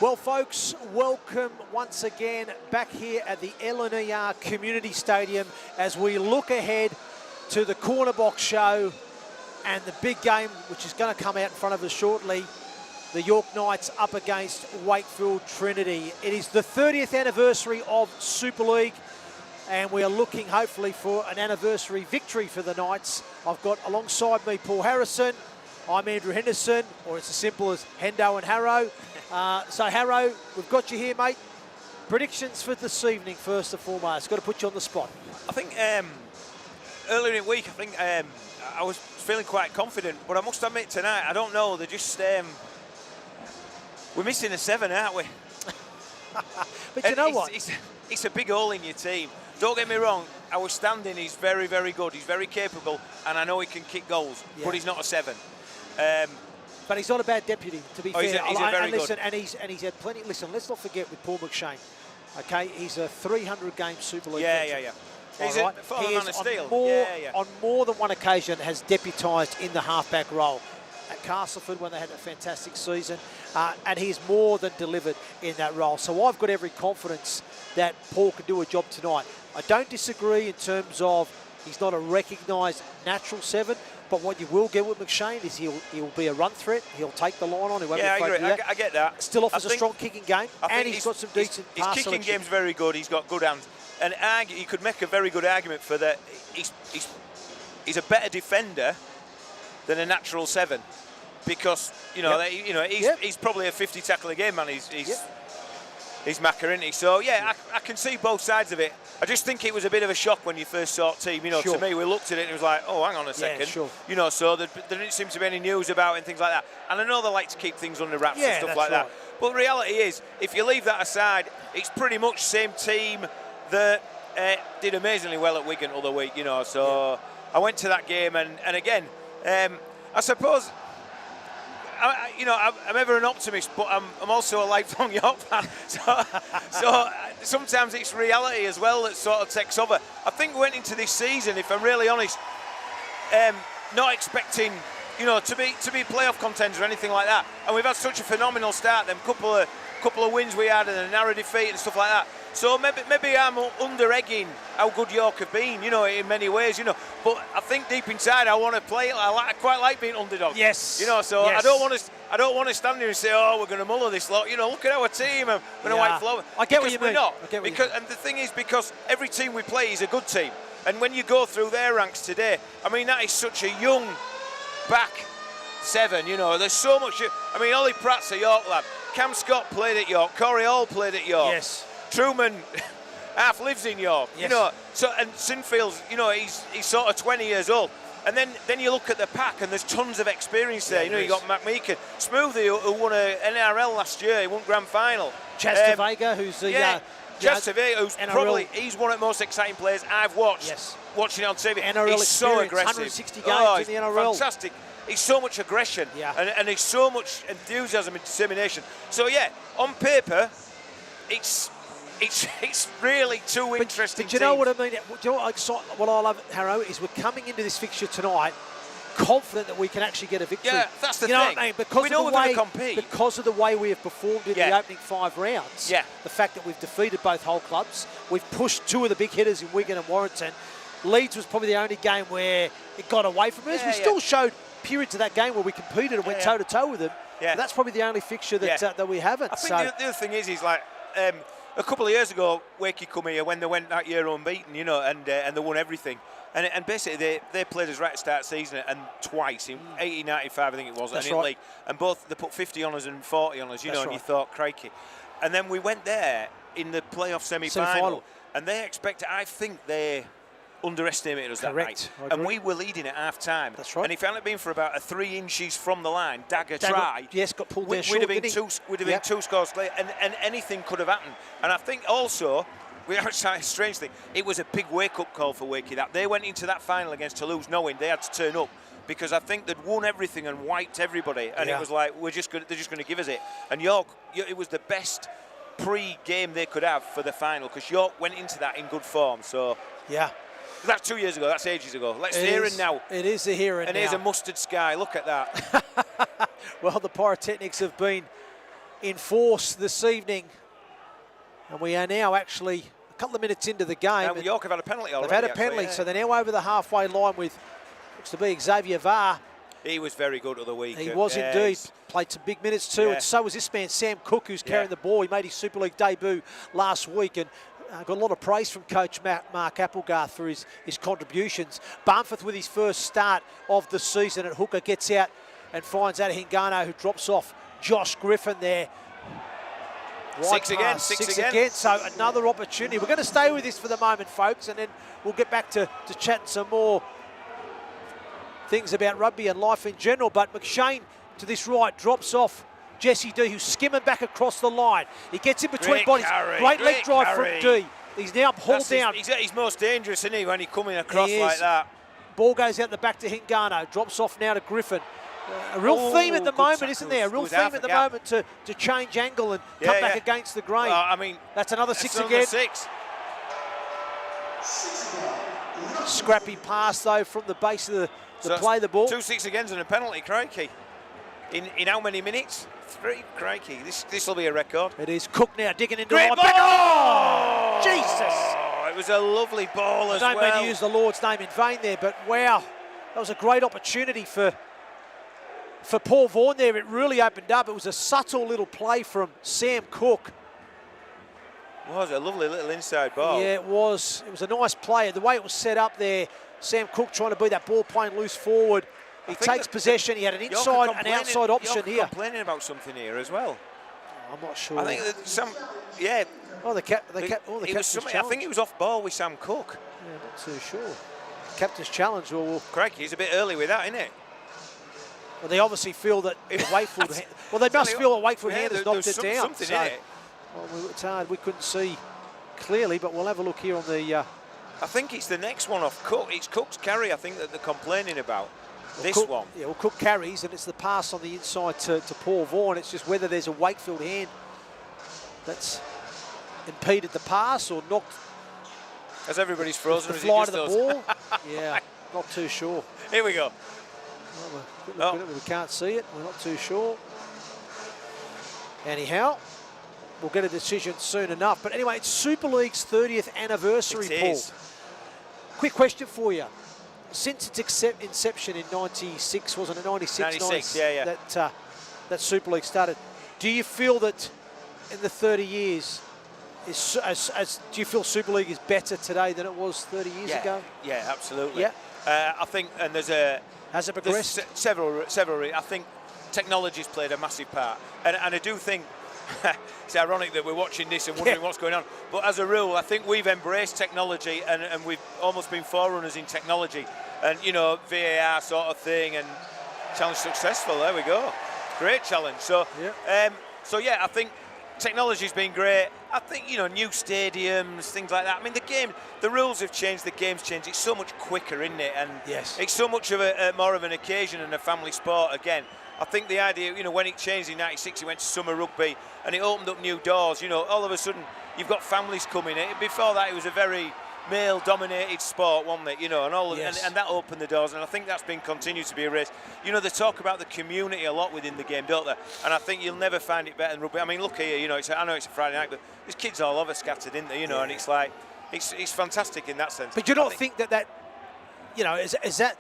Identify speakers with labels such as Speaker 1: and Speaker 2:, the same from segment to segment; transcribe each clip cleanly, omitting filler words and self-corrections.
Speaker 1: Well, folks, welcome once again back here at the LNER Community Stadium as we look ahead to the cornerbox show and the big game, which is going to come out in front of us shortly. The York Knights up against Wakefield Trinity. It is the 30th anniversary of Super League, and we are looking hopefully for an anniversary victory for the Knights. I've got alongside me Paul Harrison. I'm Andrew Henderson, or it's as simple as Hendo and Harro. So Harro, we've got you here, mate. Predictions for this evening, first and foremost. Got to put you on the spot.
Speaker 2: I think earlier in the week, I was feeling quite confident, but I must admit tonight, I don't know. They're just we're missing a 7, aren't we?
Speaker 1: But you know what?
Speaker 2: It's a big hole in your team. Don't get me wrong. Our standing is very, very good. He's very capable, and I know he can kick goals, but he's not a 7.
Speaker 1: But he's not a bad deputy, to be fair.
Speaker 2: He's a very good.
Speaker 1: And he's had plenty. Listen, let's not forget with Paul McShane. Okay, he's a 300-game Super League.
Speaker 2: Yeah. He's a former man of steel.
Speaker 1: On more than one occasion has deputised in the halfback role. At Castleford when they had a fantastic season, and he's more than delivered in that role. So I've got every confidence that Paul can do a job tonight. I don't disagree in terms of he's not a recognised natural 7, but what you will get with McShane is he'll be a run threat. He'll take the line on. He won't be afraid to do that.
Speaker 2: I get that.
Speaker 1: Still offers a strong kicking game, and he's got some decent pass
Speaker 2: His kicking
Speaker 1: selection.
Speaker 2: game's very good. He's got good hands, and you could make a very good argument for that. He's a better defender than a natural 7, because he's probably a 50 tackle a game, man. He's Macca, isn't he? So I can see both sides of it. I just think it was a bit of a shock when you first saw the team. To me, we looked at it and it was like, oh, hang on a second. So there didn't seem to be any news about it and things like that. And I know they like to keep things under wraps and stuff like that. But the reality is, if you leave that aside, it's pretty much the same team that did amazingly well at Wigan the other week. So I went to that game, and again, I suppose. I'm ever an optimist, but I'm also a lifelong York fan. So sometimes it's reality as well that sort of takes over. I think we went into this season, if I'm really honest, not expecting, to be playoff contenders or anything like that. And we've had such a phenomenal start. Them couple of wins we had and a narrow defeat and stuff like that. So maybe I'm under-egging how good York have been, in many ways, But I think deep inside I want to play. I quite like being underdog.
Speaker 1: Yes.
Speaker 2: So
Speaker 1: yes.
Speaker 2: I don't want to stand here and say, oh, we're going to muller this lot. Look at our team. We're going to white flow.
Speaker 1: I get what you mean.
Speaker 2: We're not. And the thing is, because every team we play is a good team. And when you go through their ranks today, that is such a young back 7. There's so much. Ollie Pratt's a York lad. Cam Scott played at York. Corey Hall played at York.
Speaker 1: Yes.
Speaker 2: Truman half lives in York,
Speaker 1: yes.
Speaker 2: And Sinfield's, he's sort of 20 years old. And then you look at the pack, and there's tons of experience there. You got Mac Meekin, Smoothie, who won a NRL last year. He won grand final.
Speaker 1: Chaz Vega, who's
Speaker 2: Chaz Vega, who's NRL. He's one of the most exciting players I've watched.
Speaker 1: Yes.
Speaker 2: Watching it on TV.
Speaker 1: NRL
Speaker 2: he's so aggressive.
Speaker 1: 160 games in the NRL.
Speaker 2: Fantastic. He's so much aggression, and he's so much enthusiasm and determination. So on paper, it's really two interesting
Speaker 1: teams. Do you know what I mean? Do you know what I love, Harro, is we're coming into this fixture tonight confident that we can actually get a victory.
Speaker 2: Yeah, that's the thing.
Speaker 1: What I mean? Because
Speaker 2: we know we're going to compete.
Speaker 1: Because of the way we have performed in the opening 5 rounds, the fact that we've defeated both whole clubs, we've pushed 2 of the big hitters in Wigan and Warrington. Leeds was probably the only game where it got away from us. We still showed periods of that game where we competed and went toe-to-toe with them. Yeah. But that's probably the only fixture that we haven't.
Speaker 2: I think the other thing is like... a couple of years ago, Wakey come here when they went that year unbeaten, and they won everything. And basically, they played us right at the start of the season and twice, in 1895, I think it was,
Speaker 1: That's
Speaker 2: and in league. And both, they put 50 on us and 40 on us, and you thought, crikey. And then we went there in the playoff semi-final, and I think they underestimated us that night. And we were leading at half-time.
Speaker 1: That's right.
Speaker 2: And if it hadn't been for about 3 inches from the line, Dagger try,
Speaker 1: got pulled there
Speaker 2: we'd have been two scores late, and anything could have happened. And I think also, we are a strange thing, it was a big wake-up call for Wakey. That they went into that final against Toulouse knowing they had to turn up, because I think they'd won everything and wiped everybody, and it was like, they're just going to give us it. And York, it was the best pre-game they could have for the final, because York went into that in good form. So that's 2 years ago. That's ages ago. Let's hear it now.
Speaker 1: It is the here and now.
Speaker 2: And here's a mustard sky. Look at that.
Speaker 1: Well, the pyrotechnics have been in force this evening. And we are now actually a couple of minutes into the game.
Speaker 2: Now, York have had a penalty already.
Speaker 1: They've had a penalty, so they're now over the halfway line with, looks to be Xavier Var.
Speaker 2: He was very good of the week.
Speaker 1: He was indeed. Played some big minutes too, and so was this man, Sam Cook, who's carrying the ball. He made his Super League debut last week and got a lot of praise from coach Mark Applegarth for his contributions. Barnforth with his first start of the season at hooker gets out and finds out Hingano, who drops off Josh Griffin there.
Speaker 2: Six again.
Speaker 1: So another opportunity. We're going to stay with this for the moment, folks, and then we'll get back to chatting some more things about rugby and life in general. But McShane to this right drops off Jesse D, who's skimming back across the line. He gets in between bodies. Great leg drive from D. He's now hauled down.
Speaker 2: He's most dangerous, isn't he, when he's coming across like that?
Speaker 1: Ball goes out the back to Hingano. Drops off now to Griffin. A real theme at the moment, isn't there? A real theme at the moment to change angle and come back against the grain.
Speaker 2: I mean,
Speaker 1: that's another six again. Scrappy pass, though, from the base of the play the ball.
Speaker 2: 2 6 agains and a penalty, crikey. In how many minutes? 3, crikey. This will be a record.
Speaker 1: It is. Cook now digging into
Speaker 2: the
Speaker 1: ball! Oh, Jesus!
Speaker 2: It was a lovely ball as well.
Speaker 1: I don't mean to use the Lord's name in vain there, but wow, that was a great opportunity for Paul Vaughan there. It really opened up. It was a subtle little play from Sam Cook.
Speaker 2: It was a lovely little inside ball.
Speaker 1: Yeah, it was. It was a nice play. The way it was set up there, Sam Cook trying to be that ball playing loose forward. He takes possession. He had an inside and outside option here.
Speaker 2: Complaining about something here as well.
Speaker 1: I'm not sure.
Speaker 2: I think that some, yeah.
Speaker 1: Oh, the captain's challenge.
Speaker 2: I think he was off ball with Sam Cook.
Speaker 1: Yeah, not too sure. Captain's challenge. Well,
Speaker 2: crikey, he's a bit early with that, isn't it?
Speaker 1: Well, they obviously feel that Wakefield. Well, they must feel that Wakefield hand has knocked it down.
Speaker 2: Something in it.
Speaker 1: Well, it's hard. We couldn't see clearly, but we'll have a look here on the.
Speaker 2: I think it's the next one off Cook. It's Cook's carry, I think, that they're complaining about. One.
Speaker 1: Yeah, well, Cook carries, and it's the pass on the inside to Paul Vaughan. It's just whether there's a Wakefield hand that's impeded the pass or knocked.
Speaker 2: As everybody's frozen.
Speaker 1: The flight of the ball. Yeah, not too sure.
Speaker 2: Here we go.
Speaker 1: Well, we can't see it. We're not too sure. Anyhow, we'll get a decision soon enough. But anyway, it's Super League's 30th anniversary, Paul. Quick question for you. Since its inception in 96, wasn't it? 96,
Speaker 2: yeah.
Speaker 1: That Super League started. Do you feel that in the 30 years, do you feel Super League is better today than it was 30 years ago?
Speaker 2: Yeah, absolutely.
Speaker 1: Yeah.
Speaker 2: I think, and there's a...
Speaker 1: Has it progressed?
Speaker 2: Several. I think technology's played a massive part. And I do think, it's ironic that we're watching this and wondering what's going on. But as a rule, I think we've embraced technology and we've almost been forerunners in technology. And, you know, VAR sort of thing and challenge successful. There we go. Great challenge. So, I think technology's been great. I think, you know, new stadiums, things like that. I mean, the rules have changed, the game's changed. It's so much quicker, isn't it? And it's so much of more of an occasion and a family sport again. I think the idea, you know, when it changed in 96, it went to summer rugby and it opened up new doors. You know, all of a sudden, you've got families coming in. Before that, it was a very male-dominated sport, wasn't it? You know, and that opened the doors, and I think that's been continued to be a race. You know, they talk about the community a lot within the game, don't they? And I think you'll never find it better than rugby. I mean, look here, you know, I know it's a Friday night, but there's kids all over scattered, isn't there? You know, and it's like, it's fantastic in that sense.
Speaker 1: But you don't think that, you know, is that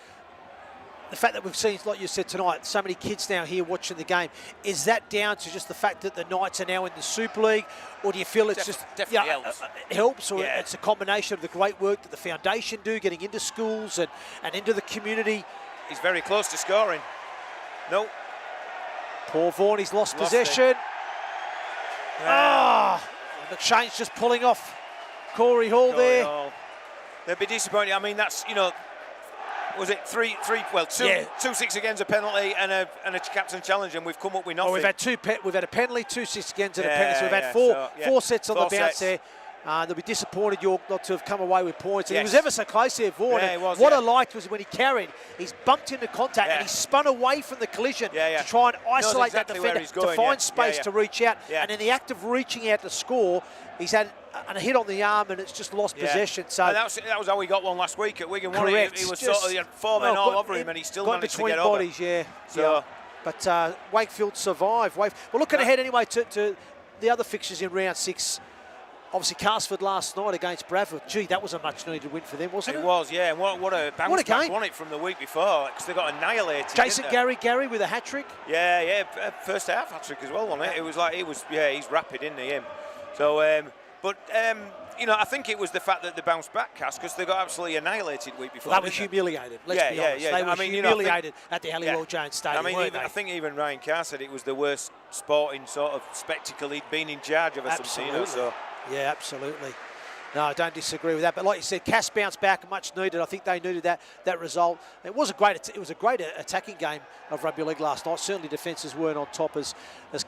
Speaker 1: the fact that we've seen, like you said tonight, so many kids now here watching the game, is that down to just the fact that the Knights are now in the Super League, or do you feel it's
Speaker 2: definitely
Speaker 1: helps, or it's a combination of the great work that the foundation do, getting into schools and into the community?
Speaker 2: He's very close to scoring. No.
Speaker 1: Paul Vaughan, he's lost possession. McShane's just pulling off Corey Hall there.
Speaker 2: They'll be disappointed. I mean, that's, you know, was it two 6 against a penalty and a captain challenge, and we've come up with nothing.
Speaker 1: Well, we've had a penalty, 2 6 against and a penalty. So we've had four sets on the bounce there. They'll be disappointed, York, not to have come away with points. And he was ever so close there, Vaughan. What I liked was when he carried, he's bumped into contact and he spun away from the collision to try and isolate that defender, to find space to reach out. And in the act of reaching out to score, he's had a hit on the arm and it's just lost possession. So
Speaker 2: and that was how he got one last week at Wigan. Correct. He was sort of, he had 4 men all over him and he still managed to get over.
Speaker 1: Bodies,
Speaker 2: So
Speaker 1: But Wakefield survived. We're looking ahead anyway to the other fixtures in round 6. Obviously, Castleford last night against Bradford. Gee, that was a much-needed win for them, wasn't it?
Speaker 2: It was, yeah. And what a bounce back won it from the week before, because they got annihilated.
Speaker 1: Jason Gary with a hat-trick.
Speaker 2: Yeah. First half hat-trick as well, wasn't it? It was like, he's rapid, isn't he, him? So, you know, I think it was the fact that they bounced back, Cass, because they got absolutely annihilated week before.
Speaker 1: Well, they were humiliated, let's be honest. They were humiliated at the Halliwell Jones Stadium,
Speaker 2: I think even Ryan Carr said it was the worst sporting sort of spectacle he'd been in charge of.
Speaker 1: Absolutely.
Speaker 2: So.
Speaker 1: Yeah, absolutely. No, I don't disagree with that. But like you said, Cass bounced back, much needed. I think they needed that result. It was a great attacking game of rugby league last night. Certainly defences weren't on top as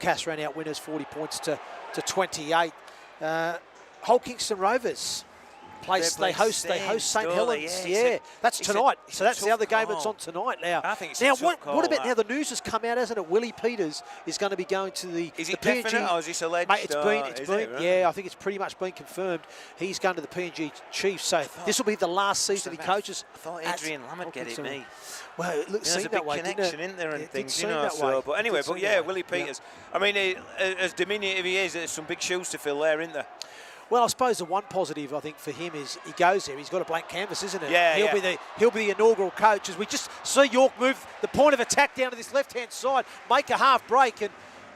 Speaker 1: Cass ran out winners 40 points to 28. Hull Kingston Rovers they host St Helens. Yeah, that's tonight. So that's the other game that's on tonight now.
Speaker 2: I think it's
Speaker 1: now,
Speaker 2: a tough call,
Speaker 1: what about now? The news has come out, hasn't it? Willie Peters is going to be going to the
Speaker 2: Is it
Speaker 1: PNG.
Speaker 2: definite or is this alleged?
Speaker 1: Mate, it's been.
Speaker 2: Right?
Speaker 1: Yeah, I think it's pretty much been confirmed. He's going to the PNG Chiefs. So this will be the last season he coaches.
Speaker 2: I thought Adrian Lam would get it, me.
Speaker 1: Well, it looks
Speaker 2: there's a big connection in there and things, you know. So, but anyway, Willie Peters. I mean, as diminutive he is, there's some big shoes to fill there, isn't there?
Speaker 1: Well, I suppose the one positive I think for him is he goes there. He's got a blank canvas, isn't it?
Speaker 2: Yeah,
Speaker 1: he'll be the inaugural coach. As we just see York move the point of attack down to this left-hand side, make a half break, and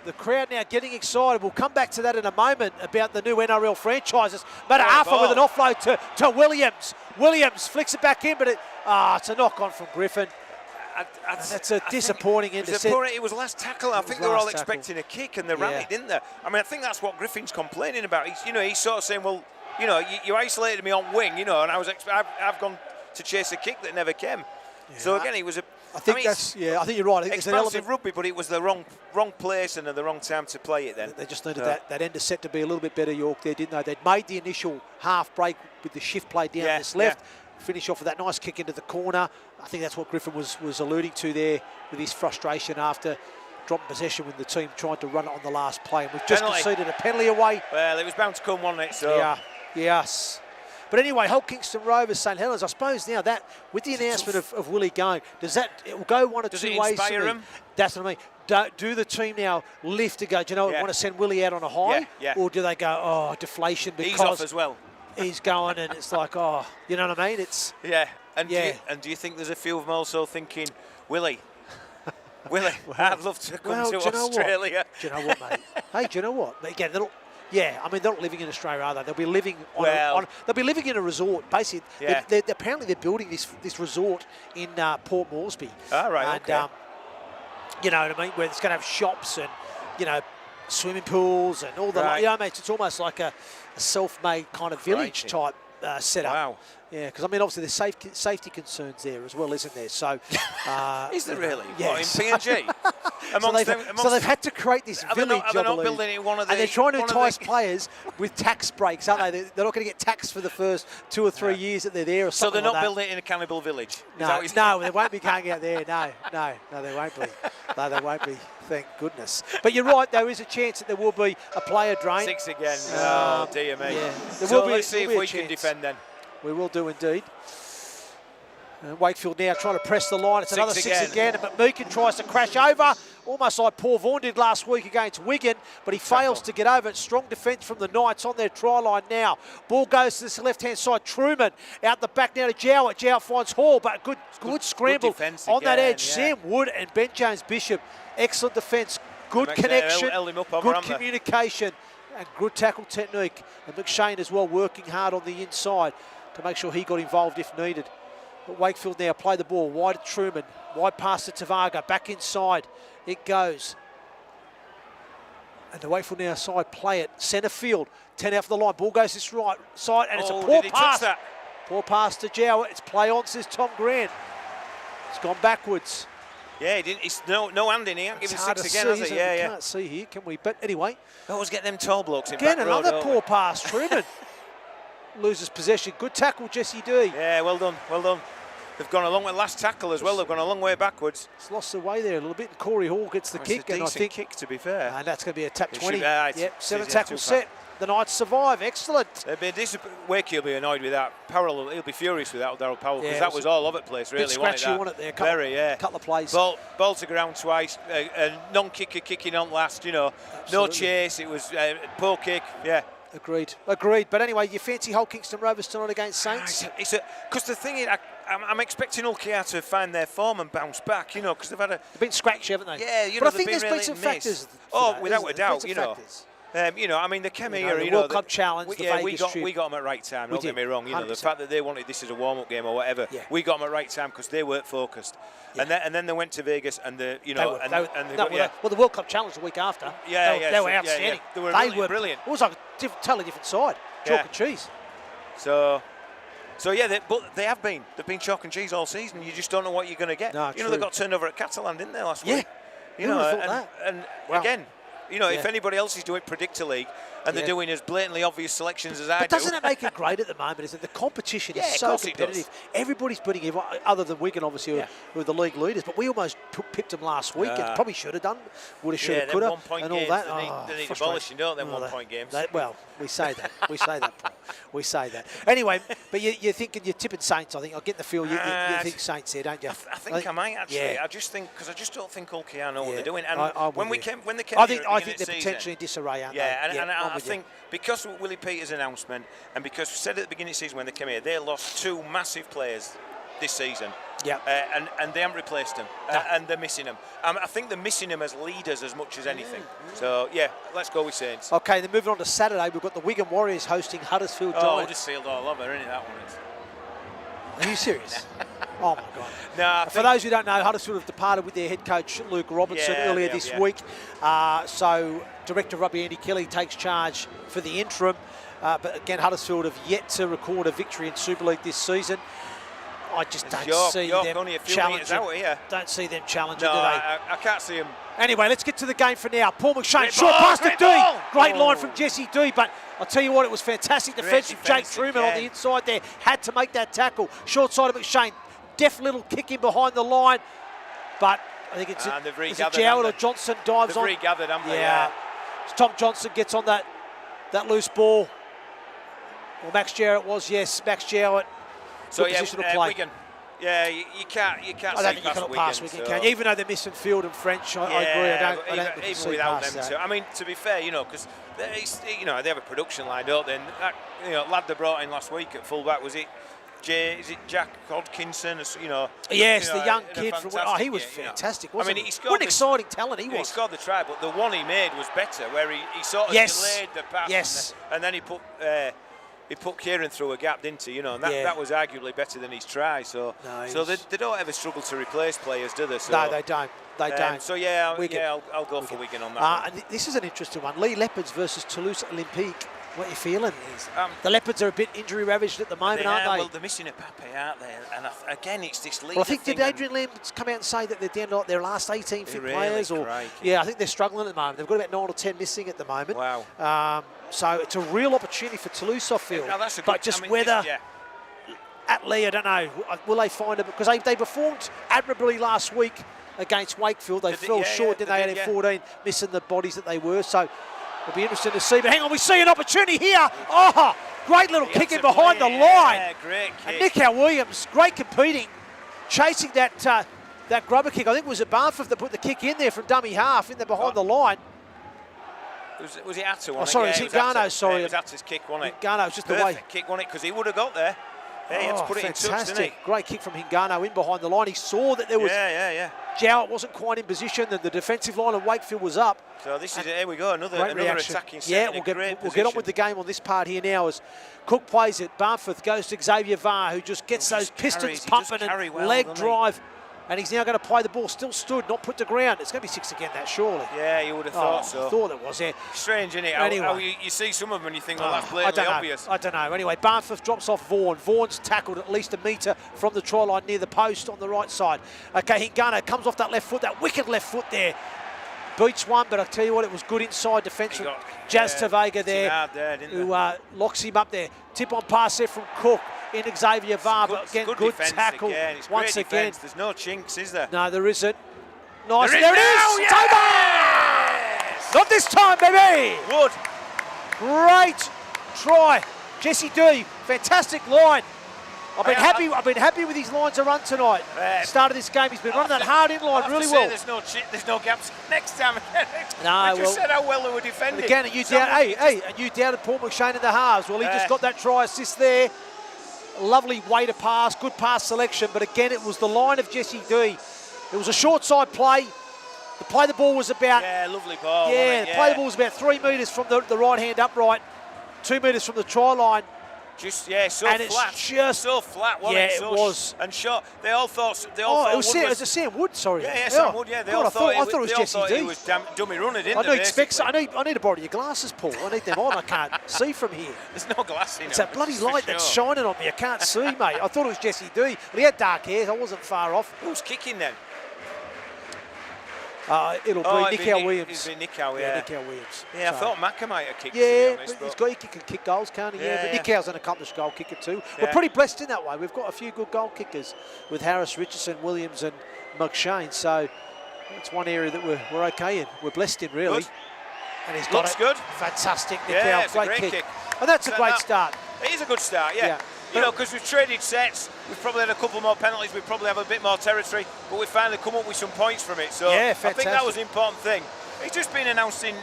Speaker 1: the crowd now getting excited. We'll come back to that in a moment about the new NRL franchises. Mataafa with an offload to Williams. Williams flicks it back in, but it's a knock on from Griffin. That's a disappointing intercept.
Speaker 2: It was last tackle. I think they were all expecting a kick, and they ran it, didn't they? I mean, I think that's what Griffin's complaining about. He's sort of saying, well, you isolated me on wing, and I've gone to chase a kick that never came. Yeah. So again, it was a. I think you're right. It's an element of rugby, but it was the wrong place and the wrong time to play it. Then
Speaker 1: they just needed that end of set to be a little bit better. York there, didn't they? They'd made the initial half break with the shift play down this left. Finish off with that nice kick into the corner. I think that's what Griffin was alluding to there with his frustration after dropping possession when the team tried to run it on the last play. And we've just conceded a penalty away.
Speaker 2: Well, it was bound to come, wasn't it? So.
Speaker 1: Yeah, yes. But anyway, Hull Kingston Rovers, St Helens, I suppose now that, with the announcement of Willie going, it will go one or two ways.
Speaker 2: Does it inspire him?
Speaker 1: That's what I mean. Do the team now lift to go, do you know what, want to send Willie out on a high?
Speaker 2: Yeah.
Speaker 1: Or do they go, deflation because...
Speaker 2: He's off as well.
Speaker 1: He's going, and it's like, you know what I mean? It's
Speaker 2: do you think there's a few of them also thinking, Willie, I'd love to come to Australia.
Speaker 1: Do you know what, mate? Hey, do you know what? Again, they're not living in Australia, are they? They'll be living they'll be living in a resort. Basically, apparently they're building this resort in Port Moresby.
Speaker 2: All right.
Speaker 1: And you know what I mean? Where it's going to have shops and swimming pools and all the. You know what I mean? It's almost like a self-made kind of village type setup.
Speaker 2: Wow.
Speaker 1: Yeah, because I mean, obviously there's safety concerns there as well, isn't there? So,
Speaker 2: is there really?
Speaker 1: Yes.
Speaker 2: What, in PNG?
Speaker 1: so they've had to create this village.
Speaker 2: Are they not building it one of the?
Speaker 1: And they're trying to entice players with tax breaks, aren't they? They're not going to get taxed for the first 2 or 3 years that they're there. Or
Speaker 2: so they're not
Speaker 1: like
Speaker 2: building it in a cannibal village.
Speaker 1: No, they won't be going out there. No, they won't be. No, they won't be. Thank goodness. But you're right, there is a chance that there will be a player drain.
Speaker 2: 6 again. Oh dear me.
Speaker 1: Yeah.
Speaker 2: Let's see if we can defend then.
Speaker 1: We will do indeed. Wakefield now trying to press the line. It's another 6 again. But Meakin tries to crash over, almost like Paul Vaughan did last week against Wigan, but he fails to get over it. Strong defence from the Knights on their try line now. Ball goes to this left-hand side. Truman out the back now to Jowett. Jowett finds Hall, but good scramble on that edge. Sam Wood and Ben Jones Bishop. Excellent defence, good connection, good communication, and good tackle technique. And McShane as well working hard on the inside to make sure he got involved if needed. But Wakefield now play the ball wide to Truman, wide pass to Tavaga, back inside it goes. And the Wakefield now side play it, centre field, 10 out for the line, ball goes this right side, and it's a poor pass. Poor pass to Jowett, it's play on, says Tom Grant. It's gone backwards.
Speaker 2: Yeah, he didn't. It's no hand in here. Give it 6 again, has it?
Speaker 1: Yeah, can't see here, can we? But anyway.
Speaker 2: Always get them tall blokes in
Speaker 1: again,
Speaker 2: back row,
Speaker 1: another poor pass. Truman loses possession. Good tackle, Jesse D.
Speaker 2: Yeah, well done, well done. They've gone a long way. Last tackle as well. They've gone a long way backwards.
Speaker 1: It's lost the way there a little bit. Corey Hall gets the kick,
Speaker 2: and
Speaker 1: I think
Speaker 2: kick to be fair.
Speaker 1: And that's going to be a tap 20. Yep, 7 tackle set. the Knights survive. Excellent.
Speaker 2: Wakefield will be annoyed with that. Powell, he'll be furious with that, Darryl Powell, because
Speaker 1: Yeah,
Speaker 2: that was all over the place, really.
Speaker 1: Bit scratchy, wasn't it, there? Couple of plays.
Speaker 2: Ball to ground twice, a non-kicker kicking on last, you know. Absolutely. No chase, it was poor kick, yeah.
Speaker 1: Agreed. But anyway, you fancy Hull Kingston Rovers tonight against Saints?
Speaker 2: Because the thing is, I'm expecting Hull to find their form and bounce back, you know, because they've
Speaker 1: been scratchy, haven't they?
Speaker 2: Yeah, you know,
Speaker 1: but I think there's been some factors.
Speaker 2: Without a doubt, you know. You know, I mean, they came here,
Speaker 1: the World Cup challenge,
Speaker 2: we got them at right time, don't get me wrong. You know, the fact that they wanted this as a warm-up game or whatever, we got them at right time because they weren't focused. Yeah. And then they went to Vegas and the
Speaker 1: the World Cup challenge the week after. They were outstanding.
Speaker 2: They were brilliant.
Speaker 1: It was like a totally different side. Chalk and cheese.
Speaker 2: So yeah, they've been chalk and cheese all season. You just don't know what you're going to get.
Speaker 1: No,
Speaker 2: you know, they got turned over at Catalan, didn't they, last week?
Speaker 1: You know,
Speaker 2: again, you know, if anybody else is doing Predictor League and they're doing as blatantly obvious selections as I do.
Speaker 1: But doesn't it make it great at the moment, isn't it? The competition is so competitive. Everybody's putting it, other than Wigan, obviously, who are the league leaders. But we almost pipped them last week and probably should have done. Would have, should have, could have, and all that.
Speaker 2: They need abolishing, don't they, 1 point games?
Speaker 1: We say that. We say that, Paul. We say that. Anyway, but you're thinking, you're tipping Saints, I think. I get the feel you think Saints here, don't you?
Speaker 2: I think I might, actually. I just think, because I just don't think Hull know what they're doing. And when they came
Speaker 1: I think they're potentially in disarray, aren't they?
Speaker 2: And I think because of Willie Peters' announcement and because we said at the beginning of the season when they came here, they lost 2 massive players this season. And they haven't replaced them. And they're missing them. I think they're missing them as leaders as much as anything. So, let's go with Saints.
Speaker 1: Okay, then moving on to Saturday, we've got the Wigan Warriors hosting Huddersfield Giants.
Speaker 2: Huddersfield all over, isn't it, that one?
Speaker 1: Are you serious? Oh, my God. For those who don't know, Huddersfield have departed with their head coach, Luke Robinson, earlier this week. So, Director Robbie Andy Kelly takes charge for the interim. But again, Huddersfield have yet to record a victory in Super League this season. I just don't see them challenging. Don't see them challenging, do they?
Speaker 2: I can't see them.
Speaker 1: Anyway, let's get to the game for now. Paul McShane, short pass to D. Great line from Jesse D, but I'll tell you what, it was fantastic defence from Jake Truman on the inside there. Had to make that tackle. Short side of McShane. Deft little kick in behind the line, but I think it's Jowett or Johnson dives on.
Speaker 2: They've regathered, haven't they?
Speaker 1: Tom Johnson gets on that loose ball. Well, Max Jarrett was, Max Jarrett.
Speaker 2: So
Speaker 1: position to play.
Speaker 2: Wigan. Yeah, you can't.
Speaker 1: I don't think you cannot pass Wigan, can you? Even though they're missing Field and French, I agree. I don't think
Speaker 2: even without them too. I mean, to be fair, you know, because they have a production line, don't they? And that, lad they brought in last week at fullback, was it? Is it Jack Hodkinson? You know.
Speaker 1: Yes, the young kid from. He was fantastic. Wasn't he? What an exciting talent he was.
Speaker 2: He scored the try, but the one he made was better, where he sort of delayed the pass, and then he put Kieran through a gap, didn't he? You know, and that was arguably better than his try. So, they don't ever struggle to replace players, do they? So,
Speaker 1: no, they don't. They don't.
Speaker 2: So I'll go for Wigan on that.
Speaker 1: And this is an interesting one. Lee Leopards versus Toulouse Olympique. What are you feeling? The Leopards are a bit injury ravaged at the moment, aren't they?
Speaker 2: Well, they're missing a Pape, aren't they? And again, it's this leader.
Speaker 1: Well, I think did Adrian Lambs come out and say that they're down to their last 18 fit players? I think they're struggling at the moment. They've got about 9 or 10 missing at the moment.
Speaker 2: Wow.
Speaker 1: So it's a real opportunity for Toulouse, I feel. Whether at Lee, I don't know. Will they find it? Because they performed admirably last week against Wakefield. They fell short, didn't they? Out of 14, missing the bodies that they were. So it'll be interesting to see. But hang on, we see an opportunity here. Oh, great little kick in behind the line.
Speaker 2: Yeah, great kick.
Speaker 1: And Nick Williams, great competing, chasing that grubber kick. I think it was at Barnforth that put the kick in there from dummy half in there behind the line.
Speaker 2: Was it Atta?
Speaker 1: Oh, sorry, it's Hingano, sorry.
Speaker 2: It was Atta's kick, wasn't it?
Speaker 1: Hingano, just the way.
Speaker 2: Kick, wasn't it? Because he would have got there. He had to put it in touch, didn't he?
Speaker 1: Great kick from Hingano in behind the line. He saw that there was... Jowett wasn't quite in position, and the defensive line of Wakefield was up.
Speaker 2: So this is, here we go, another attacking set.
Speaker 1: Yeah, we'll get on with the game on this part here now as Cook plays it. Barnforth goes to Xavier Varr, who just gets those pistons pumping and leg drive. And he's now going to play the ball, still stood, not put to ground. It's going to be 6 again, that surely.
Speaker 2: Yeah, you would have thought so.
Speaker 1: I thought it was, yeah.
Speaker 2: Strange, isn't it? How you see some of them and you think, well, that's blatantly obvious.
Speaker 1: I don't know. Anyway, Barnforth drops off Vaughan. Vaughan's tackled at least a metre from the try line near the post on the right side. Okay, Hingano comes off that left foot, that wicked left foot there. Beats one, but I tell you what, it was good inside defence from Jazz Tavega there, who locks him up there. Tip on pass there from Cook into Xavier Varr, but again, good tackle once again.
Speaker 2: There's no chinks, is there?
Speaker 1: No, there isn't. Nice, there it is! It's over! Not this time, baby!
Speaker 2: Wood.
Speaker 1: Great try. Jesse D, fantastic line. I've been happy with his lines of run tonight. Started this game, he's been running that hard in line really well.
Speaker 2: There's no gaps next time.
Speaker 1: No,
Speaker 2: we just said how well they were defending.
Speaker 1: Again, and you doubted Paul McShane in the halves. Well, he just got that try assist there. Lovely way to pass, good pass selection. But again, it was the line of Jesse D. It was a short side play. The ball was about...
Speaker 2: Yeah, lovely ball.
Speaker 1: Yeah, the ball was about 3 metres from the right hand upright, 2 metres from the try line.
Speaker 2: Just so
Speaker 1: and
Speaker 2: flat,
Speaker 1: it's just
Speaker 2: so flat. Wasn't it?
Speaker 1: It was.
Speaker 2: And short. They all thought.
Speaker 1: It was a Sam Wood. Sorry.
Speaker 2: Yeah, Sam Wood. Yeah,
Speaker 1: I thought it was Jesse D.
Speaker 2: It was dummy running, didn't
Speaker 1: I need to borrow your glasses, Paul. I need them on. I can't see from here.
Speaker 2: There's no glass in it.
Speaker 1: It's that bloody light that's shining on me. I can't see, mate. I thought it was Jesse D. Well, he had dark hair. I wasn't far off.
Speaker 2: Who's kicking then?
Speaker 1: It'll be Nick Al Williams.
Speaker 2: It'll be Nick Al,
Speaker 1: Nick Al Williams.
Speaker 2: Yeah, I thought Macca might have kicked.
Speaker 1: Yeah, but he can kick goals, can't he? Yeah, but Nick Al's an accomplished goal kicker too. Yeah. We're pretty blessed in that way. We've got a few good goal kickers with Harris, Richardson, Williams and McShane. So it's one area that we're okay in. We're blessed in, really.
Speaker 2: Good.
Speaker 1: And he's got
Speaker 2: Looks good.
Speaker 1: Fantastic, Nick Al. Great kick. And that's a great start.
Speaker 2: It is a good start, yeah. You know, because we've traded sets, we've probably had a couple more penalties, we probably have a bit more territory, but we finally come up with some points from it. So I think that was an important thing. It's just been announced in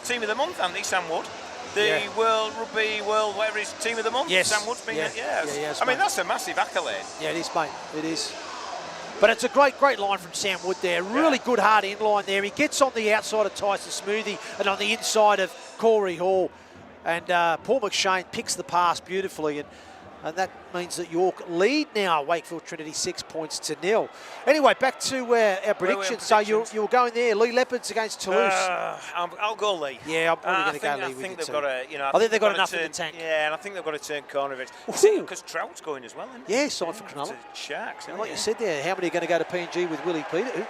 Speaker 2: Team of the Month, hasn't he, Sam Wood? The World Rugby, whatever is Team of the Month.
Speaker 1: Yes.
Speaker 2: Sam Wood's been I mean, that's a massive accolade.
Speaker 1: Yeah, it is, mate. It is. But it's a great line from Sam Wood there. Really good hard end line there. He gets on the outside of Tyson Smoothie and on the inside of Corey Hall. And Paul McShane picks the pass beautifully. And that means that York lead now, Wakefield Trinity 6 points to 0. Anyway, back to our predictions. So you were going there, Lee Leopards against Toulouse.
Speaker 2: I'll go Lee.
Speaker 1: Yeah, I'm probably going to go Lee.
Speaker 2: I think they've got a,
Speaker 1: I think they've got enough in the tank.
Speaker 2: Yeah, and I think they've got to turn corner of it. Because Trout's going as well, isn't he?
Speaker 1: Yeah, signed for Cronulla.
Speaker 2: Sharks.
Speaker 1: Like you said there, how many are going to go to PNG with Willie Peter?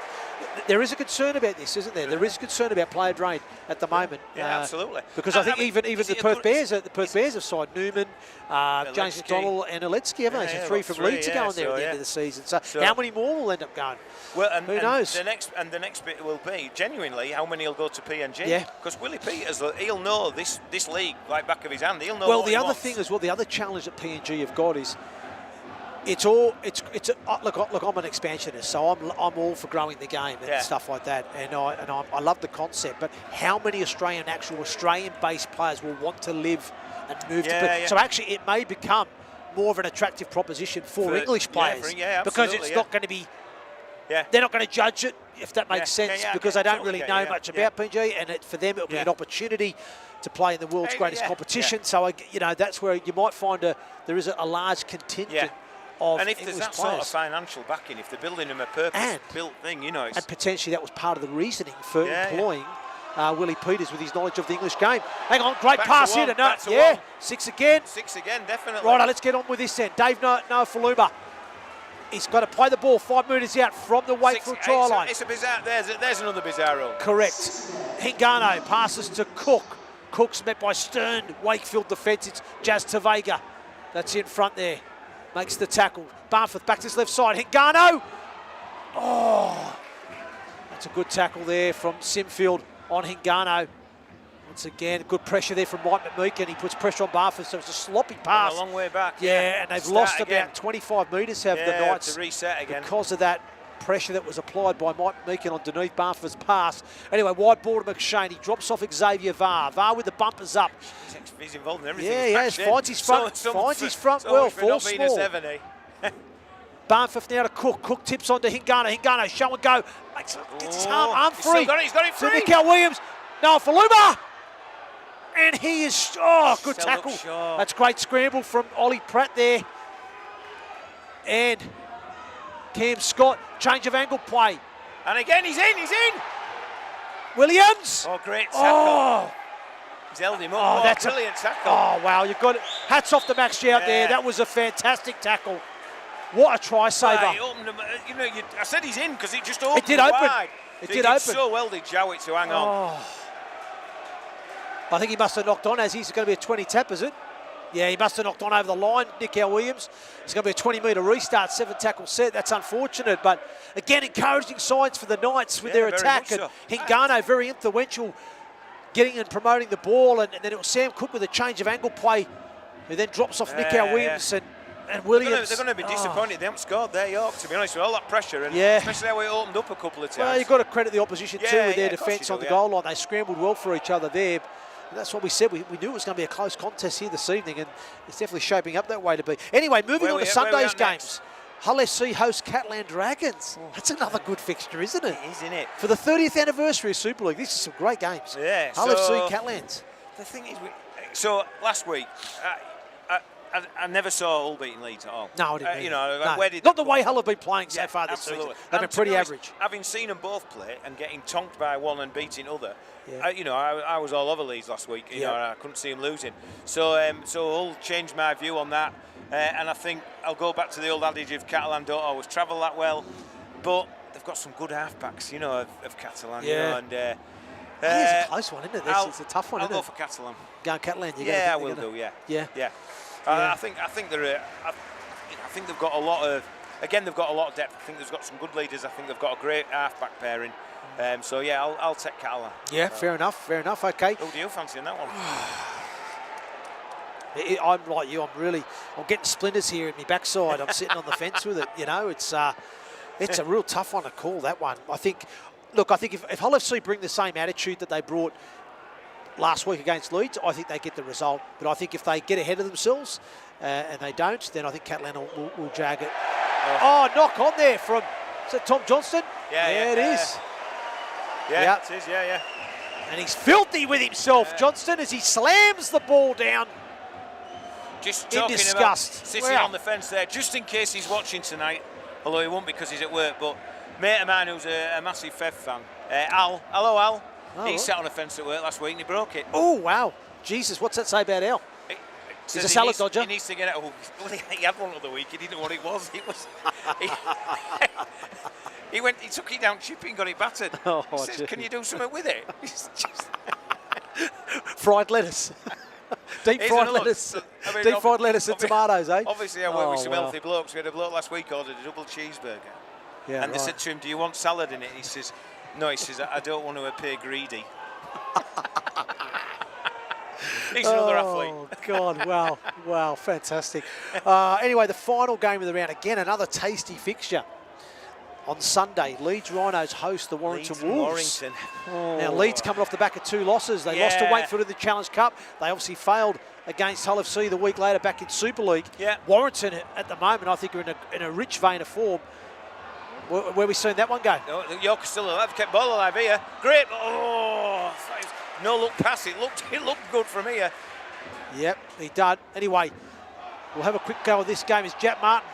Speaker 1: There is a concern about this, isn't there? There is concern about player drain at the moment.
Speaker 2: Yeah, absolutely.
Speaker 1: Because I think even the Perth Bears have signed Newman, James McDonald and Aletsky, haven't they? So 3 from Leeds are going there at the end of the season. So how many more will end up going?
Speaker 2: Well,
Speaker 1: who knows?
Speaker 2: The next bit will be, genuinely, how many will go to PNG?
Speaker 1: Yeah.
Speaker 2: Because Willie Peters, he'll know this league like back of his hand. He'll know
Speaker 1: Well, the other thing as well, the other challenge that PNG have got is look, I'm an expansionist, so I'm all for growing the game and stuff like that, and I love the concept. But how many Australian-based players will want to live and move to? So actually, it may become more of an attractive proposition for English players because it's not going to be. They're not going to judge it, if that makes sense, because they don't really know much about PNG, and for them it'll be an opportunity to play in the world's greatest competition. So that's where you might find there is a large contingent.
Speaker 2: And if there's that sort of financial backing, if they're building them a purpose-built thing, and
Speaker 1: potentially that was part of the reasoning for employing Willie Peters with his knowledge of the English game. Hang on, great pass here to 6 again.
Speaker 2: 6 again, definitely.
Speaker 1: Right, let's get on with this then. Dave Noafaluma. He's got to play the ball 5 metres out from the Wakefield try line.
Speaker 2: It's a bizarre. There's another bizarre rule.
Speaker 1: Correct. Hingano passes to Cook. Cook's met by stern Wakefield defence. It's Jazz Tavega. That's in front there. Makes the tackle. Barfoot back to his left side. Hingano. Oh, that's a good tackle there from Simfield on Hingano. Once again, good pressure there from Mike McMeekin. He puts pressure on Barfoot, so it's a sloppy pass.
Speaker 2: A long way back.
Speaker 1: Yeah, and they've lost about 25 metres, have the Knights.
Speaker 2: To reset again.
Speaker 1: Because of that pressure that was applied by Mike McMeekin underneath Barfoot's pass. Anyway, wide ball to McShane. He drops off Xavier Var. Var with the bumpers up.
Speaker 2: He's involved in everything.
Speaker 1: Yeah, he has. Finds his front well. Fall small. Barfoot now to Cook. Cook tips onto Hingano. Hingano, show and go. Gets his arm free.
Speaker 2: He's got it free.
Speaker 1: To Mikael Williams. Noafaluma. And he is, good tackle. That's great scramble from Ollie Pratt there. And Cam Scott, change of angle play.
Speaker 2: And again, he's in.
Speaker 1: Williams.
Speaker 2: Oh, great tackle. He's held him up. That's a brilliant tackle.
Speaker 1: Oh, wow, you've got it. Hats off to Max Jout there. That was a fantastic tackle. What a try saver.
Speaker 2: I said he's in because it just opened.
Speaker 1: It did open.
Speaker 2: Wide.
Speaker 1: It did open.
Speaker 2: So well did Jowett to hang on.
Speaker 1: I think he must have knocked on as he's going to be a 20 tap, is it? Yeah, he must have knocked on over the line, Nick L. Williams. It's going to be a 20-metre restart, 7 tackle set. That's unfortunate, but again, encouraging signs for the Knights with their attack. And Hingano, very influential getting and promoting the ball, and then it was Sam Cook with a change of angle play, who then drops off Nick Williams and Williams.
Speaker 2: They're going to be disappointed they haven't scored there, York, to be honest, with all that pressure, and especially how it opened up a couple of times.
Speaker 1: Well, you've got to credit the opposition too with their defence on the goal line. They scrambled well for each other there. And that's what we said. We knew it was going to be a close contest here this evening, and it's definitely shaping up that way to be. Anyway, moving on to Sunday's games. Hull SC hosts Catland Dragons. That's another good fixture, isn't it?
Speaker 2: It is, isn't it?
Speaker 1: For the 30th anniversary of Super League, these are some great games.
Speaker 2: Yeah.
Speaker 1: Hull FC, Catlands.
Speaker 2: The thing is, so last week, I never saw Hull beating Leeds at all.
Speaker 1: No, I didn't.
Speaker 2: You know, like,
Speaker 1: no.
Speaker 2: where did
Speaker 1: Not the way Hull have been playing so far this
Speaker 2: absolutely.
Speaker 1: season. They've been pretty average.
Speaker 2: Having seen them both play and getting tonked by one and beating other, I was all over Leeds last week. You know, I couldn't see them losing. So Hull changed my view on that. And I think I'll go back to the old adage of Catalan don't always travel that well, but they've got some good halfbacks, you know, of Catalan. You know, and
Speaker 1: it's a close one, isn't it? It's a tough one,
Speaker 2: I'll
Speaker 1: isn't it?
Speaker 2: go for Catalan.
Speaker 1: Go Catalan.
Speaker 2: I will do. Yeah. I think they're. I think they've got a lot of. Again, they've got a lot of depth. I think they've got some good leaders. I think they've got a great halfback pairing. I'll take Catalan.
Speaker 1: Yeah, fair enough. Okay.
Speaker 2: Who do you fancy in that one?
Speaker 1: I'm like you. I'm getting splinters here in my backside. I'm sitting on the fence with it. You know, it's a real tough one to call, that one. I think if Hull FC bring the same attitude that they brought last week against Leeds, I think they get the result. But I think if they get ahead of themselves and they don't, then I think Catalan will jag it. Oh, knock on there from, is that Tom Johnston?
Speaker 2: Yeah,
Speaker 1: it is.
Speaker 2: Yeah, it is, yeah.
Speaker 1: And he's filthy with himself, Johnston, as he slams the ball down.
Speaker 2: Just
Speaker 1: in
Speaker 2: talking
Speaker 1: disgust.
Speaker 2: About sitting on the fence there, just in case he's watching tonight, although he won't because he's at work, but mate of mine who's a massive Fev fan, Al, hello Al, he sat on a fence at work last week and he broke it.
Speaker 1: Oh, wow. Jesus, what's that say about Al? He's a salad dodger.
Speaker 2: He needs to get it. He had one the other week, he didn't know what it was. He took it down chipping, got it battered. He says, can you do something with it?
Speaker 1: Fried lettuce. Deep fried lettuce and tomatoes, eh?
Speaker 2: Obviously, I work with some healthy blokes. We had a bloke last week ordered a double cheeseburger. Yeah, and they said to him, do you want salad in it? He says, no, I don't want to appear greedy. He's another athlete.
Speaker 1: Oh, God, wow, fantastic. Anyway, the final game of the round, again, another tasty fixture. On Sunday, Leeds Rhinos host the Warrington Wolves. Now, Leeds coming off the back of 2 losses. They lost to Wakefield in the Challenge Cup. They obviously failed against Hull FC the week later back in Super League. Warrington, at the moment, I think are in a rich vein of form. Where we seen that one go?
Speaker 2: No, York is still alive. Kept ball alive here. Great. No look pass. It looked good from here.
Speaker 1: Yep, he did. Anyway, we'll have a quick go of this game as Jack Martin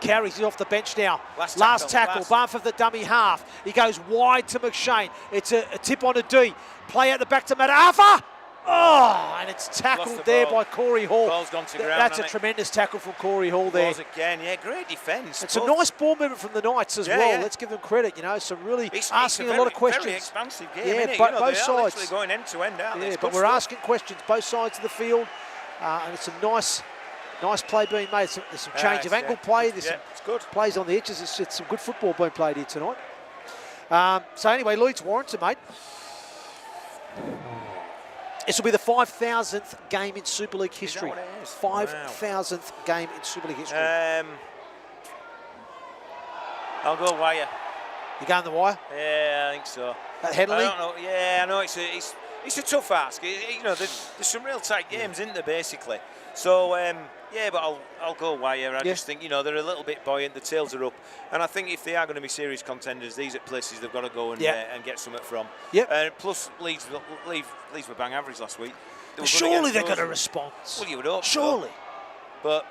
Speaker 1: carries it off the bench now. Last tackle. Barth of the dummy half. He goes wide to McShane. It's a tip on a D. Play out the back to Matafa. Oh, and it's tackled there by Corey Hall.
Speaker 2: Ball's gone to ground.
Speaker 1: That's a tremendous tackle from Corey Hall there.
Speaker 2: Again, great defence.
Speaker 1: It's a nice ball movement from the Knights as well. Let's give them credit. You know, some really asking a lot of questions.
Speaker 2: Very expansive game.
Speaker 1: Yeah, both sides.
Speaker 2: They're going end to end, aren't they?
Speaker 1: Yeah, but we're asking questions both sides of the field, and it's some nice play being made. There's some change of angle play. There's some
Speaker 2: good
Speaker 1: plays on the edges. It's some good football being played here tonight. So anyway, Leeds Warrington, mate. This will be the 5,000th game in Super League history. 5,000th game in Super League history.
Speaker 2: I'll go Wire.
Speaker 1: You going the Wire?
Speaker 2: Yeah, I think so.
Speaker 1: Henley?
Speaker 2: I don't know. Yeah, I know it's a tough ask. You know, there's some real tight games, isn't there, basically? So, but I'll go Wire. I just think, you know, they're a little bit buoyant. The tails are up. And I think if they are going to be serious contenders, these are places they've got to go and get something from. Plus, Leeds were bang average last week.
Speaker 1: Surely they're going to respond.
Speaker 2: Well, you would hope.
Speaker 1: Surely.
Speaker 2: So. But,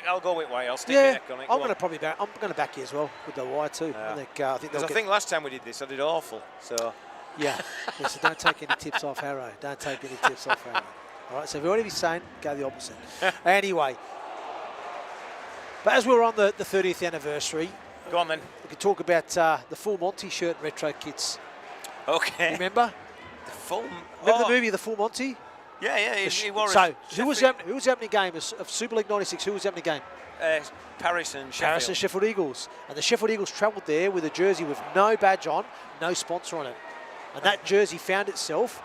Speaker 2: I'll go with Wire. I'll stick my neck on it.
Speaker 1: I'm going to back you as well with the Wire too. I
Speaker 2: think last time we did this, I did awful. So.
Speaker 1: Yeah. So don't take any tips off Harro. Don't take any tips off Harro. All right, so if you want to be sane, go the opposite. Anyway, but as we're on the 30th anniversary,
Speaker 2: go on then.
Speaker 1: We could talk about the Full Monty shirt and retro kits.
Speaker 2: Okay.
Speaker 1: Remember? Remember the movie The Full Monty?
Speaker 2: Yeah, he wore
Speaker 1: So, who was the opening game of Super League 96? Who was the opening game?
Speaker 2: Paris and Sheffield.
Speaker 1: Paris and Sheffield Eagles. And the Sheffield Eagles travelled there with a jersey with no badge on, no sponsor on it. And that jersey found itself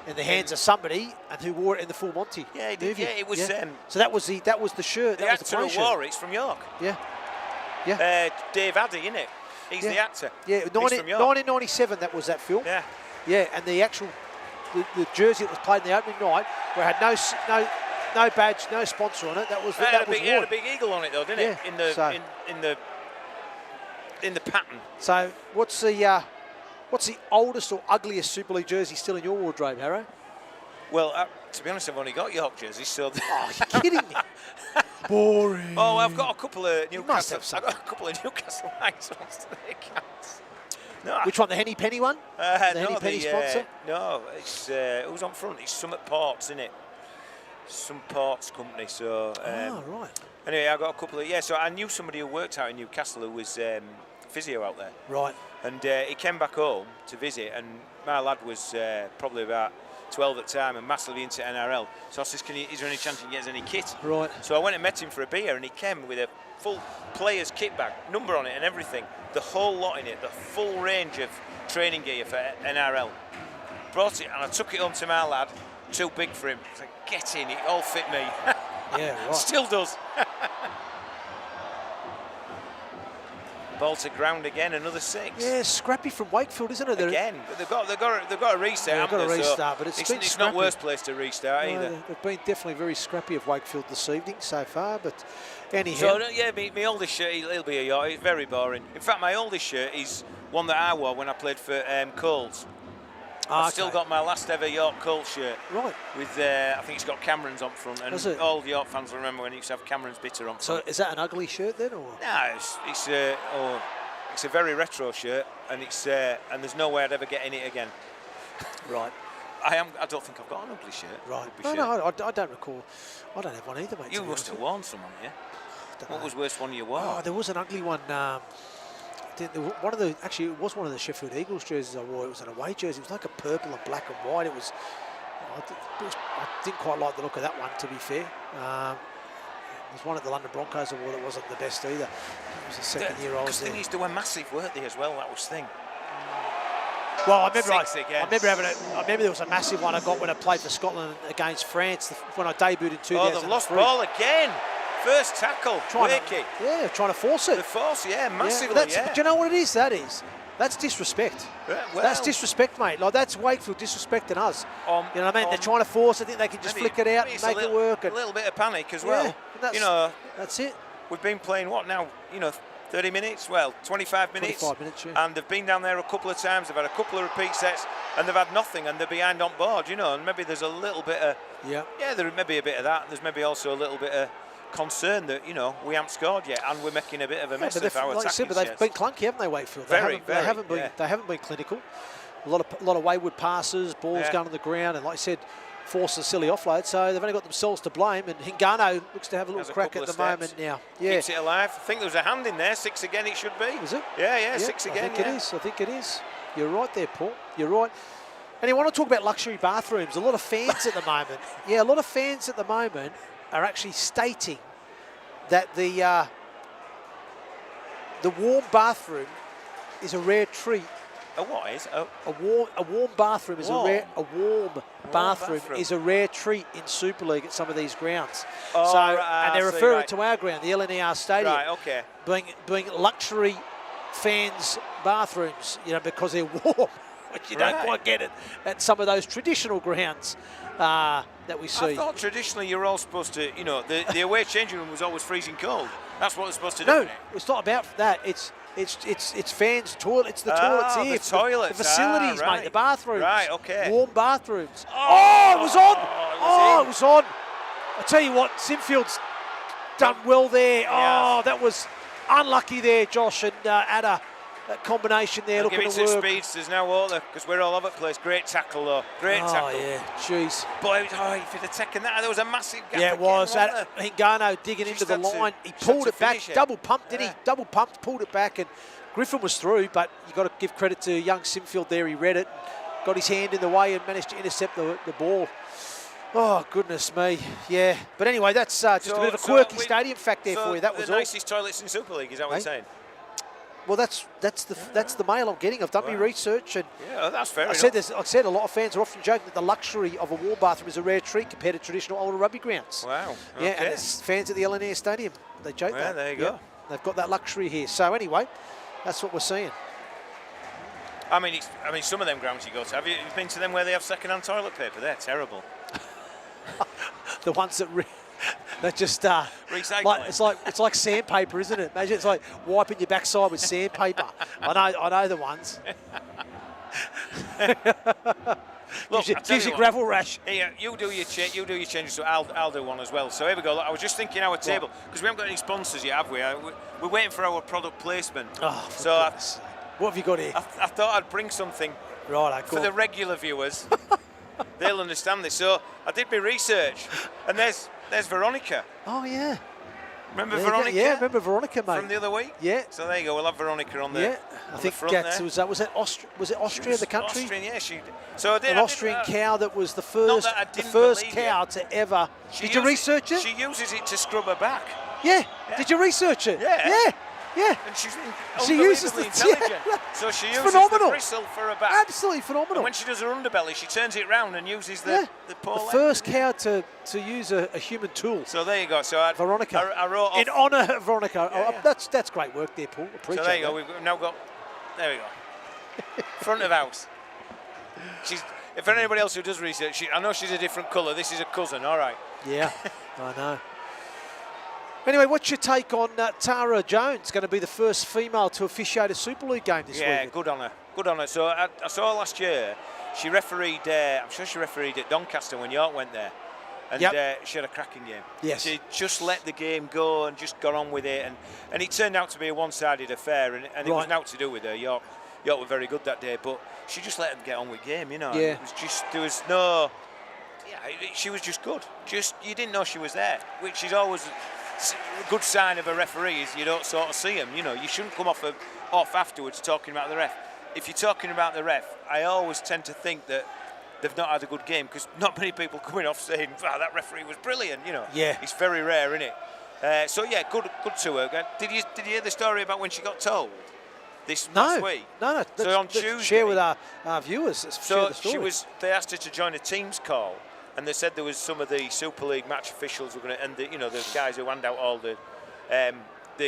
Speaker 1: in the hands of somebody and who wore it in the full Monty.
Speaker 2: Yeah, it did. Yeah, it was.
Speaker 1: Yeah. So that was the shirt.
Speaker 2: The
Speaker 1: that
Speaker 2: actor
Speaker 1: was the
Speaker 2: who wore it's from York.
Speaker 1: Yeah. Yeah.
Speaker 2: Dave Addy, isn't it? He's the actor.
Speaker 1: Yeah,
Speaker 2: He's from York.
Speaker 1: 1997, that was that film.
Speaker 2: Yeah.
Speaker 1: Yeah, and the actual, the jersey that was played in the opening night, where it had no badge, no sponsor on it, that was
Speaker 2: It had a big eagle on it though, didn't it? In the pattern.
Speaker 1: So what's the oldest or ugliest Super League jersey still in your wardrobe, Harro?
Speaker 2: Well, to be honest, I've only got York jerseys, so.
Speaker 1: Oh, you're kidding me. Boring.
Speaker 2: Oh, I've got a couple of Newcastle.
Speaker 1: I've
Speaker 2: got a couple of Newcastle Knights ones today, counts. No,
Speaker 1: which one? The Henny Penny one? The Henny Penny sponsor?
Speaker 2: No, it's who's on front? It's Summit Ports, isn't it? Some ports company. So.
Speaker 1: Right.
Speaker 2: Anyway, I got a couple of So I knew somebody who worked out in Newcastle who was physio out there.
Speaker 1: Right.
Speaker 2: And he came back home to visit, and my lad was probably about 12 at the time and massively into NRL. So I said, is there any chance you can get us any kit?
Speaker 1: Right.
Speaker 2: So I went and met him for a beer, and he came with a full player's kit bag, number on it and everything, the whole lot in it, the full range of training gear for NRL. Brought it, and I took it home to my lad, too big for him. I was like, get in, it all fit me.
Speaker 1: Yeah, right.
Speaker 2: Still does. Ball to ground again, another 6.
Speaker 1: Yeah, scrappy from Wakefield, isn't it?
Speaker 2: Again, but they've got a restart.
Speaker 1: Yeah, they've got a restart, but
Speaker 2: it's not worst place to restart either.
Speaker 1: They've been definitely very scrappy of Wakefield this evening so far, but anyhow.
Speaker 2: So yeah, my oldest shirt, he'll be a York. It's very boring. In fact, my oldest shirt is one that I wore when I played for Coles. I've still got my last ever York Coles shirt.
Speaker 1: Right.
Speaker 2: With I think it's got Camerons on front, and all the York fans will remember when it used to have Camerons bitter on front.
Speaker 1: So is that an ugly shirt then, or?
Speaker 2: No, it's a very retro shirt, and and there's no way I'd ever get in it again.
Speaker 1: Right.
Speaker 2: I don't think I've got an ugly shirt.
Speaker 1: Right. No, I don't recall. I don't have one either, mate.
Speaker 2: You must have worn some, haven't you? What was the worst one you wore?
Speaker 1: Oh, there was an ugly one. Actually, it was one of the Sheffield Eagles jerseys I wore. It was an away jersey. It was like a purple and black and white. I didn't quite like the look of that one, to be fair. There's one at the London Broncos I wore that wasn't the best either. It was the second year I was there.
Speaker 2: Because things were massive, weren't they, as well? That was the thing.
Speaker 1: Well, I remember there was a massive one I got when I played for Scotland against France when I debuted in 2003.
Speaker 2: Oh, the lost ball again. First tackle, Wakey.
Speaker 1: Yeah, trying to force it.
Speaker 2: The force, massively,
Speaker 1: But do you know what it is? That's disrespect.
Speaker 2: Yeah, well,
Speaker 1: that's disrespect, mate. Like, that's Wakefield disrespecting us. You know what I mean? They're trying to force. I think they can just flick it out and make it work.
Speaker 2: A little bit of panic as well.
Speaker 1: That's it.
Speaker 2: We've been playing what now? 30 minutes? Well, 25 minutes.
Speaker 1: 25 minutes, yeah.
Speaker 2: And they've been down there a couple of times. They've had a couple of repeat sets, and they've had nothing, and they're behind on board, And maybe there's a little bit of... Yeah, there may be a bit of that. There's maybe also a little bit of concern that, we haven't scored yet, and we're making a bit of a mess of our attacking sets.
Speaker 1: But they've been clunky, haven't they, Wakefield? They haven't been clinical. A lot of wayward passes, balls going on the ground, and like I said, force a silly offload. So they've only got themselves to blame. And Hingano looks to have a little crack at the moment now. Yeah,
Speaker 2: keeps it alive. I think there was a hand in there. 6 again. It should be.
Speaker 1: Is it?
Speaker 2: Yeah. 6 again.
Speaker 1: I think it is. You're right there, Paul. You're right. And you want to talk about luxury bathrooms? A lot of fans at the moment. Yeah, a lot of fans at the moment are actually stating that the warm bathroom is a rare treat.
Speaker 2: A what is?
Speaker 1: A warm bathroom is a warm bathroom is a rare treat in Super League at some of these grounds. And they're referring to our ground, the LNER Stadium.
Speaker 2: Right, okay.
Speaker 1: Being luxury fans' bathrooms, because they're warm, which you don't quite get it at some of those traditional grounds that we see.
Speaker 2: I thought traditionally you're all supposed to, the away changing room was always freezing cold. That's what it's supposed to do.
Speaker 1: No, it's not about that. It's fans, toilets, the toilets here.
Speaker 2: The toilets.
Speaker 1: The facilities, mate, the bathrooms.
Speaker 2: Right, okay.
Speaker 1: Warm bathrooms. It was on. It was on. I tell you what, Sinfield's done well there. That was unlucky there, Josh, and Adder. That combination there, looking to work.
Speaker 2: Give it to speedsters now, won't they? Because we're all over the place. Great tackle, though. Great tackle.
Speaker 1: Oh, yeah. Jeez.
Speaker 2: But if you'd have taken that, there was a massive gap.
Speaker 1: Yeah, it was. Hingano digging into the line. He pulled it back. Double pumped, didn't he? Double pumped, pulled it back, and Griffin was through. But you've got to give credit to young Sinfield there. He read it, got his hand in the way, and managed to intercept the ball. Oh, goodness me. Yeah. But anyway, that's just a bit of a quirky stadium fact there for you. That was
Speaker 2: the nicest toilets in Super League, is that what you're saying?
Speaker 1: Well, that's the mail I'm getting. I've done my research, and
Speaker 2: that's fair.
Speaker 1: I said a lot of fans are often joking that the luxury of a war bathroom is a rare treat compared to traditional older rugby grounds.
Speaker 2: Wow. Okay.
Speaker 1: Yeah, and it's fans at the LNER Stadium, they joke that.
Speaker 2: There you go.
Speaker 1: They've got that luxury here. So anyway, that's what we're seeing.
Speaker 2: I mean, some of them grounds you go to. Have you been to them where they have second-hand toilet paper? They're terrible.
Speaker 1: The ones that that just
Speaker 2: recycling.
Speaker 1: It's like sandpaper, isn't it? Imagine it's like wiping your backside with sandpaper. I know the ones.
Speaker 2: Look,
Speaker 1: gives you gravel rash.
Speaker 2: Here, you do your changes, so I'll do one as well. So here we go. Look, I was just thinking our table, because we haven't got any sponsors yet, have we? We're waiting for our product placement.
Speaker 1: Oh,
Speaker 2: so
Speaker 1: what have you got here?
Speaker 2: I thought I'd bring something for the regular viewers. They'll understand this. So I did my research, and there's Veronica.
Speaker 1: Oh yeah.
Speaker 2: Remember Veronica?
Speaker 1: Yeah, remember Veronica, mate.
Speaker 2: From the other week?
Speaker 1: Yeah.
Speaker 2: So there you go. We'll have Veronica on the
Speaker 1: I think
Speaker 2: front there.
Speaker 1: Was it Austria, the country?
Speaker 2: Austrian, yeah. So
Speaker 1: an Austrian cow that was the first cow to ever. Did you research it?
Speaker 2: She uses it to scrub her back.
Speaker 1: Yeah. Did you research it?
Speaker 2: Yeah.
Speaker 1: Yeah.
Speaker 2: And
Speaker 1: she uses
Speaker 2: intelligent. So she uses
Speaker 1: phenomenal.
Speaker 2: the bristle for her back.
Speaker 1: Absolutely phenomenal.
Speaker 2: And when she does her underbelly, she turns it round and uses the paw.
Speaker 1: The first cow to use a human tool.
Speaker 2: So there you go. So
Speaker 1: Veronica.
Speaker 2: I wrote off.
Speaker 1: In honour of Veronica. That's great work there, Paul. Appreciate
Speaker 2: so there you
Speaker 1: that.
Speaker 2: go. We've now got. There we go. Front of house. If anybody else who does research, I know she's a different colour. This is a cousin. All right.
Speaker 1: Yeah, I know. Anyway, what's your take on Tara Jones, going to be the first female to officiate a Super League game this week?
Speaker 2: Yeah, good on her. Good on her. So I saw last year, she refereed, I'm sure she refereed at Doncaster when York went there. And she had a cracking game.
Speaker 1: Yes.
Speaker 2: She just let the game go and just got on with it. And it turned out to be a one-sided affair. And it was nothing to do with her. York were very good that day. But she just let them get on with game, you know.
Speaker 1: Yeah.
Speaker 2: It was just, there was no... Yeah, she was just good. Just, you didn't know she was there, which is always... A good sign of a referee is you don't sort of see them. You know, you shouldn't come off afterwards talking about the ref. If you're talking about the ref, I always tend to think that they've not had a good game because not many people coming off saying, "Wow, that referee was brilliant." You know, it's very rare, isn't it? So yeah, good to her. Did you hear the story about when she got told last week?
Speaker 1: No.
Speaker 2: So on Tuesday,
Speaker 1: share with our viewers.
Speaker 2: So they asked her to join a Teams call. And they said there was some of the Super League match officials were going to, and the guys who hand out all the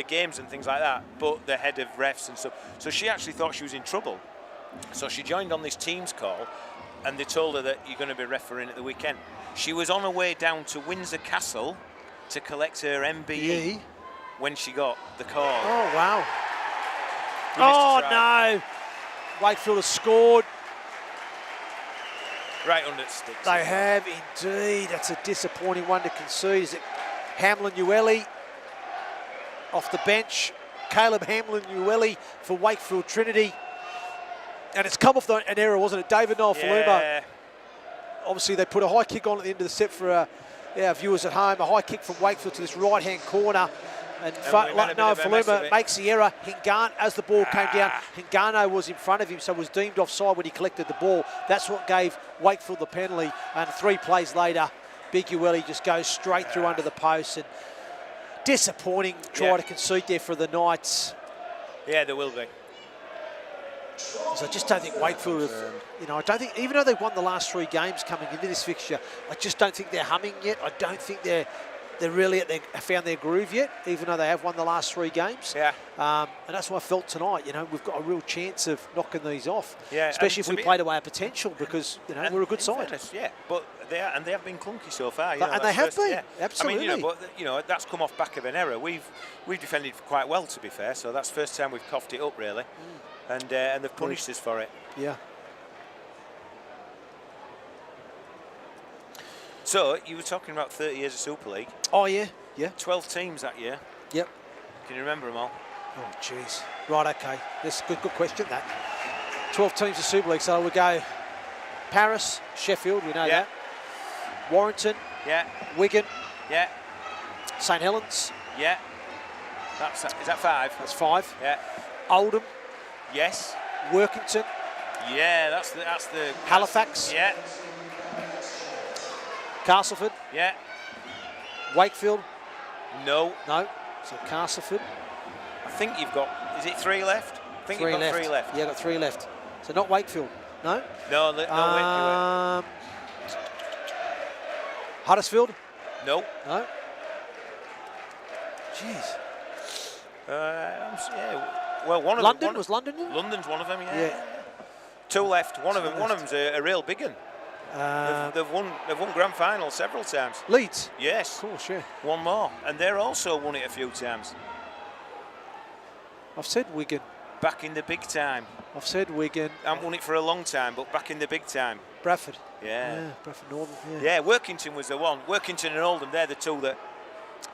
Speaker 2: games and things like that, but the head of refs and stuff. So she actually thought she was in trouble. So she joined on this Teams call, and they told her that you're going to be refereeing at the weekend. She was on her way down to Windsor Castle to collect her MBE when she got the call.
Speaker 1: Oh wow! Oh no! Wakefield has scored.
Speaker 2: Right under the sticks.
Speaker 1: They have indeed. That's a disappointing one to concede. Is it Hamlin-Ueli off the bench? Caleb Hamlin-Ueli for Wakefield Trinity. And it's come off an error, wasn't it? David Noel-Faluma. Obviously, they put a high kick on at the end of the set for our viewers at home. A high kick from Wakefield to this right-hand corner. And Noel-Faluma makes the error. As the ball came down, Hingano was in front of him, so was deemed offside when he collected the ball. That's what gave Wakefield the penalty. And 3 plays later, Big Ueli just goes straight through under the post. And disappointing try to concede there for the Knights.
Speaker 2: Yeah, there will be.
Speaker 1: So I just don't think Wakefield have, I don't think, even though they've won the last 3 games coming into this fixture, I just don't think they're humming yet. I don't think they're really found their groove yet, even though they have won the last 3 games.
Speaker 2: Yeah.
Speaker 1: And that's why I felt tonight, we've got a real chance of knocking these off.
Speaker 2: Yeah.
Speaker 1: Especially if we played away our potential, because, we're a good side.
Speaker 2: Fairness, but they have been clunky so far.
Speaker 1: And they have been, absolutely.
Speaker 2: I mean, that's come off back of an error. We've defended quite well, to be fair, so that's the first time we've coughed it up, really. And they've punished us for it.
Speaker 1: Yeah.
Speaker 2: So, you were talking about 30 years of Super League.
Speaker 1: Oh, yeah.
Speaker 2: 12 teams that year.
Speaker 1: Yep.
Speaker 2: Can you remember them all?
Speaker 1: Oh, jeez. Right, OK. That's a good question, that. 12 teams of Super League, so we go Paris, Sheffield, we know that. Warrington.
Speaker 2: Yeah.
Speaker 1: Wigan.
Speaker 2: Yeah.
Speaker 1: St Helens.
Speaker 2: Yeah. Is that 5?
Speaker 1: That's 5.
Speaker 2: Yeah.
Speaker 1: Oldham.
Speaker 2: Yes.
Speaker 1: Workington.
Speaker 2: Yeah, that's the
Speaker 1: Halifax.
Speaker 2: Yeah.
Speaker 1: Castleford.
Speaker 2: Yeah.
Speaker 1: Wakefield.
Speaker 2: No.
Speaker 1: So Castleford.
Speaker 2: I think you've got Is it 3 left? I think you've got 3 left.
Speaker 1: Yeah, got 3 left. So not Wakefield. No?
Speaker 2: No, Wakefield.
Speaker 1: Huddersfield?
Speaker 2: No.
Speaker 1: No. Jeez.
Speaker 2: Well, one of
Speaker 1: London?
Speaker 2: them.
Speaker 1: Was London in?
Speaker 2: London's one of them, yeah. 2 left. One of them's a real big one. They've won grand finals several times.
Speaker 1: Leeds?
Speaker 2: Yes.
Speaker 1: Of course, yeah.
Speaker 2: One more. And they're also won it a few times.
Speaker 1: I've said Wigan.
Speaker 2: Back in the big time.
Speaker 1: I've said Wigan.
Speaker 2: I haven't won it for a long time, but back in the big time.
Speaker 1: Bradford.
Speaker 2: Yeah.
Speaker 1: Bradford Northern.
Speaker 2: Yeah, Workington was the one. Workington and Oldham, they're the two that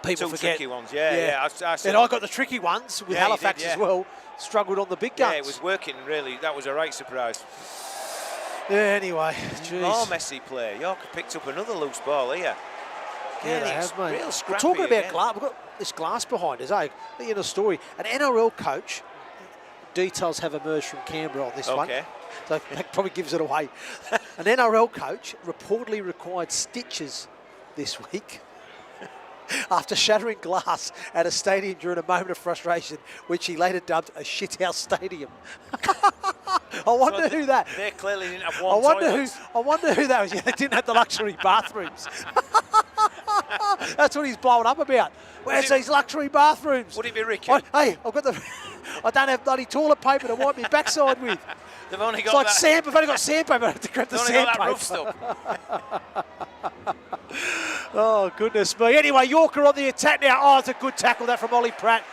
Speaker 1: People forget.
Speaker 2: tricky ones. Yeah.
Speaker 1: And I got the tricky ones with Halifax as well. Struggled on the big guns.
Speaker 2: Yeah, it was working really. That was a right surprise.
Speaker 1: Yeah, anyway. Jeez.
Speaker 2: More messy play. York picked up another loose ball here.
Speaker 1: Yeah, they have, mate.
Speaker 2: Real scrappy.
Speaker 1: We're talking about glass. We've got this glass behind us, eh? In a story. An NRL coach, details have emerged from Canberra on this one. So that probably gives it away. An NRL coach reportedly required stitches this week after shattering glass at a stadium during a moment of frustration, which he later dubbed a shithouse stadium. I wonder who that.
Speaker 2: They clearly didn't have one toilet.
Speaker 1: I wonder who that was. Yeah, they didn't have the luxury bathrooms. That's what he's blowing up about. Where's these luxury bathrooms?
Speaker 2: Would it be Ricky?
Speaker 1: Hey, I've got the. I don't have bloody toilet paper to wipe my backside with.
Speaker 2: They've only got
Speaker 1: it's like sand. I've only got sandpaper. I have to grab the sandpaper.
Speaker 2: Roof stuff.
Speaker 1: Oh, goodness me. Anyway, Yorker on the attack now. Oh, it's a good tackle that from Ollie Pratt.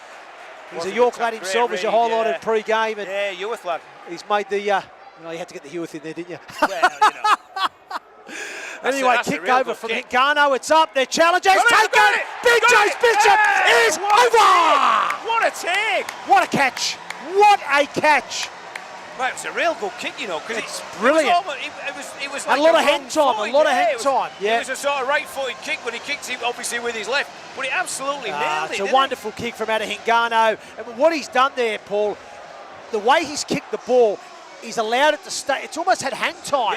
Speaker 1: He's a York lad himself, as you highlighted pre-game. And
Speaker 2: yeah, Hewitt lad.
Speaker 1: He's made the... you had to get the Hewitt in there, didn't you?
Speaker 2: Well,
Speaker 1: Anyway, kick over from Garno. It's up. They're challengers. Taken. Big James Bishop is over.
Speaker 2: What a take.
Speaker 1: What a catch. What a catch.
Speaker 2: Right, it's a real good kick, because
Speaker 1: it's brilliant.
Speaker 2: It was like
Speaker 1: a lot of hand time. Yeah.
Speaker 2: It was a sort of right-footed kick, but he kicked it obviously with his left. But he absolutely nailed it.
Speaker 1: It's a wonderful kick from out of Hingano. And what he's done there, Paul, the way he's kicked the ball, he's allowed it to stay. It's almost had hang time.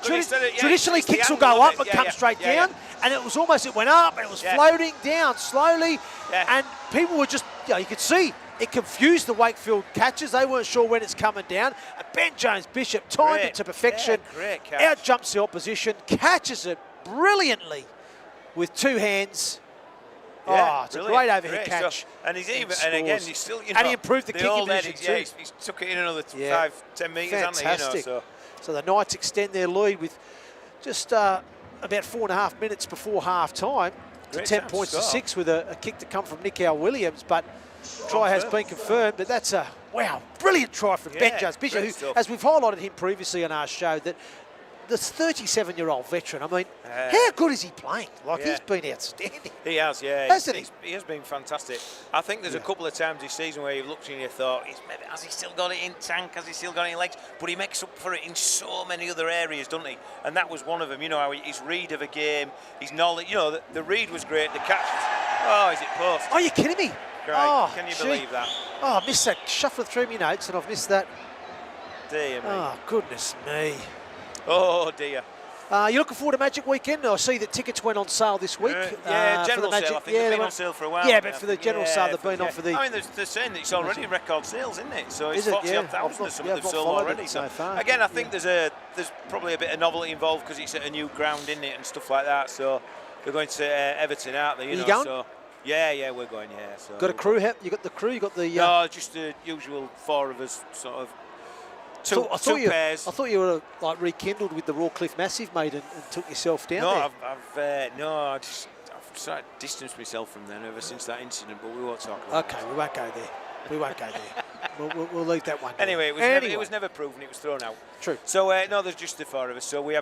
Speaker 1: Traditionally, kicks will go up and come straight down. And it was almost, it went up and it was floating down slowly. And people were just, you could see, it confused the Wakefield catchers. They weren't sure when it's coming down. And Ben Jones-Bishop timed it to perfection.
Speaker 2: Great catch.
Speaker 1: Out jumps the opposition, catches it brilliantly with 2 hands. It's a great overhead catch.
Speaker 2: And he's again, he's still,
Speaker 1: and he improved the kicking position too.
Speaker 2: He's took it in another 5-10 metres, hasn't he?
Speaker 1: So the Knights extend their lead with just about 4.5 minutes before half time to 10 points to 6 with a kick to come from Nick Williams. But try has been confirmed, but that's a brilliant try from Ben Jones-Bishop, who, as we've highlighted him previously on our show, that this 37-year-old veteran, I mean, how good is he playing? He's been outstanding.
Speaker 2: He has,
Speaker 1: hasn't he?
Speaker 2: He has been fantastic. I think there's a couple of times this season where you've looked and you thought, has he still got it in tank? Has he still got it in legs? But he makes up for it in so many other areas, doesn't he? And that was one of them. How his read of a game, his knowledge. The read was great. The catch. Oh, is it post?
Speaker 1: Are you kidding me?
Speaker 2: Right. Can you believe that?
Speaker 1: Oh, I missed that. Shuffling through my notes and I've missed that.
Speaker 2: Dear me.
Speaker 1: Oh, goodness me.
Speaker 2: Oh, dear.
Speaker 1: You're looking forward to Magic Weekend? I see that tickets went on sale this week.
Speaker 2: General sale. I think they've been on sale for a while.
Speaker 1: Yeah, but for the general sale, they've been on for the...
Speaker 2: I mean, they're saying that it's already record sales, isn't it? So it's 40,000 or something they've sold already.
Speaker 1: So far.
Speaker 2: Again, I think there's probably a bit of novelty involved because it's at a new ground, isn't it, and stuff like that. So they're going to Everton, aren't they?
Speaker 1: You going?
Speaker 2: So, yeah, we're going, So
Speaker 1: got a crew? You got the crew? You got the...
Speaker 2: No, just the usual 4 of us, sort of. Two pairs.
Speaker 1: I thought you were rekindled with the Rawcliffe Massive, mate, and took yourself down there.
Speaker 2: I've sort of distanced myself from them ever since that incident, but we won't talk about
Speaker 1: it. Okay, we won't go there. We'll leave that one.
Speaker 2: Anyway, it was never proven. It was thrown out.
Speaker 1: True.
Speaker 2: So no, there's just the 4 of us. So we're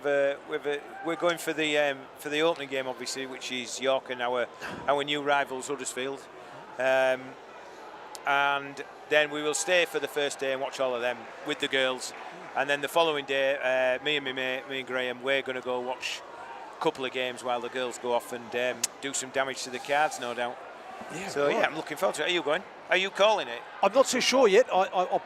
Speaker 2: going for the opening game, obviously, which is York and our new rivals Huddersfield, and then we will stay for the first day and watch all of them with the girls. And then the following day, me and Graham, we're going to go watch a couple of games while the girls go off and do some damage to the cards, no doubt. Yeah, I'm looking forward to it. Are you going? Are you calling it?
Speaker 1: I'm not too sure yet. Oh,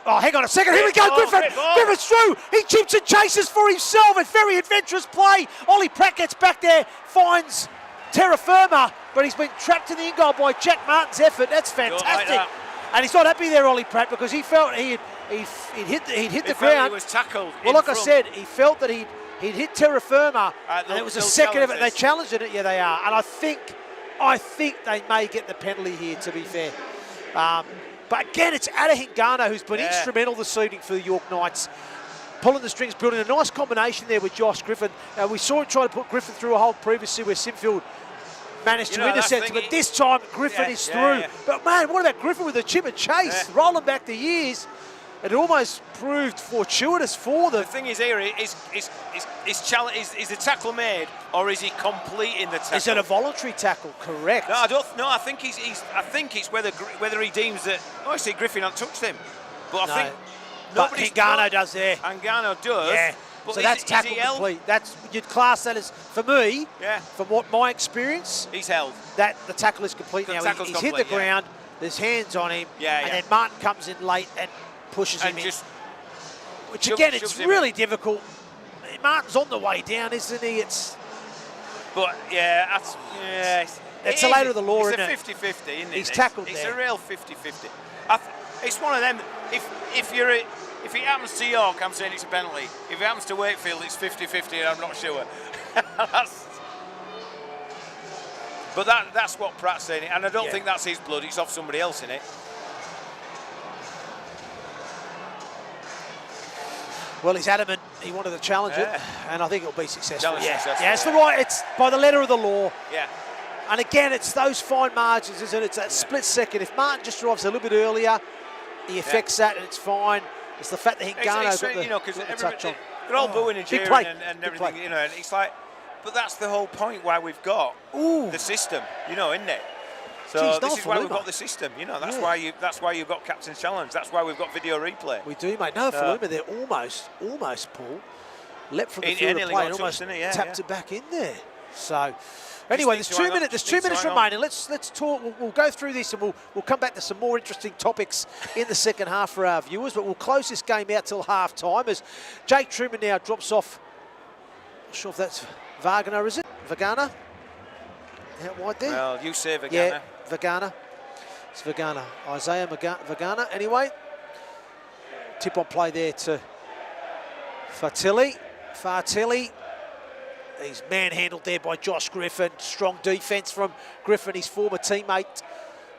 Speaker 1: hang on a second. Here we go, Griffin. Griffin's through. He chips and chases for himself. A very adventurous play. Ollie Pratt gets back there, finds Terra Firma, but he's been trapped in the in goal by Jack Martin's effort. That's fantastic. And he's not happy there, Ollie Pratt, because he felt he'd hit the ground.
Speaker 2: He was tackled.
Speaker 1: Well, like I said, he felt that he'd hit terra firma, and it was a second of it. They challenged it. Yeah, they are. And I think they may get the penalty here, to be fair. But again, it's Hendo who's been instrumental this evening for the York Knights, pulling the strings, building a nice combination there with Josh Griffin. We saw him try to put Griffin through a hole previously where Sinfield managed to intercept, but this time Griffin is through. Yeah. But man, what about Griffin with the chip and chase, rolling back the years? It almost proved fortuitous for them.
Speaker 2: The thing is here, is the tackle made, or is he completing the tackle?
Speaker 1: Is it a voluntary tackle? Correct.
Speaker 2: No, I don't. No, I think I think it's whether he deems that. Oh, I see Griffin hasn't touched him, but I think.
Speaker 1: But Hendo does there.
Speaker 2: Hendo does.
Speaker 1: Yeah.
Speaker 2: But
Speaker 1: so that's tackle complete. That's, you'd class that as, for me, from what my experience,
Speaker 2: he's held.
Speaker 1: That the tackle is complete now. He's hit the ground. There's hands on him, and then Martin comes in late and pushes him in. Which again, it's really difficult. Martin's on the way down, isn't he?
Speaker 2: But that's
Speaker 1: it's a later of the law, isn't it?
Speaker 2: It's a 50-50, isn't it?
Speaker 1: He's tackled
Speaker 2: there.
Speaker 1: It's
Speaker 2: a real 50-50. It's one of them. If it happens to York, I'm saying it's a penalty. If it happens to Wakefield, it's 50-50, and I'm not sure. But that's what Pratt's saying, and I don't think that's his blood. It's off somebody else in it.
Speaker 1: Well, he's adamant he wanted to challenge it, and I think it'll be successful.
Speaker 2: Successful,
Speaker 1: it's by the letter of the law.
Speaker 2: Yeah.
Speaker 1: And again, it's those fine margins, isn't it? It's that split second. If Martin just arrives a little bit earlier, he affects that, and it's fine. It's the fact that Hendo got the touch on.
Speaker 2: They're all booing and cheering and everything, and it's like, but that's the whole point why we've got the system, isn't it? So this is why we've got the system, That's why you've got Captain's Challenge. That's why we've got video replay.
Speaker 1: We do, mate. No, Faluma, they're almost Paul leapt from the field of play and almost tapped it back in there. So. Anyway, there's 2 minutes. There's 2 minutes remaining. Let's talk. We'll go through this and we'll come back to some more interesting topics in the second half for our viewers. But we'll close this game out till half time as Jake Truman now drops off. Not sure if that's Wagner, is it? Vagana? Out wide there.
Speaker 2: Well, you say Vagana.
Speaker 1: Yeah, Vagana. It's Vagana. Isaiah Vagana. Anyway, tip on play there to Fartilli. He's manhandled there by Josh Griffin. Strong defence from Griffin, his former teammate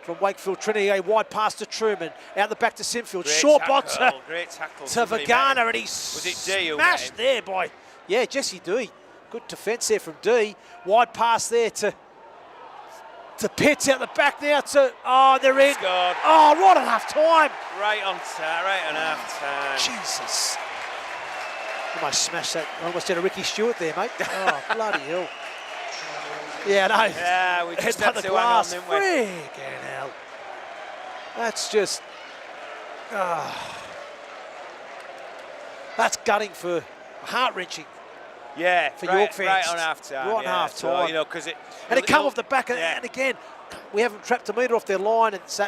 Speaker 1: from Wakefield Trinity. A wide pass to Truman. Out the back to Sinfield. Short boxer to Vagana, and he's smashed there by, Jesse D. Good defence there from D. Wide pass there to Pitts out the back now to, they're in.
Speaker 2: Scored.
Speaker 1: Oh, right at half time.
Speaker 2: Right on half time.
Speaker 1: Jesus. Almost smashed that. Almost did a Ricky Stewart there, mate. Oh, bloody hell. Yeah, no.
Speaker 2: Yeah, we just had to hang on, didn't we?
Speaker 1: Friggin' hell. That's just... that's gutting for heart-wrenching.
Speaker 2: Yeah,
Speaker 1: for York fans.
Speaker 2: Right on half-time.
Speaker 1: Right on half-time.
Speaker 2: So, because it...
Speaker 1: And it come off the back, and again, we haven't trapped a metre off their line. It's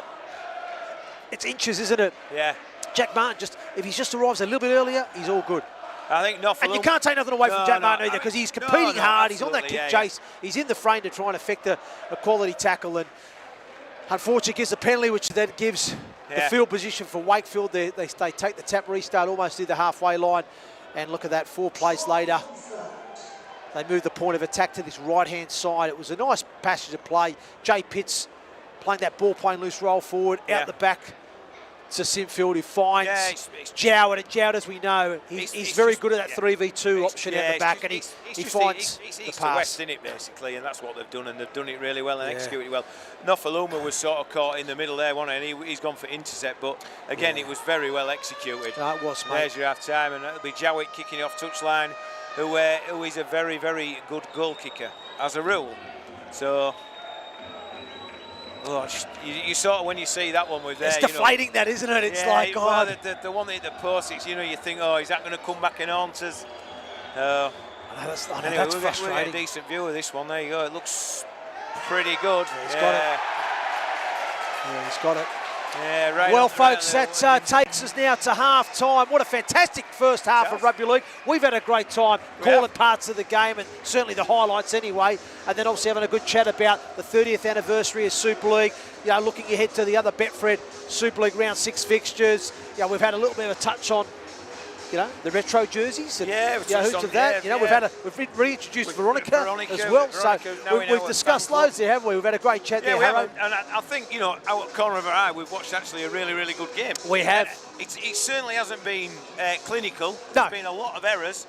Speaker 1: inches, isn't it?
Speaker 2: Yeah.
Speaker 1: Jack Martin, if he just arrives a little bit earlier, he's all good.
Speaker 2: I think not for
Speaker 1: and you can't take nothing away from Jack Martin either, because he's competing hard. He's on that kick chase. He's in the frame to try and effect a quality tackle, and unfortunately gives a penalty, which then gives the field position for Wakefield. They take the tap restart almost near the halfway line, and look at that, 4 plays later. They move the point of attack to this right-hand side. It was a nice passage of play. Jay Pitts playing that ball, playing loose roll forward, out the back to Sinfield, who finds Jowett. And Jowett, as we know, he's very good at that 3v2 option at the back, and he finds the
Speaker 2: pass.
Speaker 1: pass.
Speaker 2: West in it, basically, and that's what they've done, and they've done it really well and executed it well. Nofaluma was sort of caught in the middle there, wasn't he? And he's gone for intercept, but again, it was very well executed.
Speaker 1: That was, mate.
Speaker 2: There's your half-time, and it'll be Jowett kicking off touchline, who is a very, very good goal kicker, as a rule. So... you sort of, when you see that one with there,
Speaker 1: it's deflating, that, isn't it? It's like,
Speaker 2: the one that hit the post, you think, is that going to come back and haunt us?
Speaker 1: That's
Speaker 2: anyway,
Speaker 1: frustrating.
Speaker 2: We'll get a decent view of this one. There you go. It looks pretty good.
Speaker 1: He's got it. Yeah, he's got it.
Speaker 2: Yeah, right.
Speaker 1: Well, folks, that takes us now to half-time. What a fantastic first half of rugby league. We've had a great time calling parts of the game, and certainly the highlights anyway, and then obviously having a good chat about the 30th anniversary of Super League, you know, looking ahead to the other Betfred Super League Round 6 fixtures. You know, we've had a little bit of a touch on, you know, the retro jerseys and who's of that. You know, we've reintroduced Veronica as well.
Speaker 2: Veronica,
Speaker 1: so we've discussed loads there, haven't we? We've had a great chat there, Harro.
Speaker 2: And I think, you know, out of the corner of our eye, we've watched actually a really, really good game.
Speaker 1: We have.
Speaker 2: It certainly hasn't been clinical.
Speaker 1: No.
Speaker 2: There's been a lot of errors,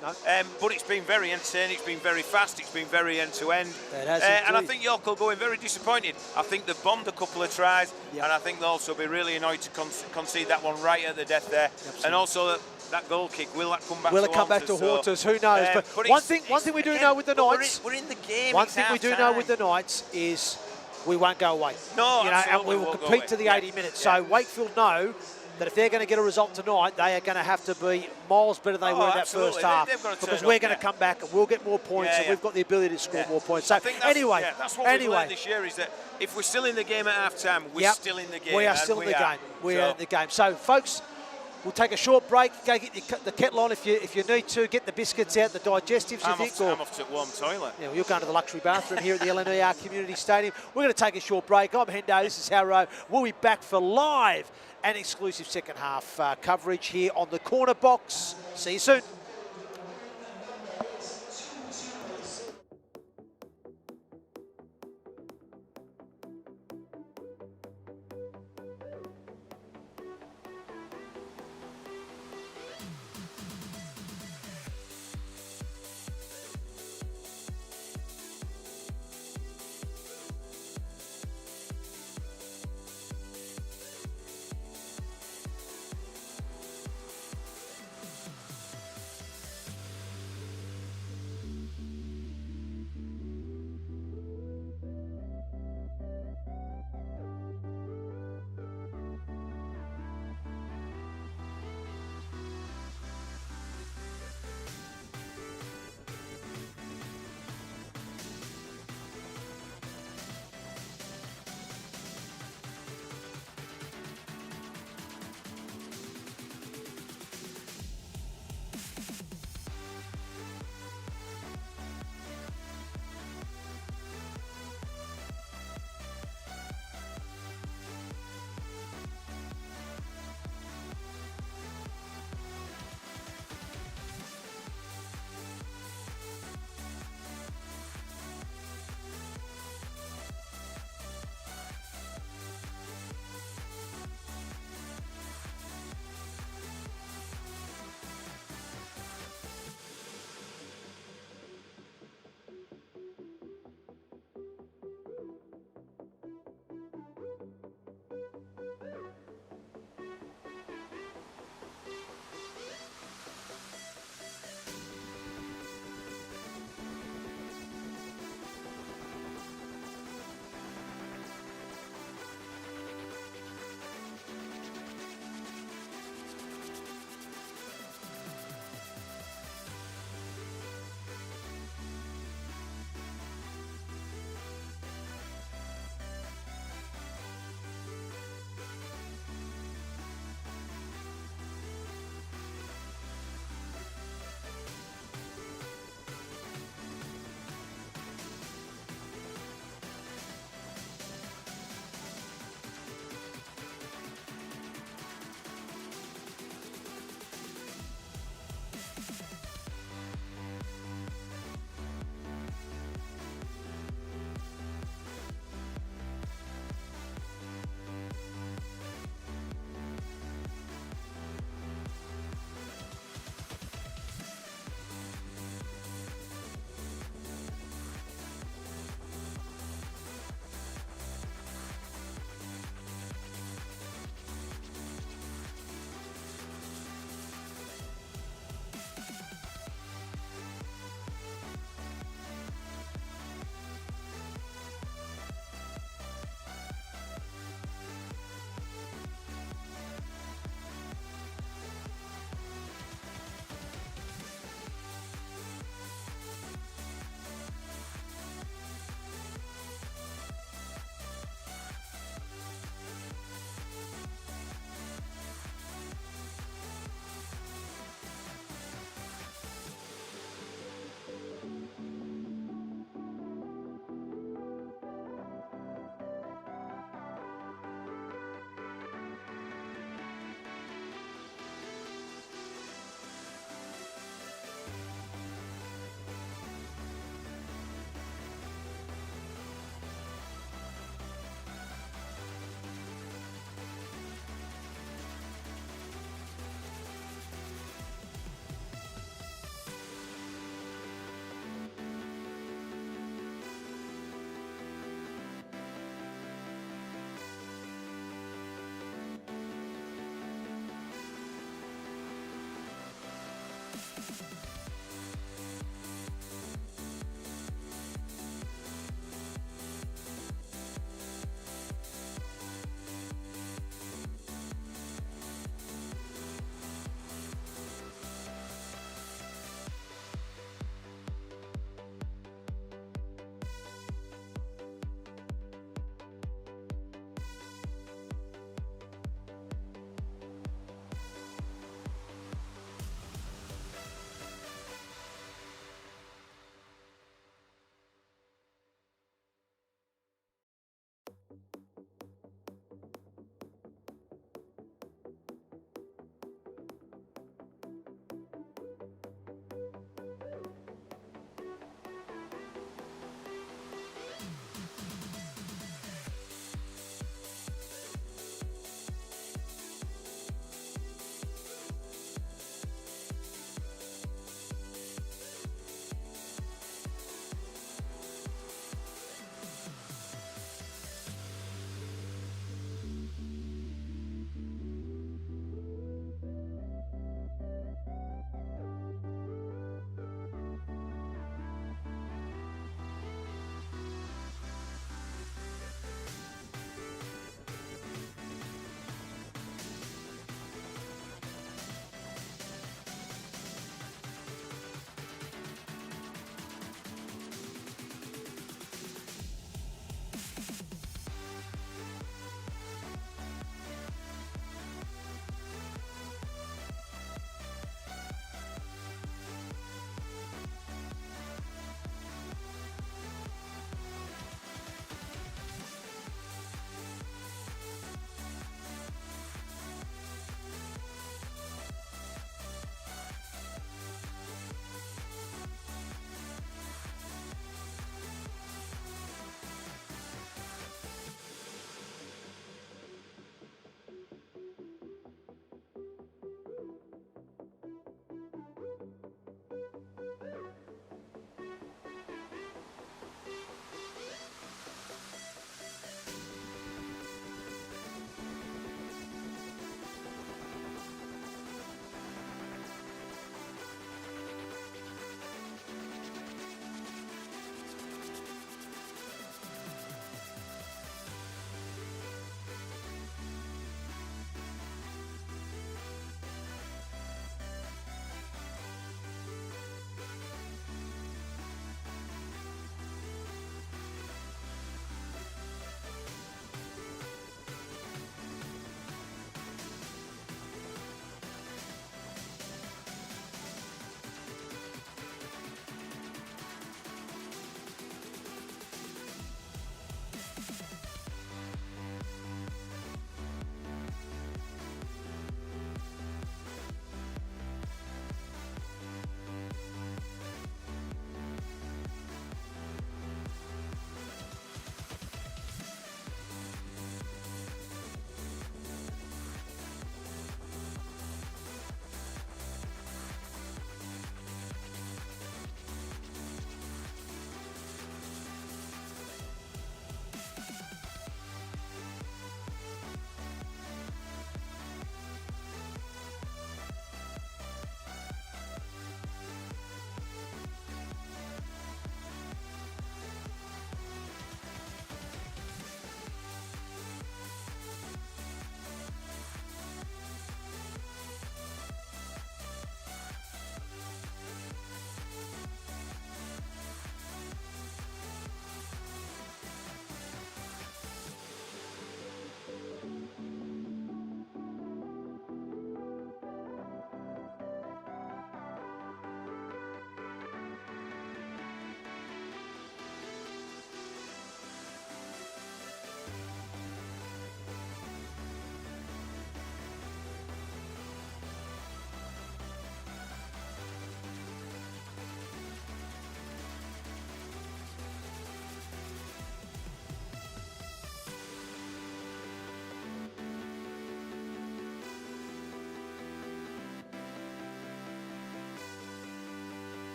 Speaker 2: but it's been very entertaining. It's been very fast. It's been very end-to-end.
Speaker 1: It has
Speaker 2: and I think York will go in very disappointed. I think they've bombed a couple of tries, and I think they'll also be really annoyed to concede that one right at the death there.
Speaker 1: Absolutely.
Speaker 2: And also that goal kick, will that come back
Speaker 1: will
Speaker 2: to
Speaker 1: it come back to Haunters? Who knows? But one thing we do know with the Knights,
Speaker 2: we're in the game.
Speaker 1: One thing we do know with the Knights is we won't go away.
Speaker 2: No,
Speaker 1: you know, and we will compete to the 80 minutes. So Wakefield know that if they're going to get a result tonight, they are going to have to be miles better than they were in that first half, because we're going to come back and we'll get more points, and we've got the ability to score more points. So anyway,
Speaker 2: that's what we've learned this year, is that if we're still in the game at half-time, we're still in the game.
Speaker 1: We are still in the game. We are in the game. So, folks, we'll take a short break. Go get the kettle on if you need to. Get the biscuits out, the digestives.
Speaker 2: I'm off to a warm toilet.
Speaker 1: Yeah, well, you're going to the luxury bathroom here at the LNER Community Stadium. We're going to take a short break. I'm Hendo. This is Harro. We'll be back for live and exclusive second half coverage here on the corner box. See you soon.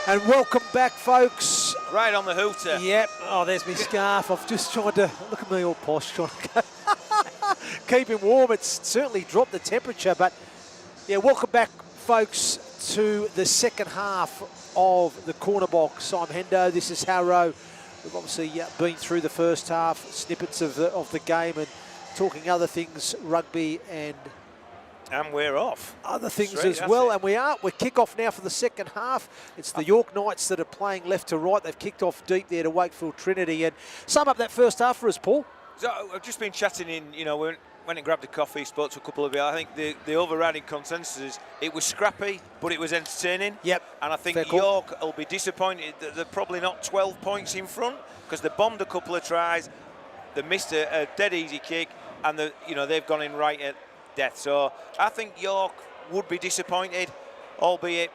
Speaker 1: And welcome back, folks.
Speaker 2: Right on the hooter.
Speaker 1: Yep. Oh, there's my scarf. I've just tried to look at me all posh, trying to keep him warm. It's certainly dropped the temperature, but yeah, welcome back, folks, to the second half of the corner box. I'm Hendo. This is Harro. We've obviously been through the first half, snippets of the game, and talking other things, rugby and
Speaker 2: we're off.
Speaker 1: Other things as well, and we're kick off now for the second half. It's the York Knights that are playing left to right. They've kicked off deep there to Wakefield Trinity. And sum up that first half for us, Paul.
Speaker 2: So I've just been chatting in, we went and grabbed a coffee, spoke to a couple of you. I think the overriding consensus is it was scrappy, but it was entertaining.
Speaker 1: Yep.
Speaker 2: And I think York will be disappointed that they're probably not 12 points in front, because they bombed a couple of tries, they missed a dead easy kick, and they've gone in right at death. So I think York would be disappointed, albeit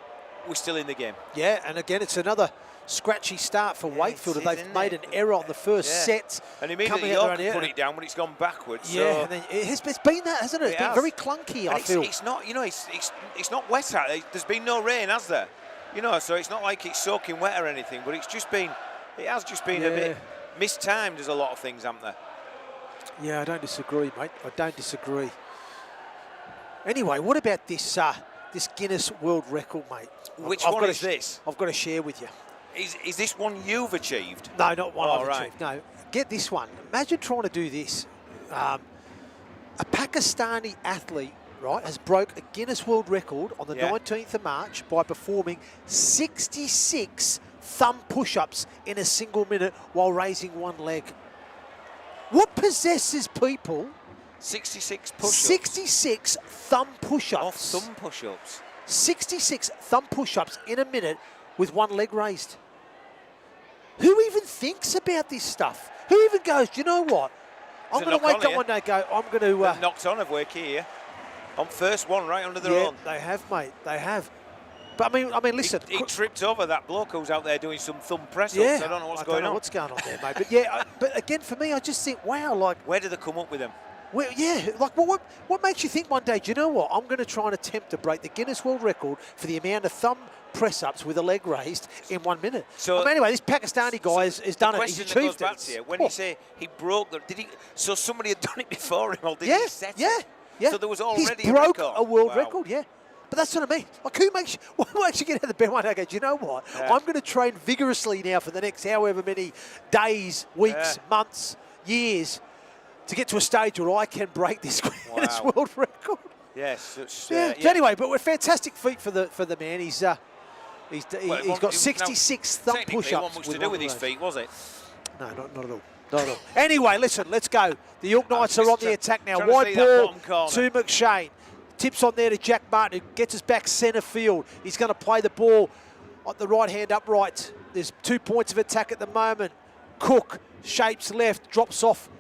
Speaker 2: we're still in the game.
Speaker 1: Yeah, and again, it's another scratchy start for Wakefield. They've made an error on the first set.
Speaker 2: And immediately York put it down when it's gone backwards.
Speaker 1: Yeah,
Speaker 2: so
Speaker 1: and then it's been that, hasn't it? It's been very clunky, I feel.
Speaker 2: It's not, you know, it's not wet out. There's been no rain, has there? You know, so it's not like it's soaking wet or anything, but it has just been a bit mistimed as a lot of things, haven't there?
Speaker 1: Yeah, I don't disagree, mate. I don't disagree. Anyway, what about this this Guinness World Record, mate?
Speaker 2: Which one is this?
Speaker 1: I've got to share with you.
Speaker 2: Is this one you've achieved?
Speaker 1: No, not one I've
Speaker 2: right.
Speaker 1: achieved. No, get this one. Imagine trying to do this. A Pakistani athlete, right, has broke a Guinness World Record on the 19th of March by performing 66 thumb push-ups in a single minute while raising one leg. What possesses people?
Speaker 2: 66 push-ups.
Speaker 1: 66 thumb push-ups.
Speaker 2: Off thumb push-ups.
Speaker 1: 66 thumb push-ups in a minute with one leg raised. Who even thinks about this stuff? Who even goes, do you know what? I'm going to wake up one day and go, I'm going to...
Speaker 2: They've knocked on of Wake here. On first one, right under their own.
Speaker 1: They have, mate. They have. But I mean, listen.
Speaker 2: He tripped over that bloke who's out there doing some thumb press-ups.
Speaker 1: Yeah,
Speaker 2: I don't know what's
Speaker 1: I
Speaker 2: going
Speaker 1: don't know
Speaker 2: on.
Speaker 1: what's going on there, mate. But yeah, but again, for me, I just think, wow, like...
Speaker 2: Where do they come up with them?
Speaker 1: Well, yeah, like what makes you think one day, do you know what? I'm going to try and attempt to break the Guinness World Record for the amount of thumb press-ups with a leg raised in 1 minute. So anyway, this Pakistani guy has done it. He's achieved it.
Speaker 2: When you say he broke the, so somebody had done it before him, or did he set it?
Speaker 1: Yeah.
Speaker 2: So there was already
Speaker 1: He's broke
Speaker 2: a
Speaker 1: world record, yeah. But that's what I mean. Like, what makes you get out of the bed one day and go, do you know what? I'm going to train vigorously now for the next however many days, weeks, months, years to get to a stage where I can break this Guinness World Record.
Speaker 2: Yes.
Speaker 1: So anyway, but we're fantastic feat for the man. He's got 66 thumb push-ups.
Speaker 2: Technically, it wasn't much to do with his feet, was it?
Speaker 1: No, not at all. Not at all. Anyway, listen, let's go. The York Knights are on the attack now. Wide ball to McShane. Tips on there to Jack Martin, who gets us back centre field. He's going to play the ball on the right hand upright. There's 2 points of attack at the moment. Cook shapes left, drops off.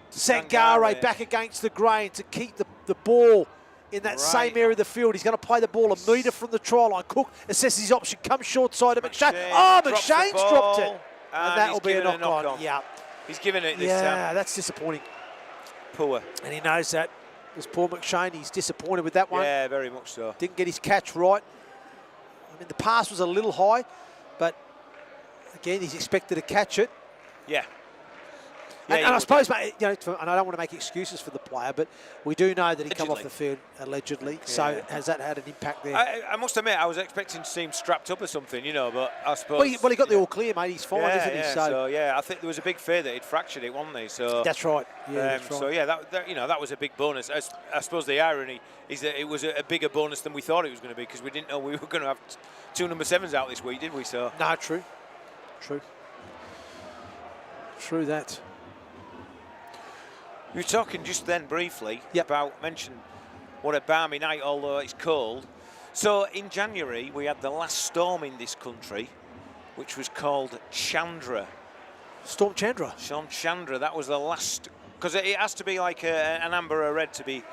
Speaker 1: Sangare back against the grain to keep the ball in that same area of the field. He's going to play the ball a metre from the try line. Cook assesses his option, comes short side of McShane. Oh, McShane's dropped it. And that will be a knock-on. Yeah.
Speaker 2: He's given it this time.
Speaker 1: Yeah, that's disappointing.
Speaker 2: Poor.
Speaker 1: And he knows that. There's poor McShane. He's disappointed with that one.
Speaker 2: Yeah, very much so.
Speaker 1: Didn't get his catch right. I mean, the pass was a little high, but again, he's expected to catch it.
Speaker 2: Yeah.
Speaker 1: And I suppose, mate, you know, and I don't want to make excuses for the player, but we do know that he come off the field allegedly. Yeah. So has that had an impact there?
Speaker 2: I must admit, I was expecting to see him strapped up or something, you know, but I suppose...
Speaker 1: Well, he got the all clear, mate. He's fine, isn't he?
Speaker 2: So yeah, I think there was a big fear that he'd fractured it, wasn't he? So
Speaker 1: that's right. Yeah, that's right.
Speaker 2: So yeah, that was a big bonus. I suppose the irony is that it was a bigger bonus than we thought it was going to be, because we didn't know we were going to have 2 number 7s out this week, did we? So
Speaker 1: no, true that.
Speaker 2: We were talking just then briefly about, mention what a balmy night, although it's cold. So in January, we had the last storm in this country, which was called Chandra.
Speaker 1: Storm Chandra?
Speaker 2: Storm Chandra, that was the last, because it has to be like an amber or red to be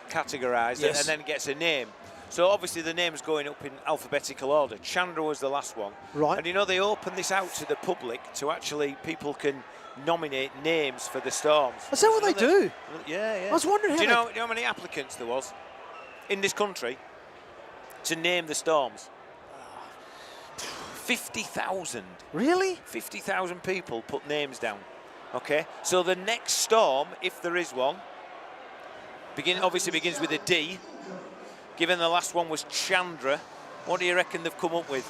Speaker 2: categorised, and then it gets a name. So obviously the name's going up in alphabetical order. Chandra was the last one.
Speaker 1: Right.
Speaker 2: And you know, they opened this out to the public to actually, people can nominate names for the storms.
Speaker 1: Is that what they do?
Speaker 2: Yeah.
Speaker 1: I was wondering how.
Speaker 2: Do you know how many applicants there was in this country to name the storms? 50,000.
Speaker 1: Really?
Speaker 2: 50,000 people put names down. Okay, so the next storm, if there is one, obviously begins with a D. Given the last one was Chandra, what do you reckon they've come up with?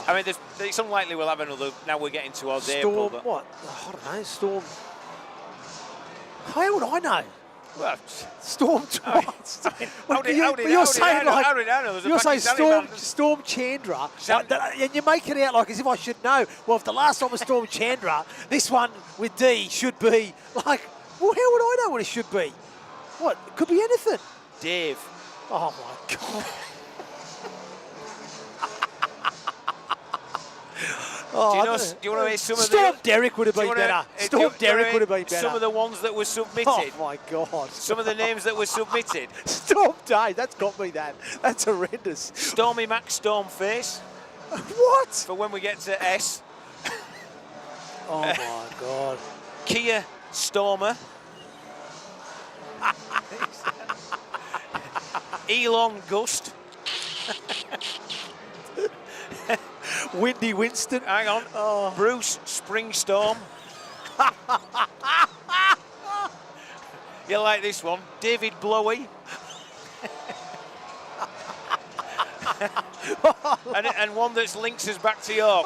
Speaker 2: I mean, it's unlikely we'll have another. Now we're getting towards April.
Speaker 1: Storm, what? I don't know. Storm. How would I know?
Speaker 2: Well,
Speaker 1: Storm.
Speaker 2: You're saying
Speaker 1: Storm Chandra, and you make it out like as if I should know. Well, if the last one was Storm Chandra, this one with D should be like. Well, how would I know what it should be? What? It could be anything.
Speaker 2: Dave.
Speaker 1: Oh my God. Oh,
Speaker 2: do you want to hear some of
Speaker 1: Storm
Speaker 2: the...
Speaker 1: Derrick would have been better. Storm Derrick would have been better.
Speaker 2: Some of the ones that were submitted.
Speaker 1: Oh, my God.
Speaker 2: Some of the names that were submitted.
Speaker 1: Storm Dave, that's got me that. That's horrendous.
Speaker 2: Stormy Mac Stormface.
Speaker 1: What?
Speaker 2: For when we get to S.
Speaker 1: Oh, my God.
Speaker 2: Kia Stormer. Elon Gust.
Speaker 1: Windy Winston.
Speaker 2: Hang on.
Speaker 1: Oh.
Speaker 2: Bruce Springstorm. You like this one? David Blowy. and one that links us back to York.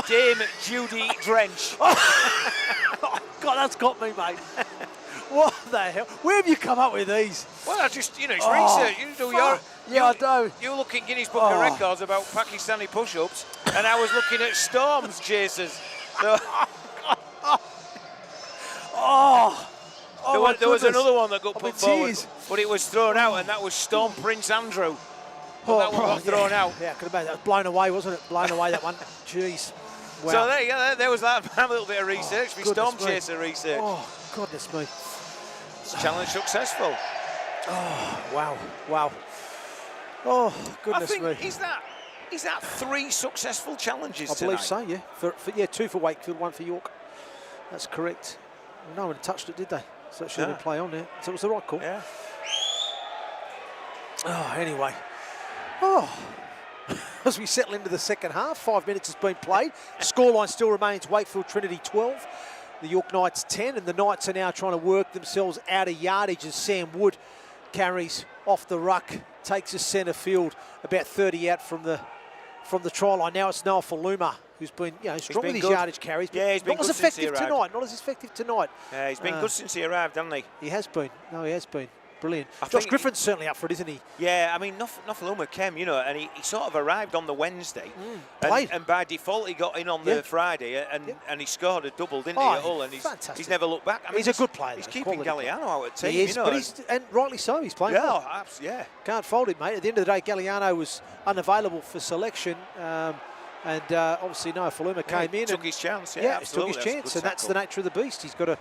Speaker 2: Dame Judy Drench.
Speaker 1: Oh, God, that's got me, mate. What the hell? Where have you come up with these?
Speaker 2: Well, I just, it's research. You do your...
Speaker 1: Yeah, I do.
Speaker 2: You look at Guinness Book of Records about Pakistani push-ups, and I was looking at Storms chasers. So there was another one that got put forward, but it was thrown out, and that was Storm Prince Andrew. But that one got thrown out.
Speaker 1: Yeah, could have been. That was blown away, wasn't it? Blown away, that one. Jeez. Wow.
Speaker 2: So there you go. There was that a little bit of research, Storm chaser research.
Speaker 1: Oh, goodness me.
Speaker 2: Challenge successful.
Speaker 1: Oh, wow, wow. Oh, goodness me.
Speaker 2: Is that 3 successful challenges tonight?
Speaker 1: I believe so, yeah. 2 for Wakefield, 1 for York. That's correct. No one touched it, did they? So it should have been play on there. So it was the right call.
Speaker 2: Yeah.
Speaker 1: Oh, anyway. Oh. As we settle into the second half, 5 minutes has been played. Scoreline still remains Wakefield Trinity 12, the York Knights 10, and the Knights are now trying to work themselves out of yardage as Sam Wood carries off the ruck, takes us centre field about 30 out from the try line. Now it's Noah Faluma, who's been strong with his yardage carries, but
Speaker 2: he's been
Speaker 1: not as effective tonight. Not as effective tonight.
Speaker 2: Yeah, he's been good since he arrived, hasn't he?
Speaker 1: He has been. No, he has been. Brilliant. Josh Griffin's certainly up for it, isn't he?
Speaker 2: Yeah, I mean, Nofaluma came, and he sort of arrived on the Wednesday. And by default, he got in on the Friday, and he scored a double, didn't he, at Hull? And he's never looked back. I mean,
Speaker 1: he's a good player.
Speaker 2: He's keeping Galliano out of the team,
Speaker 1: He is, but and rightly so. He's playing well.
Speaker 2: Yeah.
Speaker 1: Can't fault it, mate. At the end of the day, Galliano was unavailable for selection. And obviously, Noah Faluma came in.
Speaker 2: Took his chance,
Speaker 1: he took his chance, and that's the nature of the beast. He's got to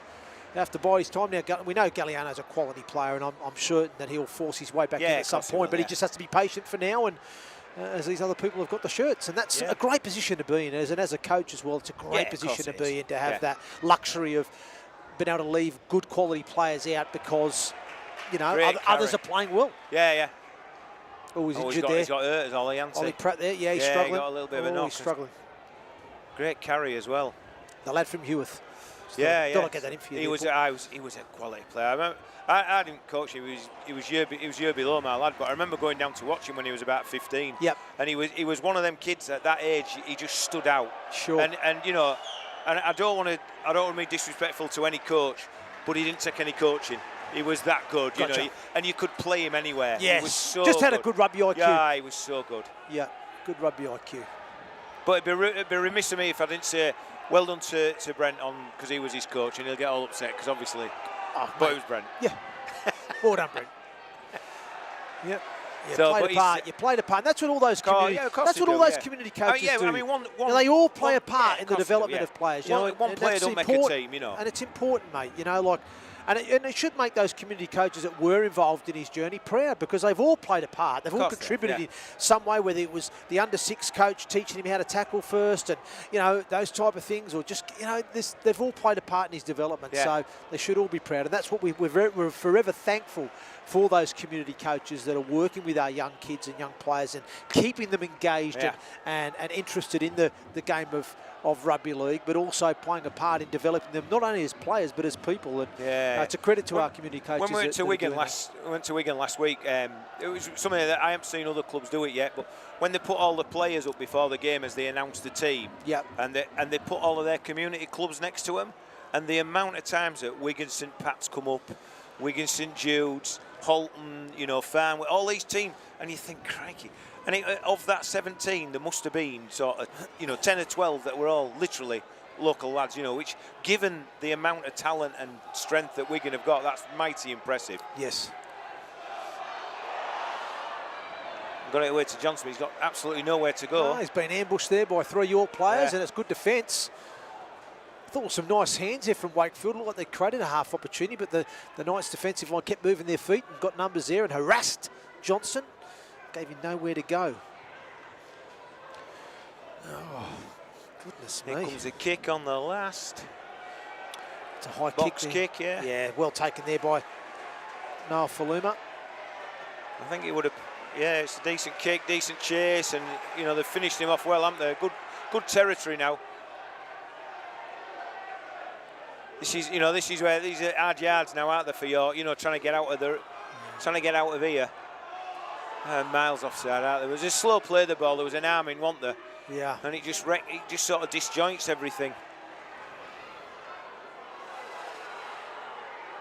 Speaker 1: have to bide his time now. We know Galliano's a quality player, and I'm certain that he'll force his way back in at some point, but he just has to be patient for now, and as these other people have got the shirts, and that's a great position to be in, and as a coach as well, it's a great position to be in, to have that luxury of being able to leave good quality players out because, others are playing well.
Speaker 2: Yeah.
Speaker 1: Oh, he's injured there.
Speaker 2: He's got hurt, is Ollie, hasn't he?
Speaker 1: Ollie Pratt there, he's struggling.
Speaker 2: He got a little bit of a knock.
Speaker 1: He's struggling.
Speaker 2: Great carry as well.
Speaker 1: The lad from Heworth.
Speaker 2: Don't
Speaker 1: get that in for you.
Speaker 2: He was a quality player. I remember, I didn't coach him. He was year below my lad, but I remember going down to watch him when he was about 15.
Speaker 1: Yep.
Speaker 2: And he was one of them kids at that age. He just stood out.
Speaker 1: Sure.
Speaker 2: And I don't want to be disrespectful to any coach, but he didn't take any coaching. He was that good, and you could play him anywhere.
Speaker 1: Yes.
Speaker 2: He was so
Speaker 1: just had
Speaker 2: good.
Speaker 1: a good rugby IQ.
Speaker 2: Yeah, he was so good.
Speaker 1: Yeah, good rugby IQ.
Speaker 2: But it'd be remiss of me if I didn't say well done to Brent because he was his coach, and he'll get all upset because obviously. But it was Brent.
Speaker 1: Yeah. Well done, Brent. Yep. You played a part. That's what all those community. That's what all those community coaches do.
Speaker 2: I mean,
Speaker 1: they all play a part in the development of players.
Speaker 2: One player don't make a team,
Speaker 1: And it's important, mate. And it should make those community coaches that were involved in his journey proud because they've all played a part. They've all contributed in some way, whether it was the under-6 coach teaching him how to tackle first and, those type of things, or just, they've all played a part in his development. So they should all be proud. And that's what we're forever thankful for, those community coaches that are working with our young kids and young players and keeping them engaged and interested in the game of rugby league, but also playing a part in developing them not only as players but as people. And it's a credit to our community coaches.
Speaker 2: When we went to Wigan last week, it was something that I haven't seen other clubs do it yet. But when they put all the players up before the game as they announced the team, and they put all of their community clubs next to them, and the amount of times that Wigan St Pat's come up, Wigan St Jude's, Holton, Farnworth, all these teams, and you think, crikey. And of that 17, there must have been sort of, 10 or 12 that were all literally local lads, which, given the amount of talent and strength that Wigan have got, that's mighty impressive.
Speaker 1: Yes.
Speaker 2: Got it away to Johnson. He's got absolutely nowhere to go.
Speaker 1: He's been ambushed there by 3 York players,
Speaker 2: Yeah.
Speaker 1: and it's good defence. I thought some nice hands there from Wakefield. Looked like they created a half opportunity, but the Knights' defensive line kept moving their feet and got numbers there and harassed Johnson. Gave him nowhere to go. Oh, goodness me.
Speaker 2: Here comes a kick on the last.
Speaker 1: It's a high
Speaker 2: box
Speaker 1: kick,
Speaker 2: yeah.
Speaker 1: Yeah, well taken there by Noah Faluma.
Speaker 2: I think he would have. Yeah, it's a decent kick, decent chase, and you know they've finished him off well, haven't they? Good territory now. This is, you know, this is where these are hard yards now, aren't they, for York? You know, trying to get out of here. Miles offside, aren't there? It was a slow play the ball. There was an arm in, wasn't there?
Speaker 1: Yeah.
Speaker 2: And it just sort of disjoints everything.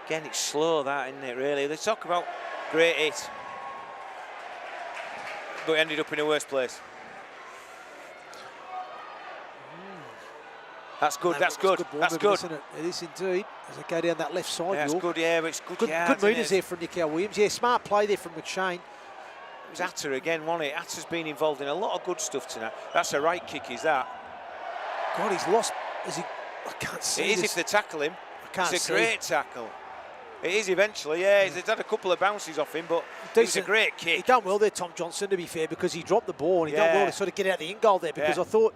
Speaker 2: Again, it's slow, that, isn't it? Really, they talk about great hit, but it ended up in a worse place. That's good. That's good. That's good.
Speaker 1: Isn't it? It is indeed. As they go down that left side,
Speaker 2: yeah, it's
Speaker 1: York.
Speaker 2: good. Yeah, but it's good.
Speaker 1: Good meters there from Nick Williams. Yeah, smart play there from McShane.
Speaker 2: It was Atta again, wasn't it? Atta's been involved in a lot of good stuff tonight. That's a right kick, is that?
Speaker 1: God, he's lost. Is he? I can't see.
Speaker 2: It is if they tackle him.
Speaker 1: I can't
Speaker 2: it's a
Speaker 1: see.
Speaker 2: great tackle. It is eventually, yeah. He's had a couple of bounces off him, but it was a great kick.
Speaker 1: He done well there, Tom Johnson, to be fair, because he dropped the ball and he done well to sort of get out the in goal there. Because I thought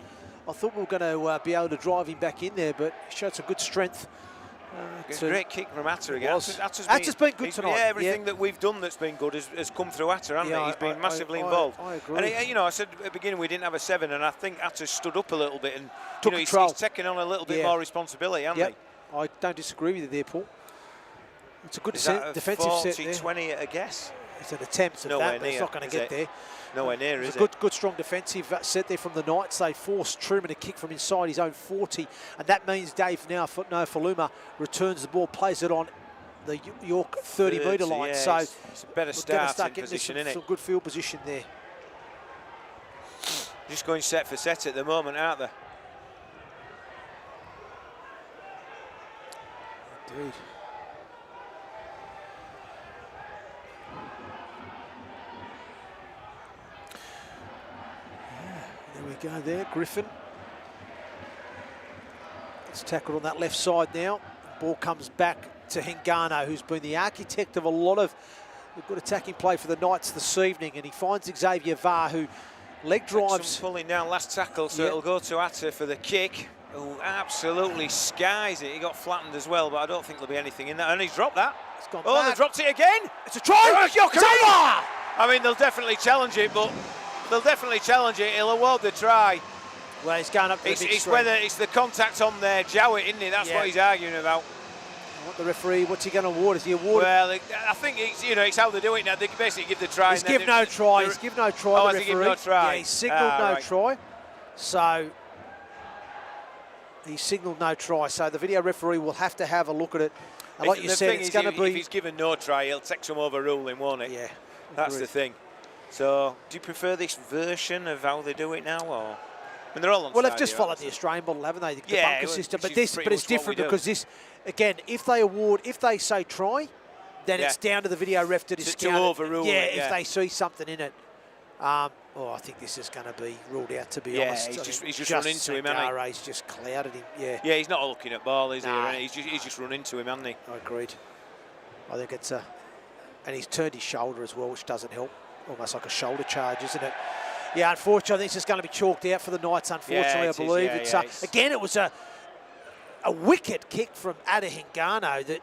Speaker 1: we were going to be able to drive him back in there, but he showed some good strength.
Speaker 2: It's a great kick from Atta again.
Speaker 1: Atta's been good tonight.
Speaker 2: Yeah, everything that we've done that's been good has come through Atta, hasn't it? He's been massively involved.
Speaker 1: I agree.
Speaker 2: And you know, I said at the beginning we didn't have a 7, and I think Atta stood up a little bit and
Speaker 1: took control.
Speaker 2: He's taken on a little bit more responsibility, hasn't he?
Speaker 1: I don't disagree with you there, Paul. It's a good defensive set there.
Speaker 2: 40-20 at a guess.
Speaker 1: It's an attempt at that, but it's not going to get there.
Speaker 2: Nowhere near, is
Speaker 1: it? It's a good, strong defensive set there from the Knights. They forced Truman to kick from inside his own 40, and that means Dave now, Noah Faluma, returns the ball, plays it on the York 30-metre line.
Speaker 2: Yeah,
Speaker 1: so
Speaker 2: it's a better start position, isn't it?
Speaker 1: Some good field position there.
Speaker 2: Just going set for set at the moment, aren't they?
Speaker 1: Indeed. There we go there, Griffin. It's tackled on that left side now. Ball comes back to Hengano, who's been the architect of a lot of good attacking play for the Knights this evening, and he finds Xavier Var, who leg drives.
Speaker 2: Pulling down last tackle, so it'll go to Atta for the kick. Oh, absolutely skies it. He got flattened as well, but I don't think there'll be anything in that. And he's dropped that.
Speaker 1: It's gone
Speaker 2: back. They dropped it again.
Speaker 1: It's a try.
Speaker 2: It's over. I mean, they'll definitely challenge it, but he'll award the try.
Speaker 1: Well, he's going up to the big
Speaker 2: It's whether it's the contact on there, Jowett, isn't it? That's what he's arguing about.
Speaker 1: What the referee, what's he going to award? Is he awarded?
Speaker 2: Well, I think it's how they do it now. They basically give the try.
Speaker 1: He's given no try. He's given no try.
Speaker 2: Oh, has he given no try?
Speaker 1: Yeah, he signalled no try. So he signalled no try. So the video referee will have to have a look at it. And like you said, it's going to be.
Speaker 2: If he's given no try, he'll take some overruling, won't it?
Speaker 1: Yeah.
Speaker 2: That's the thing. So, do you prefer this version of how they do it now, or? I mean, they're all on
Speaker 1: well, they've just followed the Australian model, haven't they? The bunker system. But it's different because this, again, if they say try, then it's down to the video ref to discount
Speaker 2: to overrule it.
Speaker 1: If they see something in it. I think this is going to be ruled out, to be honest.
Speaker 2: He's just run into him, hasn't he?
Speaker 1: He's just clouded him, yeah.
Speaker 2: Yeah, he's not looking at ball, is he? He's just run into him, hasn't he?
Speaker 1: I agreed. I think it's a... And he's turned his shoulder as well, which doesn't help. Almost like a shoulder charge, isn't it? Yeah, unfortunately, I think it's going to be chalked out for the Knights, unfortunately, I believe. Again, it was a wicked kick from Atta Hengano that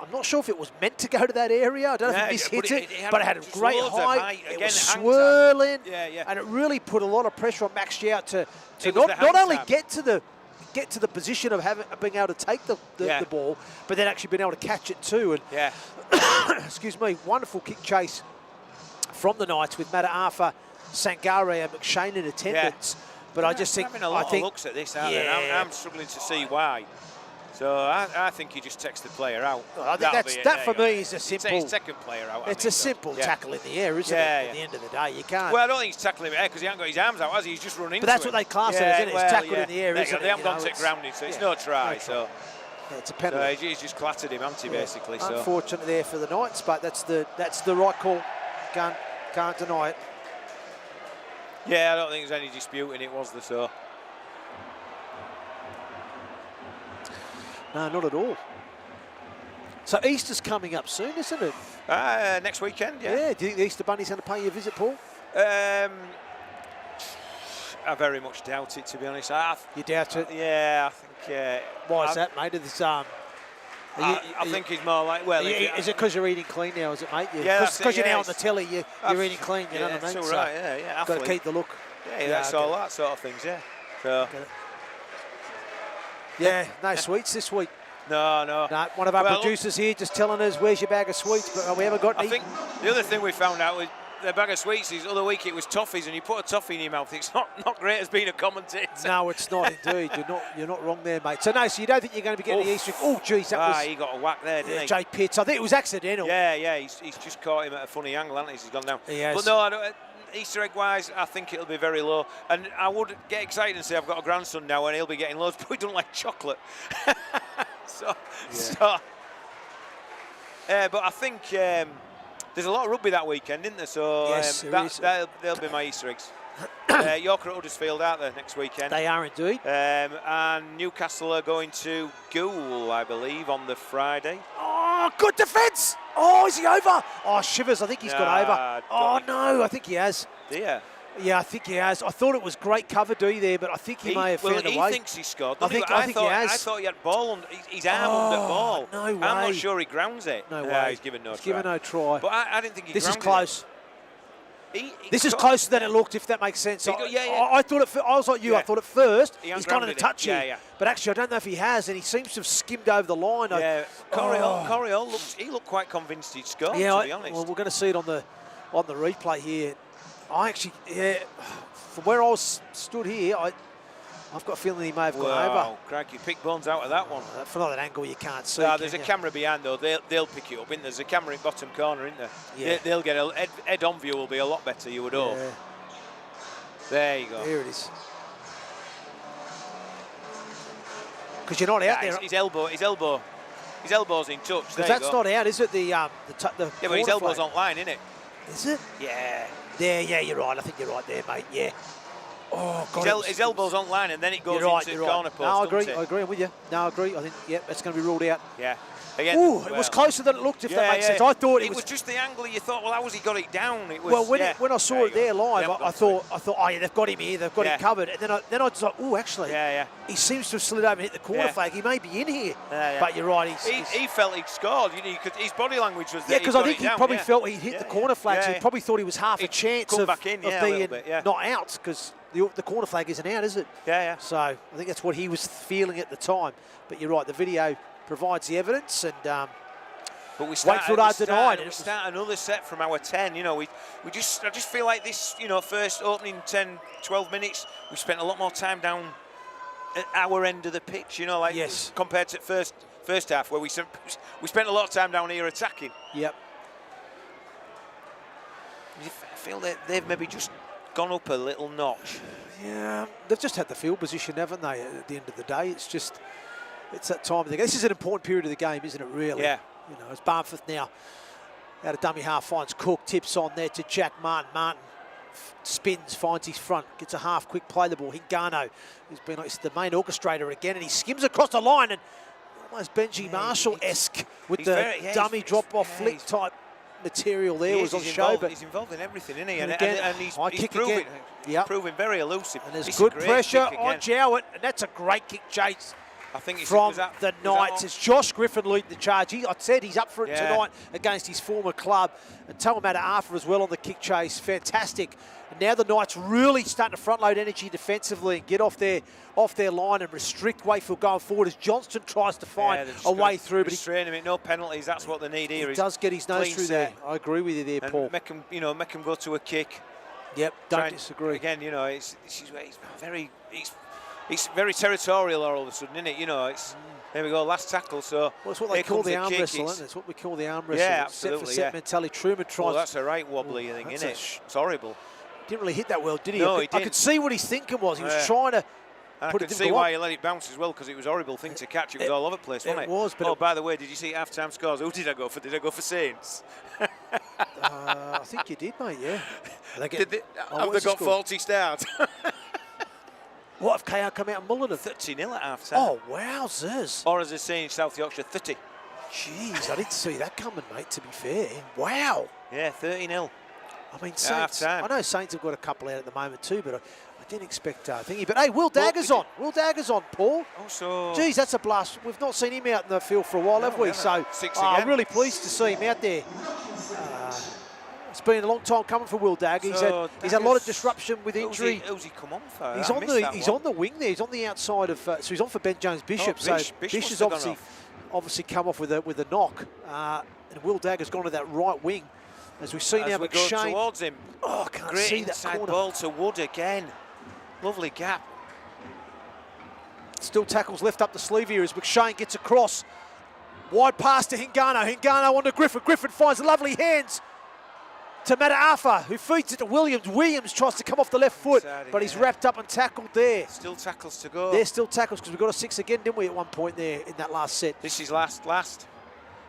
Speaker 1: I'm not sure if it was meant to go to that area. I don't know if he mishit it, but it had a great height. It was swirling, and it really put a lot of pressure on Max Jout to not only get to the position of being able to take the ball, but then actually being able to catch it too. And excuse me, wonderful kick chase from the Knights with Mataafa, Sangare and McShane in attendance. But I just think...
Speaker 2: having a lot of looks at this, aren't they? I'm struggling to see why. So I think he just takes the player out.
Speaker 1: I think that for me is a simple...
Speaker 2: It's second player out.
Speaker 1: It's a simple tackle in the air, isn't it? At the end of the day, you can't...
Speaker 2: Well, I don't think he's tackling in the air because he hasn't got his arms out, has he? He's just run into it.
Speaker 1: But that's what they class it as, isn't it? It's tackled in the air, isn't it?
Speaker 2: They haven't gone to grounding, so it's no try. So
Speaker 1: it's a penalty.
Speaker 2: So he's just clattered him, hasn't he, basically?
Speaker 1: Unfortunate there for the Knights, but that's the right call. Can't deny it.
Speaker 2: Yeah, I don't think there's any disputing it was the so.
Speaker 1: No, not at all. So Easter's coming up soon, isn't it?
Speaker 2: Next weekend, yeah.
Speaker 1: Yeah, do you think the Easter Bunny's going to pay you a visit, Paul?
Speaker 2: I very much doubt it, to be honest.
Speaker 1: You doubt it?
Speaker 2: Yeah, I think...
Speaker 1: Why is that, mate? This,
Speaker 2: I think he's more like... Well,
Speaker 1: is it because you're eating clean now, is it, mate?
Speaker 2: Yeah,
Speaker 1: because you're now on the telly, you're eating clean, you know what I mean?
Speaker 2: That's all right, yeah.
Speaker 1: Got to keep the look.
Speaker 2: Yeah, that's all that sort of things, yeah. So.
Speaker 1: Yeah, no sweets this week.
Speaker 2: No.
Speaker 1: One of our producers here just telling us, where's your bag of sweets? But we haven't got any.
Speaker 2: I think the other thing we found out with the bag of sweets is the other week it was toffees, and you put a toffee in your mouth. It's not great as being a commentator.
Speaker 1: No, it's not indeed. You're not wrong there, mate. So no, so you don't think you're going to be getting the Easter egg? Oh, geez, that was.
Speaker 2: He got a whack there, didn't he?
Speaker 1: Jay Pitts. I think it was accidental.
Speaker 2: Yeah. He's just caught him at a funny angle, hasn't he? He's gone down.
Speaker 1: He has.
Speaker 2: But no, I don't. Easter egg wise, I think it'll be very low. And I would get excited and say I've got a grandson now and he'll be getting loads, but he doesn't like chocolate. But I think there's a lot of rugby that weekend, isn't there? So
Speaker 1: yes,
Speaker 2: they'll be my Easter eggs. York at Huddersfield out there next weekend.
Speaker 1: They are indeed.
Speaker 2: And Newcastle are going to Goole, I believe, on the Friday.
Speaker 1: Oh, good defence! Oh, is he over? Oh, shivers, I think he's got over. Oh, no, I think he has.
Speaker 2: Yeah.
Speaker 1: Yeah, I think he has. I thought it was great cover D there, but I think he may have found a way.
Speaker 2: He thinks he scored.
Speaker 1: I think he has.
Speaker 2: I thought he had ball under his arm under ball.
Speaker 1: No way.
Speaker 2: I'm not sure he grounds it.
Speaker 1: No way.
Speaker 2: He's given no try.
Speaker 1: Given no try.
Speaker 2: But I didn't think he
Speaker 1: This is
Speaker 2: grounded
Speaker 1: close. This is closer than it looked, if that makes sense. I thought I was like you. I thought at first he's gone to touch it. But actually, I don't know if he has, and he seems to have skimmed over the line.
Speaker 2: Yeah, Corey looked quite convinced he'd scored, to be honest.
Speaker 1: Well, we're going to see it on the replay here. I actually, from where I was stood here, I've got a feeling he may have gone over.
Speaker 2: Wow, crikey, pick bones out of that one.
Speaker 1: From that angle, you can't see.
Speaker 2: There's a camera behind, though. They'll pick it up, isn't there? There's a camera in bottom corner, isn't there?
Speaker 1: Yeah.
Speaker 2: They'll get head-on view will be a lot better, you would hope. There you go.
Speaker 1: There it is. Because you're not out there.
Speaker 2: His elbow's in touch.
Speaker 1: Because that's not out, is it? Yeah,
Speaker 2: but his elbow's on line, isn't it?
Speaker 1: Is it?
Speaker 2: Yeah.
Speaker 1: Yeah, you're right. I think you're right there, mate. Yeah. Oh, God.
Speaker 2: His elbow's on line and then it goes into the corner post.
Speaker 1: No, I agree. I agree. I'm with you. No, I agree. I think, that's going to be ruled out.
Speaker 2: Yeah. Again,
Speaker 1: it was closer than it looked, if that makes sense. I thought it
Speaker 2: was just the angle. You thought, well, how has he got it down? It was,
Speaker 1: well, when I saw it there live, I thought, oh yeah, they've got him here, they've got him covered. And then I just thought, oh, actually, he seems to have slid over and hit the corner flag. He may be in here. But you're right.
Speaker 2: He felt he'd scored. His body language was there.
Speaker 1: Yeah, because I think he probably felt he'd hit the corner flag, so he probably thought he was half a chance of being not out, because the corner flag isn't out, is it?
Speaker 2: Yeah.
Speaker 1: So I think that's what he was feeling at the time. But you're right, the video provides the evidence, and
Speaker 2: but
Speaker 1: Wakefield are denied.
Speaker 2: We start another set from our 10. You know, I just feel like this. You know, first opening 10, 12 minutes, we spent a lot more time down at our end of the pitch. You know, like compared to first half where we spent a lot of time down here attacking.
Speaker 1: Yep.
Speaker 2: I feel that they've maybe just gone up a little notch.
Speaker 1: Yeah, they've just had the field position, haven't they? At the end of the day, it's that time of the game. This is an important period of the game, isn't it? Really.
Speaker 2: Yeah.
Speaker 1: You know, as Barnforth now out of dummy half finds Cook, tips on there to Jack Martin. Martin spins, finds his front, gets a half quick play the ball. Hingano, who's been the main orchestrator again, and he skims across the line and almost Benji Marshall-esque with the dummy drop-off flick type material there was on show. But
Speaker 2: he's involved in everything, isn't he?
Speaker 1: And
Speaker 2: he's proving very elusive.
Speaker 1: And there's good pressure on Jowett, and that's a great kick chase.
Speaker 2: I think
Speaker 1: from the Knights. It's Josh Griffin leading the charge. I said he's up for it tonight against his former club. And Taumata Arthur as well on the kick chase. Fantastic. And now the Knights really starting to front load energy defensively and get off their line and restrict Wakefield going forward as Johnston tries to find a way through. But
Speaker 2: restrain him, no penalties. That's what they need here.
Speaker 1: He does get his nose through there. I agree with you there, Paul.
Speaker 2: Make him go to a kick.
Speaker 1: Yep, don't disagree.
Speaker 2: Again, you know, he's very territorial all of a sudden, isn't it? You know, there we go, last tackle. So
Speaker 1: it's what they call the arm wrestle, isn't it? It's what we call the arm wrestle.
Speaker 2: Yeah, absolutely.
Speaker 1: Set for set mentality. Truman tries.
Speaker 2: Oh, that's a right wobbly thing, isn't it? It's horrible.
Speaker 1: Didn't really hit that well, did he?
Speaker 2: No,
Speaker 1: I could see what his thinking was. He was trying to.
Speaker 2: I could see why he let it bounce as well, because it was a horrible thing to catch. It was all over the place, wasn't it?
Speaker 1: It was. But
Speaker 2: by the way, did you see half-time scores? Who did I go for? Did I go for Saints?
Speaker 1: I think you did, mate, yeah.
Speaker 2: Have they got faulty start?
Speaker 1: What, have KR come out and mullered them?
Speaker 2: 30-0 at half-time.
Speaker 1: Oh, wowzers.
Speaker 2: Or as they say in South Yorkshire, 30.
Speaker 1: Jeez, I didn't see that coming, mate, to be fair. Wow.
Speaker 2: Yeah, 30-0.
Speaker 1: I mean, Saints, I know Saints have got a couple out at the moment too, but I didn't expect thingy. But hey, Will Dagger's on. Will Dagger's on, Paul.
Speaker 2: Also,
Speaker 1: geez, that's a blast. We've not seen him out in the field for a while, have we? So I'm really pleased to see him out there. It's been a long time coming for Will Dagger. He's had a lot of disruption with injury.
Speaker 2: Who's he come on for?
Speaker 1: He's on the wing there. He's on the outside of. So he's on for Ben Jones Bishop. Bish has obviously come off with a knock. And Will Dagger's gone to that right wing. As we see now,
Speaker 2: we go
Speaker 1: McShane
Speaker 2: towards him.
Speaker 1: Oh, I can't
Speaker 2: Great
Speaker 1: see that
Speaker 2: inside
Speaker 1: corner.
Speaker 2: ball to Wood again. Lovely gap.
Speaker 1: Still tackles left up the sleeve here as McShane gets across. Wide pass to Hingano. Hingano on to Griffin. Griffin finds lovely hands to Mataafa, who feeds it to Williams. Williams tries to come off the left foot, but he's wrapped up and tackled there.
Speaker 2: Still tackles to go.
Speaker 1: There's still tackles because we got a 6 again, didn't we, at one point there in that last set.
Speaker 2: This is last.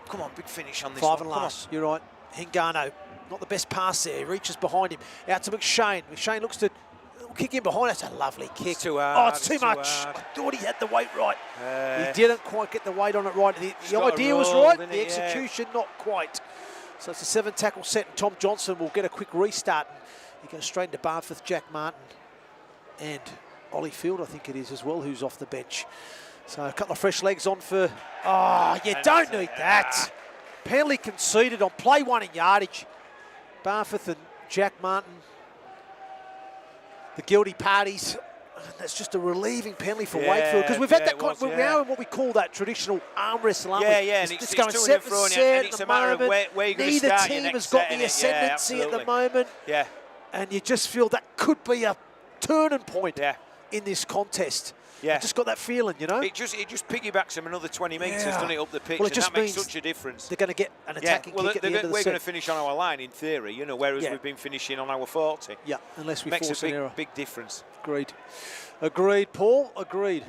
Speaker 2: Come on, big finish on this
Speaker 1: 5
Speaker 2: one.
Speaker 1: and last. You're right. Hingano, not the best pass there. He reaches behind him. Out to McShane. McShane looks to kick in behind. That's a lovely kick.
Speaker 2: It's too hard.
Speaker 1: Oh, it's too much.
Speaker 2: Hard.
Speaker 1: I thought he had the weight right. He didn't quite get the weight on it right. The idea was right. The execution, not quite. So it's a 7-tackle set, and Tom Johnson will get a quick restart. He goes straight into Barforth, Jack Martin, and Ollie Field, I think it is as well, who's off the bench. So a couple of fresh legs on for. Oh, you don't need that. Penalty conceded on play 1 in yardage. Barforth and Jack Martin, the guilty parties. That's just a relieving penalty for Wakefield, because we've had that we're now in what we call that traditional arm wrestle, aren't we?
Speaker 2: And
Speaker 1: it's going set for set at the moment.
Speaker 2: Where you're
Speaker 1: Neither team has got the ascendancy at the moment.
Speaker 2: Yeah.
Speaker 1: And you just feel that could be a turning point in this contest.
Speaker 2: Yeah.
Speaker 1: I just got that feeling, you know.
Speaker 2: It just piggybacks them another 20 metres, doesn't it, up the pitch,
Speaker 1: well,
Speaker 2: and that makes such a difference.
Speaker 1: They're going to get an attacking kick at the end of the set.
Speaker 2: We're going to finish on our line, in theory, you know, whereas we've been finishing on our 40.
Speaker 1: Yeah, unless we
Speaker 2: makes
Speaker 1: force
Speaker 2: a
Speaker 1: an error.
Speaker 2: Big difference.
Speaker 1: Agreed. Agreed, Paul. Agreed.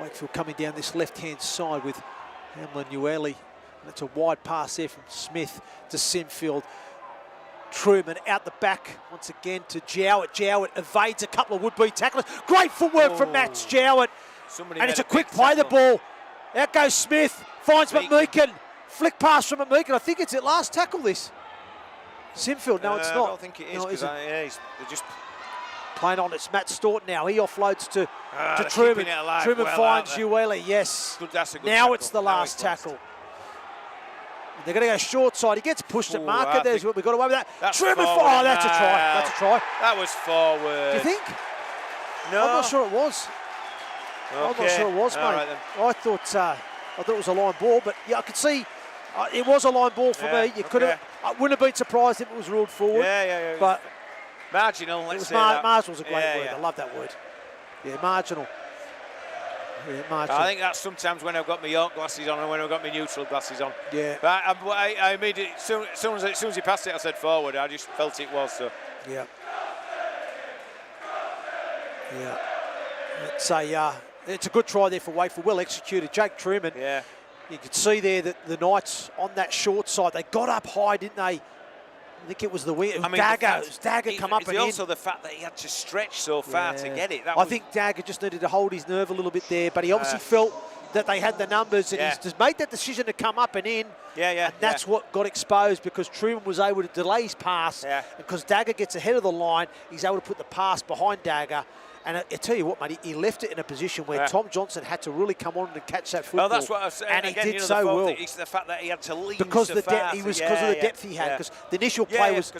Speaker 1: Wakefield coming down this left-hand side with Hamlin Ueli. That's a wide pass there from Smith to Sinfield. Truman out the back once again to Jowett. Jowett evades a couple of would-be tacklers. Great footwork from Matt Jowett. And it's a quick play, the ball. Out goes Smith. Finds McMeekin. Flick pass from McMeekin. I think it's at last tackle this. Sinfield, no, it's not.
Speaker 2: I don't think it is, because they're just
Speaker 1: playing on. It's Matt Staunton now. He offloads to Truman. Truman finds Ueli, yes.
Speaker 2: That's a good
Speaker 1: now
Speaker 2: tackle.
Speaker 1: It's the last tackle. They're going to go short side. He gets pushed at marker. There's what we got away with that. Truman, that's a try. That's a try.
Speaker 2: That was forward.
Speaker 1: Do you think?
Speaker 2: No.
Speaker 1: I'm not sure it was.
Speaker 2: Okay.
Speaker 1: I'm not sure it was, mate.
Speaker 2: Right,
Speaker 1: I thought it was a line ball, but yeah, I could see it was a line ball for me. You could have. I wouldn't have been surprised if it was ruled forward.
Speaker 2: Yeah.
Speaker 1: But
Speaker 2: marginal. Let's say
Speaker 1: marginal's a great word. I love that word. Yeah, marginal. Yeah, marginal.
Speaker 2: I think that's sometimes when I've got my York glasses on and when I've got my neutral glasses on.
Speaker 1: Yeah.
Speaker 2: But I immediately, as soon as he passed it, I said forward. I just felt it was so.
Speaker 1: Yeah. It's a good try there for Wakefield. Well executed, Jake Truman.
Speaker 2: Yeah.
Speaker 1: You could see there that the Knights on that short side, they got up high, didn't they? I think it was the wing. Dagger come up and in.
Speaker 2: Also the fact that he had to stretch so far to get it.
Speaker 1: I think Dagger just needed to hold his nerve a little bit there, but he obviously felt that they had the numbers, and he's just made that decision to come up and in. And that's what got exposed, because Truman was able to delay his pass. Because Dagger gets ahead of the line, he's able to put the pass behind Dagger. And I tell you what, mate, he left it in a position where Tom Johnson had to really come on and catch that football.
Speaker 2: Well, that's what I was saying.
Speaker 1: And he did so well.
Speaker 2: It's the fact that he had to lean
Speaker 1: because
Speaker 2: so
Speaker 1: the
Speaker 2: far.
Speaker 1: He was because of the depth he had. Because the initial play was,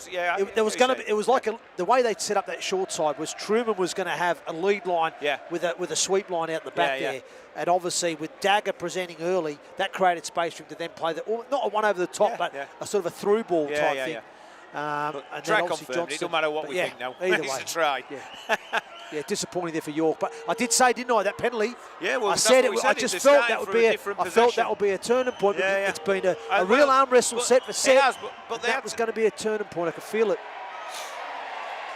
Speaker 1: there was going to be. It was like the way they set up that short side was Truman was going to have a lead line with a sweep line out the back there. And obviously with Dagger presenting early, that created space for him to then play not a one over the top, but a sort of a through ball type thing.
Speaker 2: And try confirmed. It doesn't matter what we think now.
Speaker 1: Either way,
Speaker 2: it's a try.
Speaker 1: Yeah, disappointing there for York, but I did say, didn't I, that penalty?
Speaker 2: Yeah, well,
Speaker 1: I said it. I just felt that would be a turning point. It's been a real arm wrestle set for set. But that was going to be a turning point. I could feel it.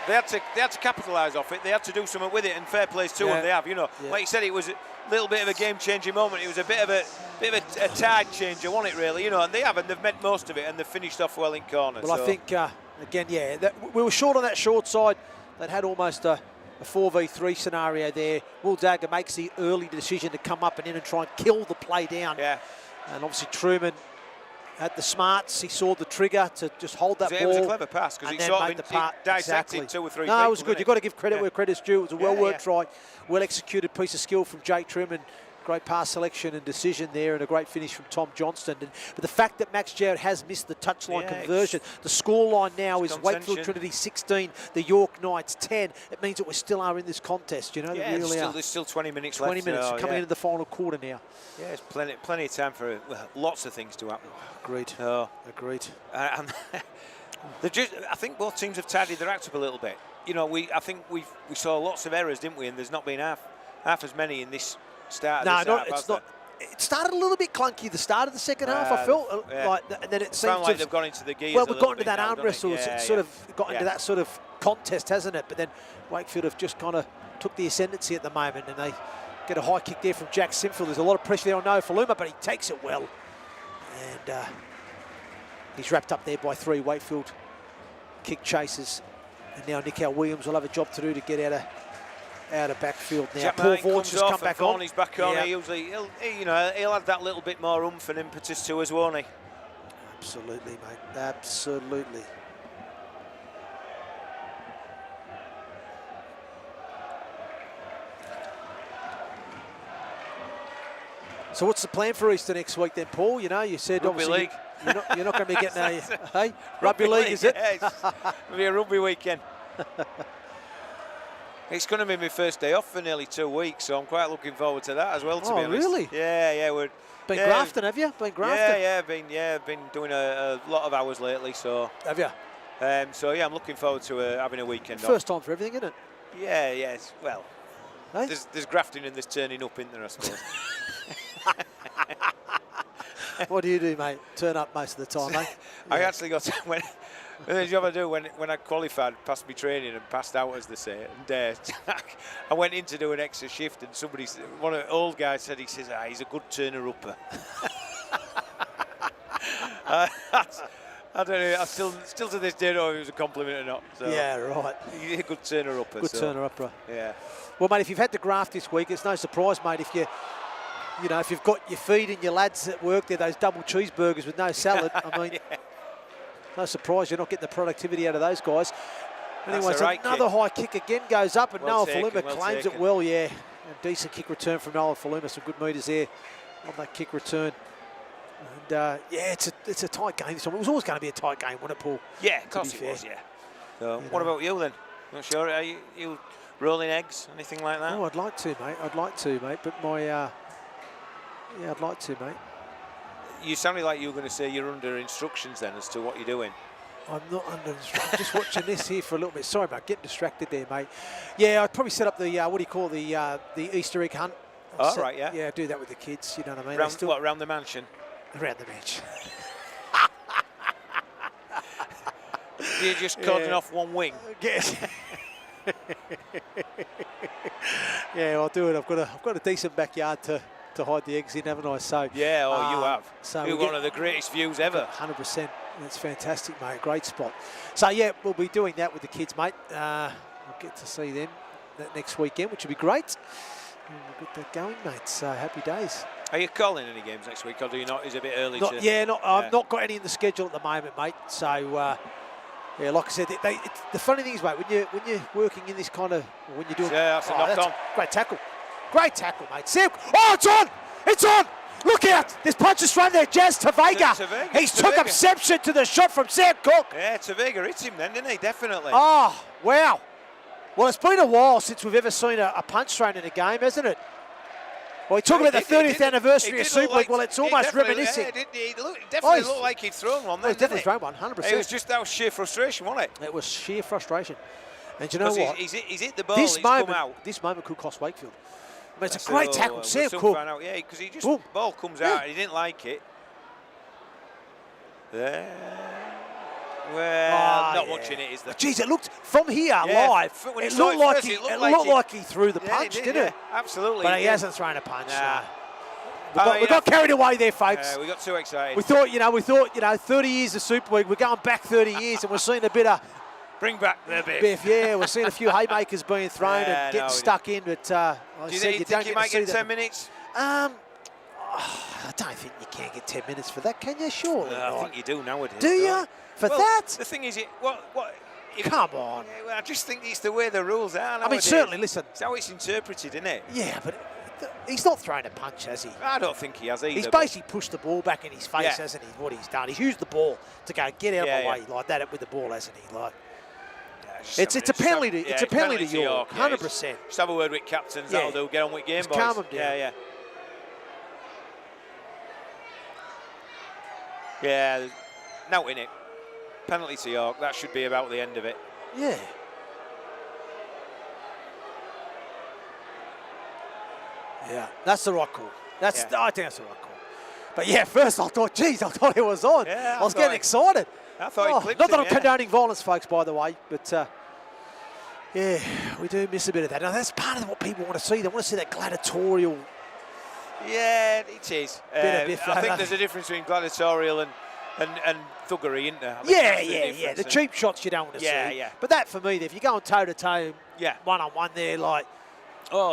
Speaker 2: They had to capitalise off it. They had to do something with it, and fair plays to them. They have, you know. Like you said, it was little bit of a game-changing moment. It was a bit of a tide changer, wasn't it, really? You know, and they've meant most of it, and they've finished off well in corner.
Speaker 1: Well, so. I think, again, yeah, we were short on that short side. They'd had almost a 4v3 scenario there. Will Dagger makes the early decision to come up and in and try and kill the play down.
Speaker 2: Yeah.
Speaker 1: And obviously Truman had the smarts. He saw the trigger to just hold that ball.
Speaker 2: It was a clever pass because he sort of dissected 2 or 3 people.
Speaker 1: No, it was good. You've got to give credit where credit's due. It was a well-worked try, well-executed piece of skill from Jake Truman. Great pass selection and decision there, and a great finish from Tom Johnston. But the fact that Max Jarrett has missed the touchline conversion, the scoreline now is Wakefield Trinity 16, the York Knights 10. It means that we still are in this contest, you know.
Speaker 2: Yeah, there's still 20 minutes left.
Speaker 1: 20 minutes coming into the final quarter now.
Speaker 2: Yeah, it's plenty of time for lots of things to happen.
Speaker 1: Agreed.
Speaker 2: Oh.
Speaker 1: Agreed.
Speaker 2: And I think both teams have tidied their act up a little bit. You know, I think we saw lots of errors, didn't we? And there's not been half as many in this.
Speaker 1: It's not. It started a little bit clunky. The start of the second half, I felt like, and then it seemed
Speaker 2: like they've gone into the gears.
Speaker 1: Well, we've got into that arm wrestle. It's sort of got into that sort of contest, hasn't it? But then Wakefield have just kind of took the ascendancy at the moment, and they get a high kick there from Jack Simfield. There's a lot of pressure there on Noah Faluma, but he takes it well, and he's wrapped up there by 3 Wakefield kick chasers, and now Nikhil Williams will have a job to do to get out of backfield now.
Speaker 2: Jack
Speaker 1: Paul Vaughan's just come back on.
Speaker 2: He's back on. He'll add that little bit more oomph and impetus to us, won't he?
Speaker 1: Absolutely, mate. Absolutely. So what's the plan for Easter next week then, Paul? You know, you said
Speaker 2: rugby
Speaker 1: obviously
Speaker 2: league.
Speaker 1: You're not going to be getting a hey? Rugby league, is it?
Speaker 2: Yeah, it'll be a rugby weekend. It's going to be my first day off for nearly 2 weeks, so I'm quite looking forward to that as well, to be honest.
Speaker 1: Oh, really?
Speaker 2: Yeah, we're...
Speaker 1: Been grafting, have you? Been grafting?
Speaker 2: I've been doing a lot of hours lately, so...
Speaker 1: Have you?
Speaker 2: So, yeah, I'm looking forward to having a weekend
Speaker 1: First time for everything, isn't it?
Speaker 2: Yeah, well...
Speaker 1: Hey?
Speaker 2: There's grafting and there's turning up, isn't there, I suppose?
Speaker 1: What do you do, mate? Turn up most of the time, mate?
Speaker 2: I actually got... The job I do when I qualified, passed my training and passed out, as they say. And I went in to do an extra shift, and one of the old guys said, he's a good turner-upper. I don't know. I still to this day don't know if it was a compliment or not. So.
Speaker 1: Yeah, right.
Speaker 2: He's a good turner-upper.
Speaker 1: Good turner-upper.
Speaker 2: Yeah.
Speaker 1: Well, mate, if you've had the graft this week, it's no surprise, mate, if if you've got your feed and your lads at work there, those double cheeseburgers with no salad. I mean. No surprise you're not getting the productivity out of those guys. Anyway, so another high kick again goes up, and Noah Faluma claims it well, yeah. A decent kick return from Noah Faluma, some good meters there on that kick return. And it's a tight game this time. It was always going to be a tight game, wasn't it, Paul?
Speaker 2: Yeah, of course it was, yeah. So what about you then? Not sure, are you rolling eggs, anything like that?
Speaker 1: Oh, I'd like to, mate. But my, I'd like to, mate.
Speaker 2: You sounded like you were going to say you're under instructions then as to what you're doing.
Speaker 1: I'm not under instructions. Just watching this here for a little bit. Sorry about getting distracted there, mate. Yeah, I'd probably set up the the Easter egg hunt.
Speaker 2: Right, yeah.
Speaker 1: Yeah, do that with the kids. You know what I mean?
Speaker 2: Around the mansion?
Speaker 1: Around the mansion.
Speaker 2: You're just cordon off one wing.
Speaker 1: Yes. Yeah, I'll do it. I've got a decent backyard to hide the eggs in, haven't I? So
Speaker 2: yeah, you have.
Speaker 1: So
Speaker 2: you're one of the greatest views ever.
Speaker 1: 100%. That's fantastic, mate. Great spot. So yeah, we'll be doing that with the kids, mate. We'll get to see them that next weekend, which will be great. And we'll get that going, mate. So happy days.
Speaker 2: Are you calling any games next week, or do you not? Is it a bit early?
Speaker 1: I've not got any in the schedule at the moment, mate. So yeah, like I said, the funny thing is, mate, when you're working in this kind of, when you're doing,
Speaker 2: that's a knock on.
Speaker 1: Great tackle, mate. Sam, it's on! It's on! Look out! There's punches from there, Jazz Tavega. He's took exception to the shot from Sam Cook.
Speaker 2: Yeah, Tavega hit him then, didn't he? Definitely.
Speaker 1: Oh, wow. Well, it's been a while since we've ever seen a punch thrown in a game, hasn't it? Well, he talked about the 30th anniversary of Super League. Well, it's almost reminiscing.
Speaker 2: It definitely looked like he'd thrown one then,
Speaker 1: he's definitely thrown one, 100%.
Speaker 2: It was just that sheer frustration, wasn't it?
Speaker 1: It was sheer frustration. And you know what?
Speaker 2: He's hit the ball, he's come out.
Speaker 1: This moment could cost Wakefield. I mean, it's a great tackle, Sam Cook.
Speaker 2: Yeah, because the ball comes out and he didn't like it. There. Well, not watching it, is there?
Speaker 1: Jeez, it looked from here live.
Speaker 2: When
Speaker 1: It
Speaker 2: he saw
Speaker 1: looked
Speaker 2: it
Speaker 1: like
Speaker 2: first,
Speaker 1: he,
Speaker 2: it looked
Speaker 1: it
Speaker 2: like
Speaker 1: looked like he threw the punch, didn't it?
Speaker 2: Absolutely.
Speaker 1: But he hasn't thrown a punch.
Speaker 2: Nah.
Speaker 1: We got carried away there, folks.
Speaker 2: We got too excited.
Speaker 1: We thought, 30 years of Super League. We're going back 30 years, and we're seeing a bit of
Speaker 2: bring back the
Speaker 1: biff. Yeah, we're seeing a few haymakers being thrown and getting stuck in. But
Speaker 2: do you think you might get 10 minutes?
Speaker 1: I don't think you can get 10 minutes for that, can you? Surely.
Speaker 2: No, I think you do nowadays.
Speaker 1: Do you? For that?
Speaker 2: The thing is,
Speaker 1: Come on.
Speaker 2: I just think it's the way the rules are nowadays.
Speaker 1: I mean, certainly, listen.
Speaker 2: It's how it's interpreted, isn't it?
Speaker 1: Yeah, but he's not thrown a punch, has he?
Speaker 2: I don't think he has either.
Speaker 1: He's basically pushed the ball back in his face, hasn't he? What he's done. He's used the ball to go get out of the way like that with the ball, hasn't he? Like, it's a penalty. It's a penalty to York, 100%.
Speaker 2: Just have a word with captains. That'll do. Get on with game, boys.
Speaker 1: Calm them down.
Speaker 2: Yeah. No, in it. Penalty to York. That should be about the end of it.
Speaker 1: Yeah. Yeah, that's the right call. I think that's the right call. But yeah, first I thought it was on.
Speaker 2: Yeah,
Speaker 1: I was getting excited.
Speaker 2: I thought he clipped
Speaker 1: not that
Speaker 2: him,
Speaker 1: I'm condoning violence, folks, by the way, but yeah, we do miss a bit of that. Now that's part of what people want to see. They want to see that gladiatorial.
Speaker 2: Yeah, it is.
Speaker 1: I
Speaker 2: think there's a difference between gladiatorial and thuggery, isn't there?
Speaker 1: Yeah. The cheap shots you don't want to see.
Speaker 2: Yeah.
Speaker 1: But that for me, if you're going toe to toe, one-on-one there, like,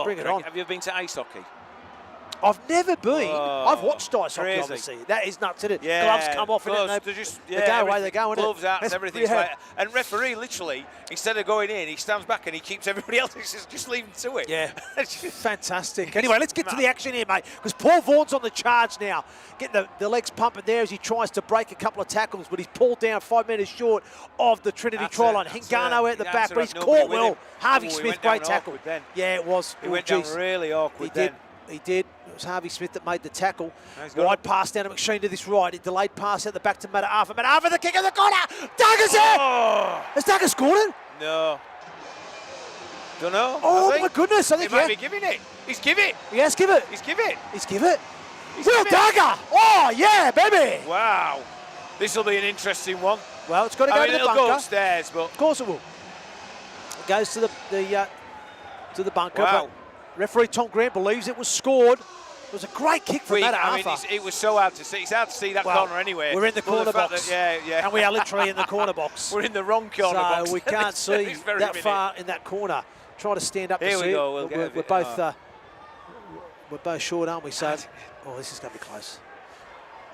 Speaker 1: bring it on.
Speaker 2: Have you been to ice hockey?
Speaker 1: I've never been. I've watched ice hockey, obviously. That is nuts, isn't it? Gloves come off, and they go away, they go.
Speaker 2: Gloves out and everything. And referee, literally, instead of going in, he stands back and he keeps everybody else. He says, just leave them to it.
Speaker 1: Yeah, fantastic. Anyway, let's get to the action here, mate, because Paul Vaughan's on the charge now. Getting the legs pumping there as he tries to break a couple of tackles, but he's pulled down 5 metres short of the Trinity try line. Hingano out the back, but he's caught well. Harvey Smith, great tackle. Yeah, it was.
Speaker 2: He went down really awkward then.
Speaker 1: He did. It was Harvey Smith that made the tackle. Wide pass down to McSheen to this right. It delayed pass out the back to Mataava. Mataava, the kick of the corner. Duggar's there. Has Duggar scored it?
Speaker 2: No. Don't know.
Speaker 1: Oh, my goodness. I think
Speaker 2: he might be giving it. He's give it.
Speaker 1: He has give it.
Speaker 2: He's give it.
Speaker 1: He's give it. Will Duggar. Oh, yeah, baby.
Speaker 2: Wow. This will be an interesting one.
Speaker 1: Well, it's got to go to the bunker.
Speaker 2: It'll go upstairs, but...
Speaker 1: Of course it will. It goes to the bunker.
Speaker 2: Wow.
Speaker 1: But referee Tom Grant believes it was scored. It was a great kick from Mataava.
Speaker 2: I mean, it was so hard to see. It's hard to see that corner anyway.
Speaker 1: We're in the corner box. And we are literally in the corner box.
Speaker 2: We're in the wrong corner box.
Speaker 1: So we can't see that far in that corner. Try to stand up to see it.
Speaker 2: Here we go.
Speaker 1: We're both short, aren't we? So, this is going to be close.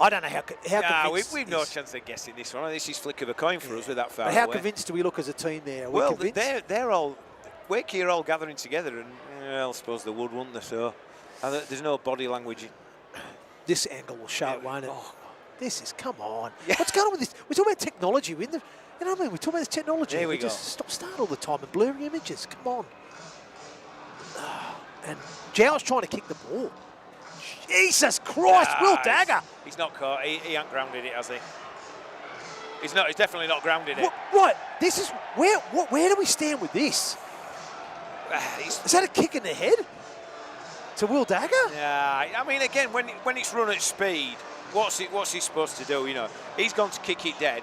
Speaker 1: I don't know how convinced.
Speaker 2: We've no chance of guessing this one. This is flick of a coin for us with that far
Speaker 1: away. How
Speaker 2: away.
Speaker 1: convinced do we look as a team there?
Speaker 2: Well, they're all... Wakey are all gathering together, and I suppose they would, wouldn't they? So there's no body language.
Speaker 1: This angle will show it, won't it? This is, come on. Yeah. What's going on with this? We're talking about technology. You know what I mean? We're talking about this technology.
Speaker 2: Here we go.
Speaker 1: Just start all the time and blurring images. Come on. And Jow's trying to kick the ball. Jesus Christ, Will Dagger.
Speaker 2: He's not caught. He ain't grounded it, has he? He's not. He's definitely not grounded it.
Speaker 1: Right. This is where do we stand with this? Is that a kick in the head to Will Dagger?
Speaker 2: Yeah, I mean, again, when it's run at speed, what's he supposed to do? He's gone to kick it dead.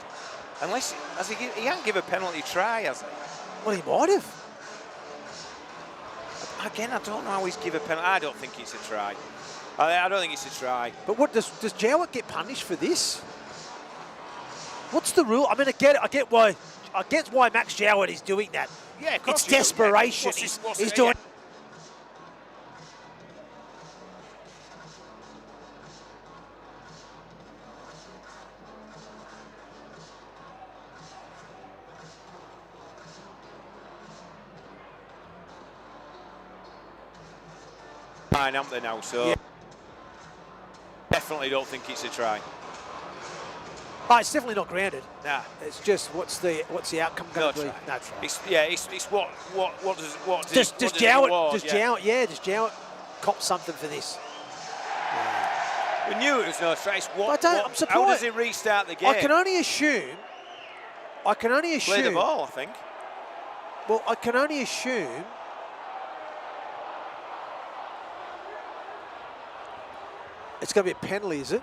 Speaker 2: Unless he hasn't give a penalty try, has he?
Speaker 1: Well, he might have.
Speaker 2: Again, I don't know how he's give a penalty. I don't think it's a try. I don't think it's a try.
Speaker 1: But what does Jowett get punished for this? What's the rule? I mean, I get why Max Jowett is doing that.
Speaker 2: Yeah, of course.
Speaker 1: It's desperation. He's doing.
Speaker 2: Fine, aren't they now? So definitely don't think it's a try.
Speaker 1: Oh, it's definitely not grounded.
Speaker 2: Nah.
Speaker 1: It's just what's the outcome going to be? No try.
Speaker 2: It's what does
Speaker 1: Jowett cop something for this?
Speaker 2: We knew it was no try.
Speaker 1: I'm surprised.
Speaker 2: How does he restart the game?
Speaker 1: I can only assume.
Speaker 2: Play the ball, I think.
Speaker 1: Well, I can only assume. It's going to be a penalty, is it?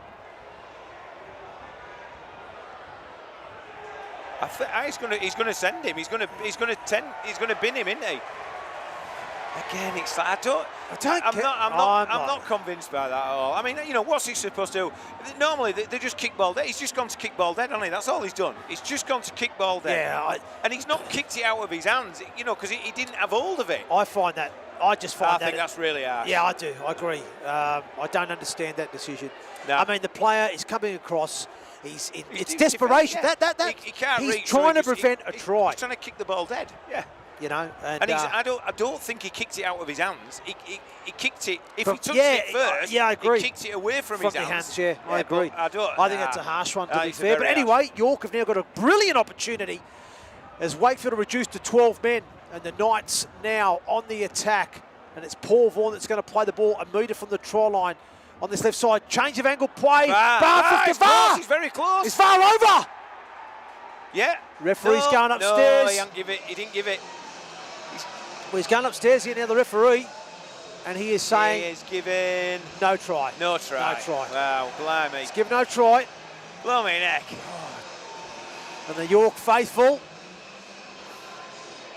Speaker 2: He's going to send him. He's going to bin him, isn't he? Again, it's like I'm not convinced by that at all. I mean, you know, what's he supposed to do? Normally, they just kick ball dead. He's just gone to kick ball dead, hasn't he? That's all he's done. He's just gone to kick ball dead.
Speaker 1: Yeah,
Speaker 2: and he's not kicked it out of his hands, you know, because he didn't have hold of it.
Speaker 1: I find that. I think
Speaker 2: that's really harsh.
Speaker 1: Yeah, I do. I agree. I don't understand that decision.
Speaker 2: No.
Speaker 1: I mean, the player is coming across. It's desperation.
Speaker 2: Yeah. He can't
Speaker 1: he's
Speaker 2: reach,
Speaker 1: trying
Speaker 2: so
Speaker 1: to prevent a try.
Speaker 2: He's trying to kick the ball dead. Yeah.
Speaker 1: You know,
Speaker 2: and I don't think he kicked it out of his hands. He kicked it. If he touched it first,
Speaker 1: I agree.
Speaker 2: He kicked it away from his hands.
Speaker 1: Yeah, I agree.
Speaker 2: I
Speaker 1: think that's a harsh one, to be fair. But anyway, York have now got a brilliant opportunity as Wakefield are reduced to 12 men, and the Knights now on the attack. And it's Paul Vaughan that's going to play the ball a metre from the try line on this left side. Change of angle play. VAR.
Speaker 2: He's very close.
Speaker 1: Is VAR over?
Speaker 2: Yeah.
Speaker 1: Referee's going upstairs.
Speaker 2: No, he didn't give it. He didn't give it.
Speaker 1: Well, he's going upstairs here now, the referee. And he is saying...
Speaker 2: He is giving...
Speaker 1: No try.
Speaker 2: No try.
Speaker 1: No try.
Speaker 2: Wow, blimey.
Speaker 1: He's given no try.
Speaker 2: Blow me neck.
Speaker 1: And the York faithful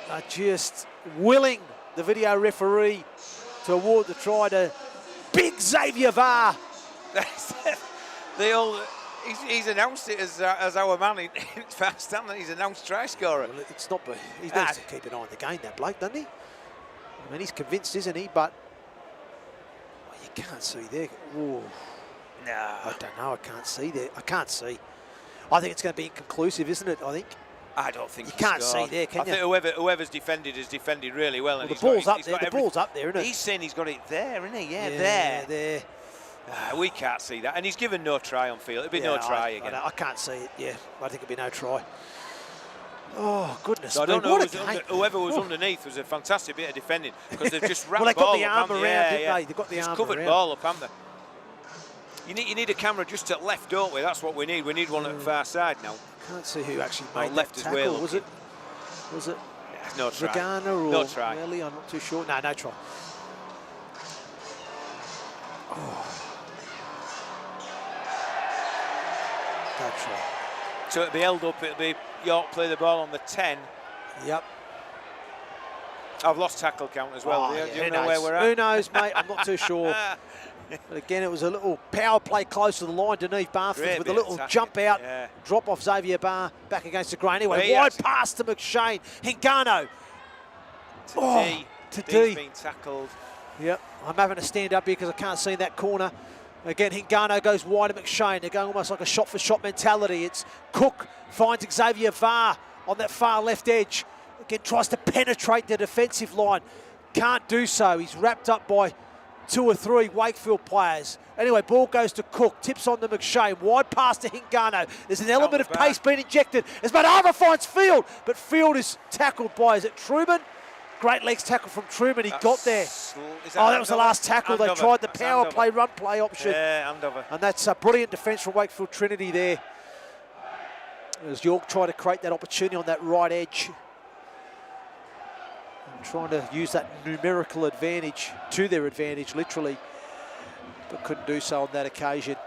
Speaker 1: are just willing the video referee to award the try to big Xavier VAR.
Speaker 2: He's announced it as our man in fast, hasn't he? He's announced try scorer.
Speaker 1: Well, it's not. He needs to keep an eye on the game, that bloke, doesn't he? I mean, he's convinced, isn't he? But you can't see there. Ooh.
Speaker 2: No.
Speaker 1: I don't know. I can't see there. I can't see. I think it's going to be inconclusive, isn't it? I think.
Speaker 2: I don't think
Speaker 1: you can't see there, can you?
Speaker 2: I think whoever's defended has defended really well. And
Speaker 1: the ball's up there. The ball's up there, isn't it?
Speaker 2: He's saying he's got it there, isn't he? Yeah,
Speaker 1: there.
Speaker 2: We can't see that, and he's given no try on field. It'll be no try again.
Speaker 1: I can't see it. Yeah, I think it'll be no try. Oh goodness!
Speaker 2: So I don't know. Whoever was underneath was a fantastic bit of defending because they've just wrapped
Speaker 1: well,
Speaker 2: the ball
Speaker 1: they got the arm around, didn't they? They got the arm
Speaker 2: covered
Speaker 1: around.
Speaker 2: Ball up, haven't they? You need a camera just to left, don't we? That's what we need. We need one at the far side now.
Speaker 1: Can't see who actually made
Speaker 2: left
Speaker 1: that
Speaker 2: as well.
Speaker 1: tackle. Was it?
Speaker 2: Yeah, no try.
Speaker 1: Regana or
Speaker 2: no try.
Speaker 1: Really? I'm not too sure. No try. Oh. No try.
Speaker 2: So it'll be held up. It'll be York play the ball on the 10.
Speaker 1: Yep.
Speaker 2: I've lost tackle count as well. Do you know where we're at?
Speaker 1: Who knows, mate? I'm not too sure. But again, it was a little power play close to the line underneath Barford with a little jump out, drop off Xavier Barr back against the grain. Anyway, wide pass to McShane. Hingano.
Speaker 2: To D. Been tackled.
Speaker 1: Yep, I'm having to stand up here because I can't see in that corner. Again, Hingano goes wide to McShane. They're going almost like a shot-for-shot mentality. It's Cook finds Xavier Barr on that far left edge. Again, tries to penetrate the defensive line. Can't do so. He's wrapped up by 2 or 3 Wakefield players. Anyway, ball goes to Cook, tips on to McShane, wide pass to Hingano. There's an element of pace being injected as Manava finds Field, but Field is tackled by, is it Truman? Great legs tackle from Truman, he got there. That was the last tackle. They tried the power play, run play option.
Speaker 2: Yeah, Andover.
Speaker 1: And that's a brilliant defence from Wakefield Trinity there. As York tried to create that opportunity on that right edge. Trying to use that numerical advantage to their advantage, literally, but couldn't do so on that occasion.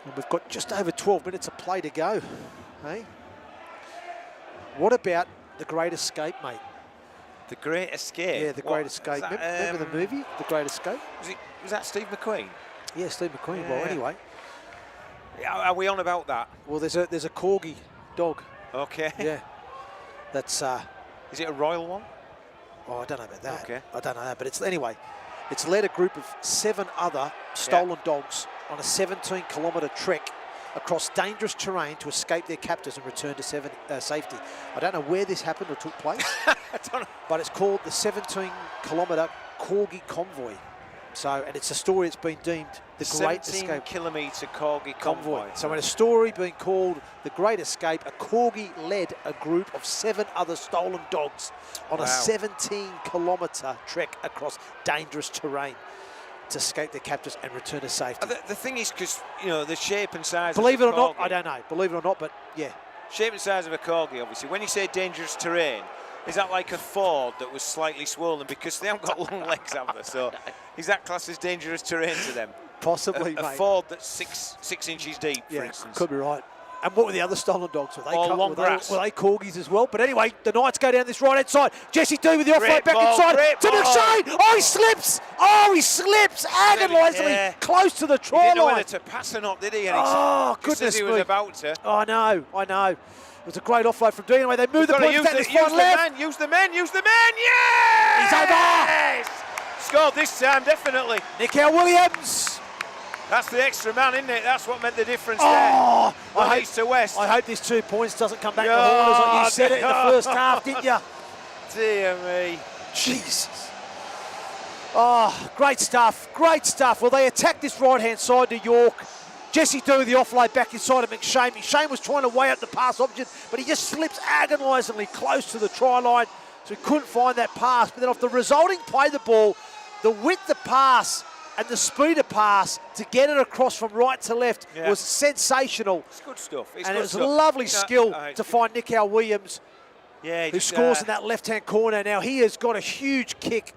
Speaker 1: And we've got just over 12 minutes of play to go. Hey, what about The Great Escape, mate?
Speaker 2: The Great Escape?
Speaker 1: Yeah, The Great Escape. Remember the movie, The Great Escape?
Speaker 2: Was that Steve McQueen?
Speaker 1: Yeah, Steve McQueen. Yeah. Well, anyway.
Speaker 2: Are we on about that?
Speaker 1: Well, there's a corgi dog.
Speaker 2: Okay.
Speaker 1: Yeah. That's.
Speaker 2: Is it a royal one?
Speaker 1: Oh, I don't know about that.
Speaker 2: Okay.
Speaker 1: I don't know that, but it's led a group of 7 other stolen dogs on a 17-kilometre trek across dangerous terrain to escape their captors and return to safety. I don't know where this happened or took place,
Speaker 2: I don't know.
Speaker 1: But it's called the 17-kilometre Corgi Convoy. So, and it's a story that's been deemed the Great Escape.
Speaker 2: 17-kilometre Corgi Convoy.
Speaker 1: So in a story being called The Great Escape, a Corgi led a group of 7 other stolen dogs on a 17-kilometre trek across dangerous terrain to escape their captors and return to safety.
Speaker 2: The thing is, because, you know, the shape and size
Speaker 1: Believe
Speaker 2: of
Speaker 1: it or not, I don't know. Believe it or not, but yeah.
Speaker 2: Shape and size of a Corgi, obviously. When you say dangerous terrain, is that like a Ford that was slightly swollen because they haven't got long legs, have they? So is that classed as dangerous terrain to them?
Speaker 1: Possibly,
Speaker 2: a
Speaker 1: mate.
Speaker 2: Ford that's six inches deep, for instance.
Speaker 1: Could be right. And what were the other stolen dogs? Were they,
Speaker 2: All long grass.
Speaker 1: were they corgis as well? But anyway, the Knights go down this right-hand side. Jesse D with the offload back inside to McShane. Oh, he slips. Oh, he slips agonisingly close to the try line.
Speaker 2: He didn't know whether to pass or not, did he? And
Speaker 1: Goodness
Speaker 2: he
Speaker 1: me.
Speaker 2: was about to.
Speaker 1: I know. It was a great offload from D. Anyway, they move the point back this far left.
Speaker 2: Use the men. Yeah!
Speaker 1: He's over.
Speaker 2: Scored this time, definitely.
Speaker 1: Nikhil Williams.
Speaker 2: That's the extra man, isn't it? That's what meant the difference there. East to west.
Speaker 1: I hope this 2 points doesn't come back to Horners like you said it in the first half, didn't you?
Speaker 2: Dear me.
Speaker 1: Jesus. Oh, great stuff. Well, they attacked this right-hand side to York. Jesse D with the offload back inside of McShane. McShane was trying to weigh up the pass option, but he just slips agonisingly close to the try line, so he couldn't find that pass. But then off the resulting play the ball, the width of pass and the speed of pass to get it across from right to left was sensational.
Speaker 2: It's good stuff.
Speaker 1: It was a lovely skill to find Nikhil Williams, who scores in that left-hand corner. Now, he has got a huge kick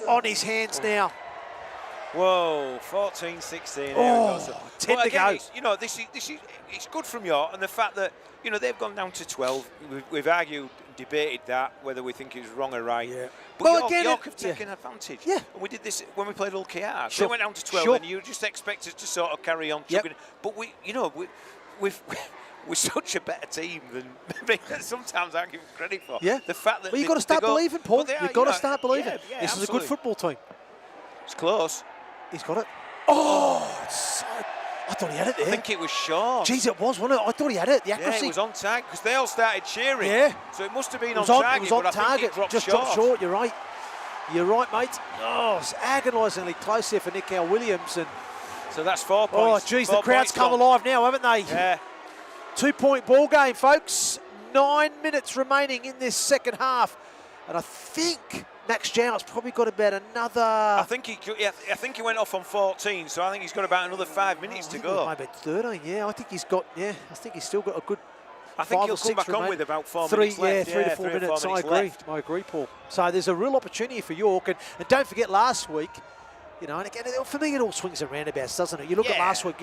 Speaker 1: on his hands now.
Speaker 2: Whoa, 14-16.
Speaker 1: 10 to go.
Speaker 2: This is it's good from York, and the fact that they've gone down to 12. We've argued, debated that whether we think it was wrong or right. Yeah. But York have taken advantage.
Speaker 1: Yeah.
Speaker 2: And we did this when we played Hull KR. They went down to 12, and you just expect us to sort of carry on chugging. But we're such a better team than maybe sometimes I give credit for.
Speaker 1: Yeah.
Speaker 2: The fact that
Speaker 1: you've got to start believing, Paul. You've got to start believing.
Speaker 2: Yeah,
Speaker 1: this is a good football team.
Speaker 2: It's close.
Speaker 1: He's got it. I thought he had it there.
Speaker 2: I think it was short.
Speaker 1: Jeez, it was, wasn't it? I thought he had it. The accuracy.
Speaker 2: Yeah, it was on target because they all started cheering.
Speaker 1: Yeah.
Speaker 2: So it must have been on target.
Speaker 1: It was on target.
Speaker 2: Just
Speaker 1: dropped short. You're right. You're right, mate. Oh, it's agonisingly close there for Nikhil Williams. And
Speaker 2: so that's 4 points.
Speaker 1: Oh, geez, the crowd's come alive now, haven't they?
Speaker 2: Yeah.
Speaker 1: 2-point ball game, folks. 9 minutes remaining in this second half. And I think Max Jowett's probably got about another...
Speaker 2: I think he went off on 14, so I think he's got about another 5 minutes to go.
Speaker 1: Maybe 13, I think he's got, I think he's still got a good...
Speaker 2: I think he'll come back on with about 4 minutes left.
Speaker 1: 3 to 4 minutes, I agree, Paul. So there's a real opportunity for York. And don't forget last week, and again, for me it all swings and roundabouts, doesn't it? You look at last week,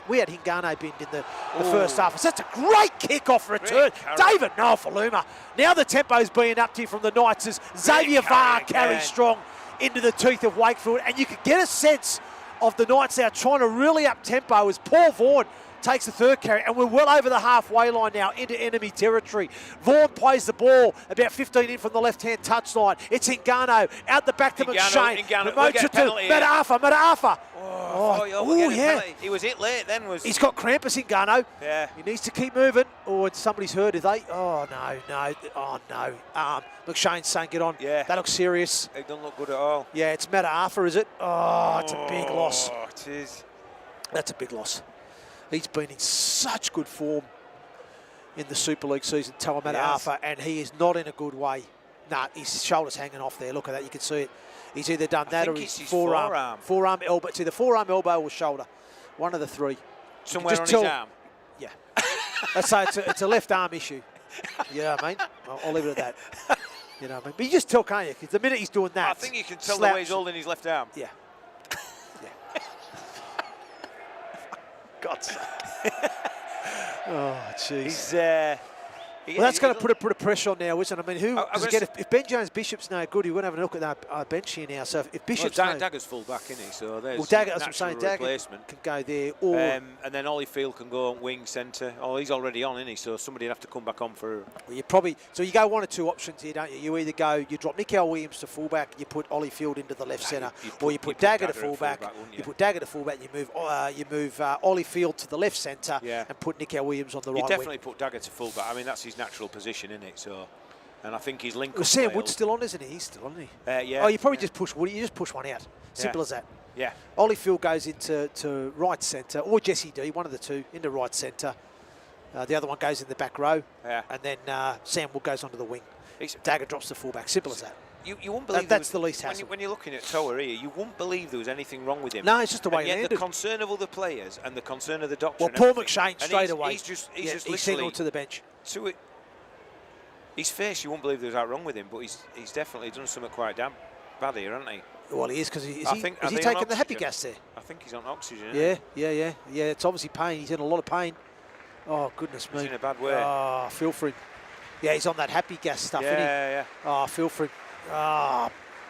Speaker 1: we had Hingano binned in the first half. So that's a great kick-off return. David Nofaluma. Now the tempo's being upped here from the Knights as Xavier Varr carries strong into the teeth of Wakefield. And you can get a sense of the Knights now trying to really up tempo as Paul Vaughan takes the third carry, and we're well over the halfway line now into enemy territory. Vaughan plays the ball about 15 in from the left-hand touchline. It's Hingano out the back to McShane. Promotes it to Matafa.
Speaker 2: He was hit late then.
Speaker 1: He's got Krampus, Hingano.
Speaker 2: Yeah.
Speaker 1: He needs to keep moving. Oh, somebody's hurt, are they? Oh, no. Oh, no. McShane's saying get on.
Speaker 2: Yeah.
Speaker 1: That looks serious.
Speaker 2: It doesn't look good at all.
Speaker 1: Yeah, it's Matafa, is it? Oh, it's a big loss.
Speaker 2: Oh, it is.
Speaker 1: That's a big loss. He's been in such good form in the Super League season, Toa Matafa, and he is not in a good way. Nah, his shoulder's hanging off there. Look at that. You can see it. He's either done that or his forearm. Forearm elbow. It's either forearm, elbow, or shoulder. One of the three.
Speaker 2: Somewhere on his arm.
Speaker 1: Yeah. Let's say it's a left arm issue. Yeah, I mean, I'll leave it at that. You know what I mean? But you just tell, can't you? Because the minute he's doing that,
Speaker 2: I think you can tell the way he's holding his left arm.
Speaker 1: Yeah. God's sake. Oh, jeez. Well, that's going to put a bit of pressure on now, isn't it? I mean, if Ben Jones-Bishop's no good, you're going to have a look at our bench here now. So if Bishop's
Speaker 2: Dagger's full back, isn't he? So there's
Speaker 1: Dagger, replacement. Can go there. Or
Speaker 2: and then Holyfield can go on wing centre. Oh, he's already on, isn't he? So somebody'd have to come back on for...
Speaker 1: Well, so you go one or two options here, don't you? You either you drop Nikhil Williams to fullback, you put Holyfield into the left centre, or you put Dagger to fullback. You put Dagger to fullback, you move Holyfield to the left centre and put Nikhil Williams on the right wing.
Speaker 2: You definitely put Dagger to fullback. I mean, that's his natural position, isn't it? So, and I think he's linked.
Speaker 1: Well, Sam Wood's still on, isn't he? He's still on, isn't he?
Speaker 2: Yeah.
Speaker 1: Oh, you probably just push Woody. You just push one out. Simple as that.
Speaker 2: Yeah.
Speaker 1: Holyfield goes into right centre, or Jesse D, one of the two, into right centre. The other one goes in the back row.
Speaker 2: Yeah.
Speaker 1: And then Sam Wood goes onto the wing. Dagger drops the fullback. Simple as that.
Speaker 2: You won't believe
Speaker 1: that's the least hassle.
Speaker 2: When you're looking at Toa here, you won't believe there was anything wrong with him.
Speaker 1: No, it's just the way he
Speaker 2: landed.
Speaker 1: landed.
Speaker 2: The concern of other players and the concern of the doctor.
Speaker 1: Well, Paul McShane straight away.
Speaker 2: He's just
Speaker 1: he's signalled to the bench.
Speaker 2: To it. His face, you won't believe there was that wrong with him, but he's definitely done something quite damn bad here, hasn't he?
Speaker 1: Well, he is, because is he taking the happy gas there?
Speaker 2: I think he's on oxygen.
Speaker 1: Yeah. It's obviously pain. He's in a lot of pain. Oh, goodness me.
Speaker 2: He's in a bad way.
Speaker 1: Oh, I feel for him. Yeah, he's on that happy gas stuff, isn't he?
Speaker 2: Yeah.
Speaker 1: Oh, I feel for him.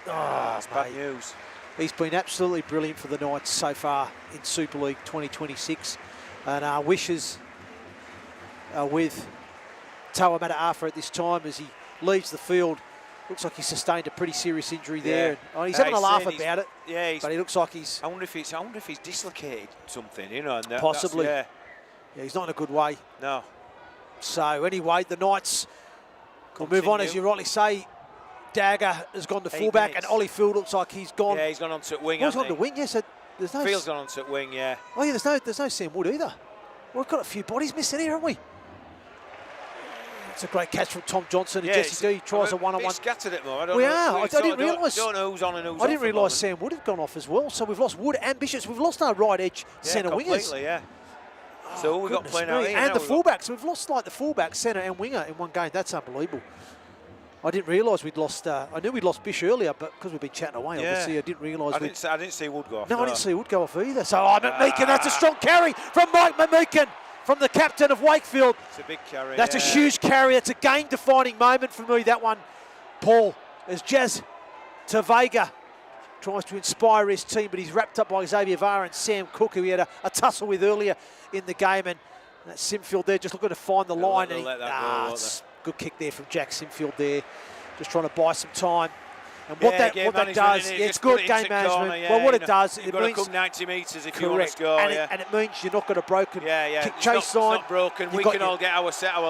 Speaker 2: That's bad news.
Speaker 1: He's been absolutely brilliant for the Knights so far in Super League 2026. And our wishes are with Tawa Mata'afa at this time as he leaves the field. Looks like he sustained a pretty serious injury there. Oh, he's having a laugh about it.
Speaker 2: Yeah,
Speaker 1: but he looks like he's.
Speaker 2: I wonder if he's dislocated something, you know. And
Speaker 1: possibly. Yeah, he's not in a good way.
Speaker 2: No.
Speaker 1: So anyway, the Knights will move on, as you rightly say. Dagger has gone to fullback, and Ollie Field looks like he's gone.
Speaker 2: Yeah, he's gone on to wing.
Speaker 1: He's gone to wing. Yes, there's no.
Speaker 2: Field's gone on to wing. Yeah.
Speaker 1: Oh yeah, there's no Sam Wood either. We've got a few bodies missing here, haven't we? It's a great catch from Tom Johnson, and Jesse D tries a one-on-one.
Speaker 2: Scattered it more. I
Speaker 1: didn't realise.
Speaker 2: Don't know who's on and who's off.
Speaker 1: I didn't realise Sam Wood had gone off as well. So we've lost Wood and Bishops. We've lost our right edge centre wingers.
Speaker 2: Yeah. So we've got playing out here.
Speaker 1: And the fullbacks. We've lost like the fullback, centre, and winger in one game. That's unbelievable. I didn't realise we'd lost. I knew we'd lost Bish earlier, but because we've been chatting away, obviously, I didn't realise.
Speaker 2: I didn't see Wood go off.
Speaker 1: No, I didn't see Wood go off either. So, McMeekin, that's a strong carry from Mike McMeekin, from the captain of Wakefield.
Speaker 2: It's a big carry.
Speaker 1: That's a huge carry. It's a game-defining moment for me, that one, Paul, as Jazz Tavega tries to inspire his team, but he's wrapped up by Xavier Vara and Sam Cook, who he had a tussle with earlier in the game. And that Simfield there just looking to find the line. It's good kick there from Jack Simfield there, just trying to buy some time. And what that does, it's good game management. Well, what it does, it means
Speaker 2: come 90 metres if you want to score.
Speaker 1: And it means you're not got a broken kick chase line.
Speaker 2: It's not broken. We can all get our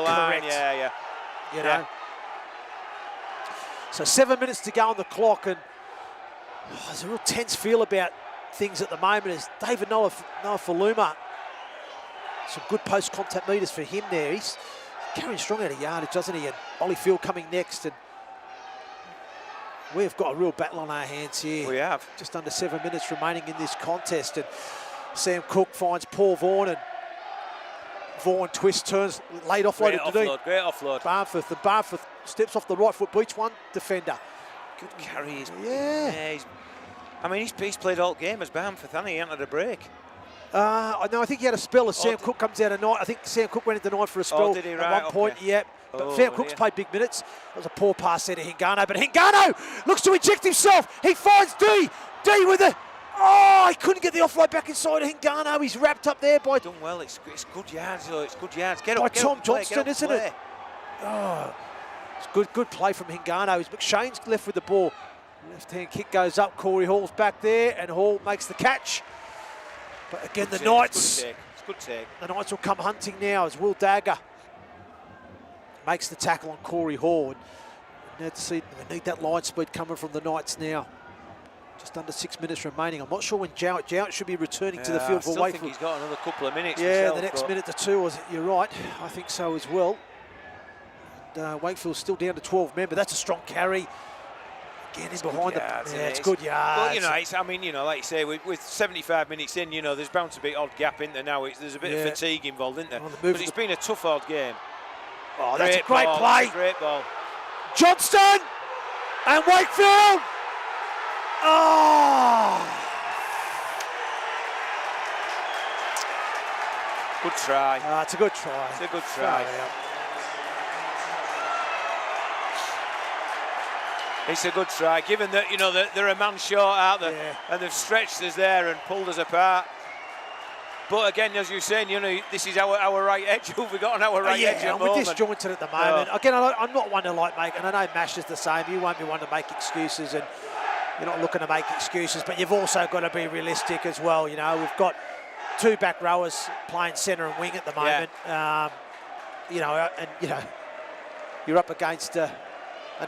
Speaker 2: line.
Speaker 1: Correct. You know. So 7 minutes to go on the clock, and there's a real tense feel about things at the moment. As David Noah Faluma, some good post-contact meters for him there. He's carrying strong out of yardage, doesn't he? And Ollie Field coming next, and we've got a real battle on our hands here.
Speaker 2: We have.
Speaker 1: Just under 7 minutes remaining in this contest, and Sam Cook finds Paul Vaughan, and Vaughan twists, turns, late offload.
Speaker 2: Great offload.
Speaker 1: Barfoot steps off the right foot, beats one defender.
Speaker 2: Good carry. He's played all game as Barfoot, hasn't he? He entered a break.
Speaker 1: No, I think he had a spell as Sam Cook comes out of night. I think Sam Cook went into night for a spell
Speaker 2: did he?
Speaker 1: at one point. Yeah. But Sam Cook's played big minutes. It was a poor pass there to Hingano, but Hingano looks to inject himself. He finds D with it. Oh, he couldn't get the offload back inside of Hingano. He's wrapped up there by...
Speaker 2: Done well. It's good yards, though. It's good yards. Get
Speaker 1: by
Speaker 2: up,
Speaker 1: Tom
Speaker 2: get
Speaker 1: Johnston,
Speaker 2: up,
Speaker 1: isn't it? Oh, it's good play from Hingano. As McShane's left with the ball. Left-hand kick goes up. Corey Hall's back there, and Hall makes the catch. But again, the Knights...
Speaker 2: It's good take.
Speaker 1: The Knights will come hunting now as Will Dagger makes the tackle on Corey Hall. We need that line speed coming from the Knights now. Just under 6 minutes remaining. I'm not sure when Jowett should be returning to the field for Wakefield.
Speaker 2: I think he's got another couple of minutes.
Speaker 1: Yeah, the next minute to two. You're right. I think so as well. And, Wakefield's still down to 12 men, but that's a strong carry. Again, in behind it's good yards.
Speaker 2: Well, like you say, with 75 minutes in, there's bound to be odd gap in there now. There's a bit of fatigue involved, isn't there? But it's been a tough odd game.
Speaker 1: Oh, that's a great play.
Speaker 2: Great ball.
Speaker 1: Johnston and Wakefield. Oh!
Speaker 2: Good try.
Speaker 1: It's a good try.
Speaker 2: It's a good try. It's a good try, given that they're a man short out there, and they've stretched us there and pulled us apart. But again, as you're saying, this is our right edge. Who have we got on our right edge at the moment?
Speaker 1: We're disjointed at the moment. Again, I'm not one to make, and I know Mash is the same. You won't be one to make excuses, and you're not looking to make excuses, but you've also got to be realistic as well. We've got two back rowers playing centre and wing at the moment. You're up against an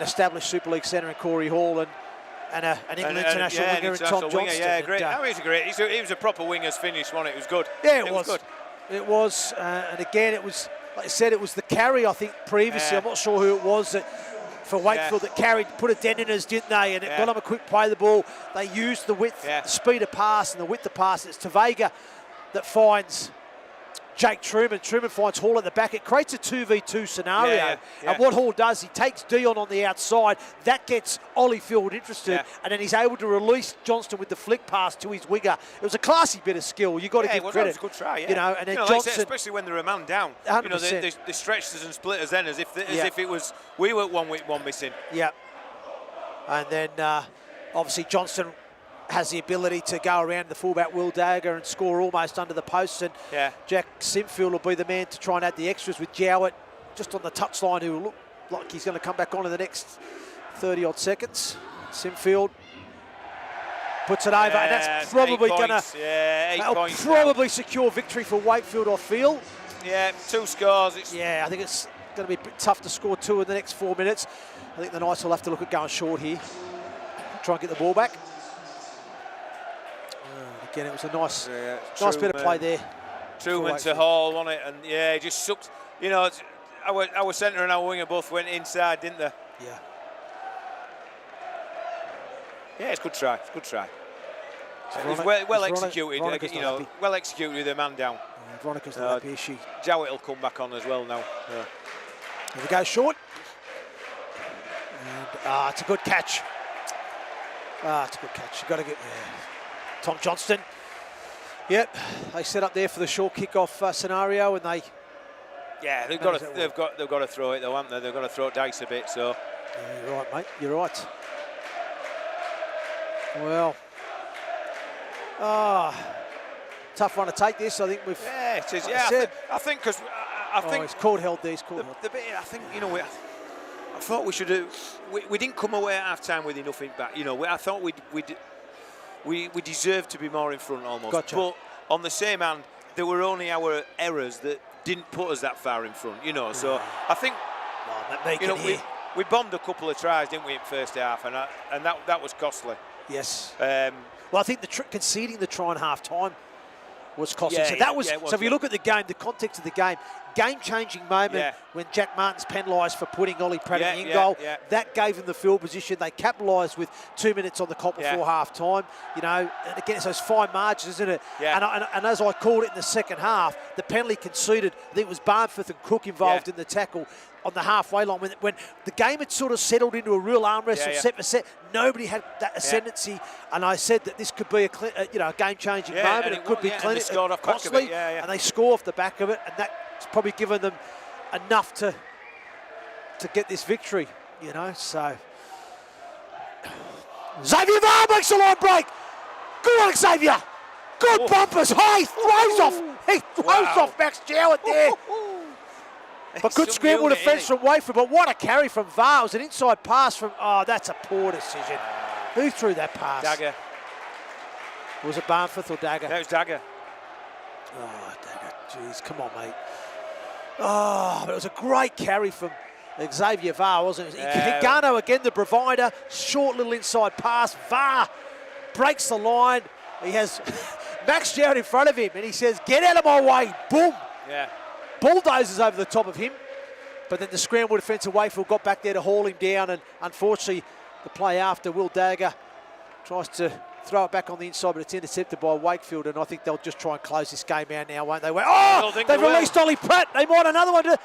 Speaker 1: established Super League centre in Corey Hall and an England international winger in Tom Johnston.
Speaker 2: Yeah, great. He was a proper winger's finish, wasn't it? It was good.
Speaker 1: Yeah, it was good. It was, and again, it was, like I said, it was the carry, I think, previously. I'm not sure who it was for Wakefield that carried, put a dent in us, didn't they? And it got them a quick play of the ball. They used the width, the speed of pass and the width of pass. It's Tavega that finds Jake Truman. Truman finds Hall at the back. It creates a 2v2 scenario. And what Hall does, he takes Dion on the outside. That gets Olyfield interested. And then he's able to release Johnston with the flick pass to his winger. It was a classy bit of skill. You've got to give credit.
Speaker 2: It was a good try,
Speaker 1: You know, and then
Speaker 2: like
Speaker 1: Johnston...
Speaker 2: I said, especially when they're a man down.
Speaker 1: 100%.
Speaker 2: You know, they stretched us and split us then as if it was... We were one missing.
Speaker 1: Yeah. And then, obviously, Johnston has the ability to go around the fullback Will Dagger and score almost under the posts, and Jack Simfield will be the man to try and add the extras with Jowett just on the touchline, who will look like he's going to come back on in the next 30-odd seconds. Simfield puts it over, and that's probably going to probably secure victory for Wakefield, I feel.
Speaker 2: Yeah, 2 scores.
Speaker 1: I think it's going to be a bit tough to score 2 in the next 4 minutes. I think the Knights will have to look at going short here. Try and get the ball back. Again, it was a nice bit of play there.
Speaker 2: Truman to Hall, wasn't it? And he just sucked. You know, our centre and our winger both went inside, didn't they?
Speaker 1: Yeah.
Speaker 2: Yeah, it's a good try. It's a good try. It was well executed. You know, well executed with a man down.
Speaker 1: Yeah, Veronica's not happy, is she?
Speaker 2: Jowett will come back on as well now.
Speaker 1: Here we go, short. And it's a good catch. It's a good catch. You've got to get Tom Johnston. Yep, they set up there for the short kick-off scenario, and they.
Speaker 2: Yeah, they've got to throw it though, haven't they? They've got to throw dice a bit. So.
Speaker 1: Yeah, you're right, mate. You're right. Well. Tough one to take this. I think we've.
Speaker 2: Yeah, it is. Yeah, I think because I think
Speaker 1: it's called held. These called held.
Speaker 2: The bit I think I thought we should have. We didn't come away at half-time with enough impact. You know, I thought we deserved to be more in front almost.
Speaker 1: Gotcha.
Speaker 2: But on the same hand, there were only our errors that didn't put us that far in front. You know, so I think we bombed a couple of tries, didn't we, in first half, and that was costly.
Speaker 1: Yes. Well, I think conceding the try in half-time was costly. So if you look at the game, the context of the game-changing moment when Jack Martin's penalised for putting Ollie Pratt in goal. That gave them the field position. They capitalised with 2 minutes on the clock before half-time. You know, and again, it's those fine margins, isn't it? Yeah. And as I called it in the second half, the penalty conceded, I think it was Barnforth and Cook involved in the tackle on the halfway line. When the game had sort of settled into a real arm wrestle, set for set, nobody had that ascendancy. And I said that this could be a game-changing moment. It could be costly, and they score off the back of it, and that's probably given them enough to get this victory. You know, so Xavier Var makes a line break. Good on Xavier. Good bumpers. He throws off. He throws off Max Jowett there. But good scramble defence from Wakefield. But what a carry from Var. It was an inside pass from... Oh, that's a poor decision. Who threw that pass?
Speaker 2: Dagger.
Speaker 1: Was it Barnforth or Dagger?
Speaker 2: That was Dagger.
Speaker 1: Oh, Dagger. Jeez, come on, mate. Oh, but it was a great carry from Xavier Var, wasn't it? Higano again, the provider. Short little inside pass. Var breaks the line. He has Max Jowett in front of him, and he says, "Get out of my way." Boom.
Speaker 2: Yeah.
Speaker 1: Bulldozers over the top of him, but then the scramble defence of Wakefield got back there to haul him down, and unfortunately the play after, Will Dagger tries to throw it back on the inside, but it's intercepted by Wakefield, and I think they'll just try and close this game out now, won't they? Oh, they've released Ollie Pratt. They might another one.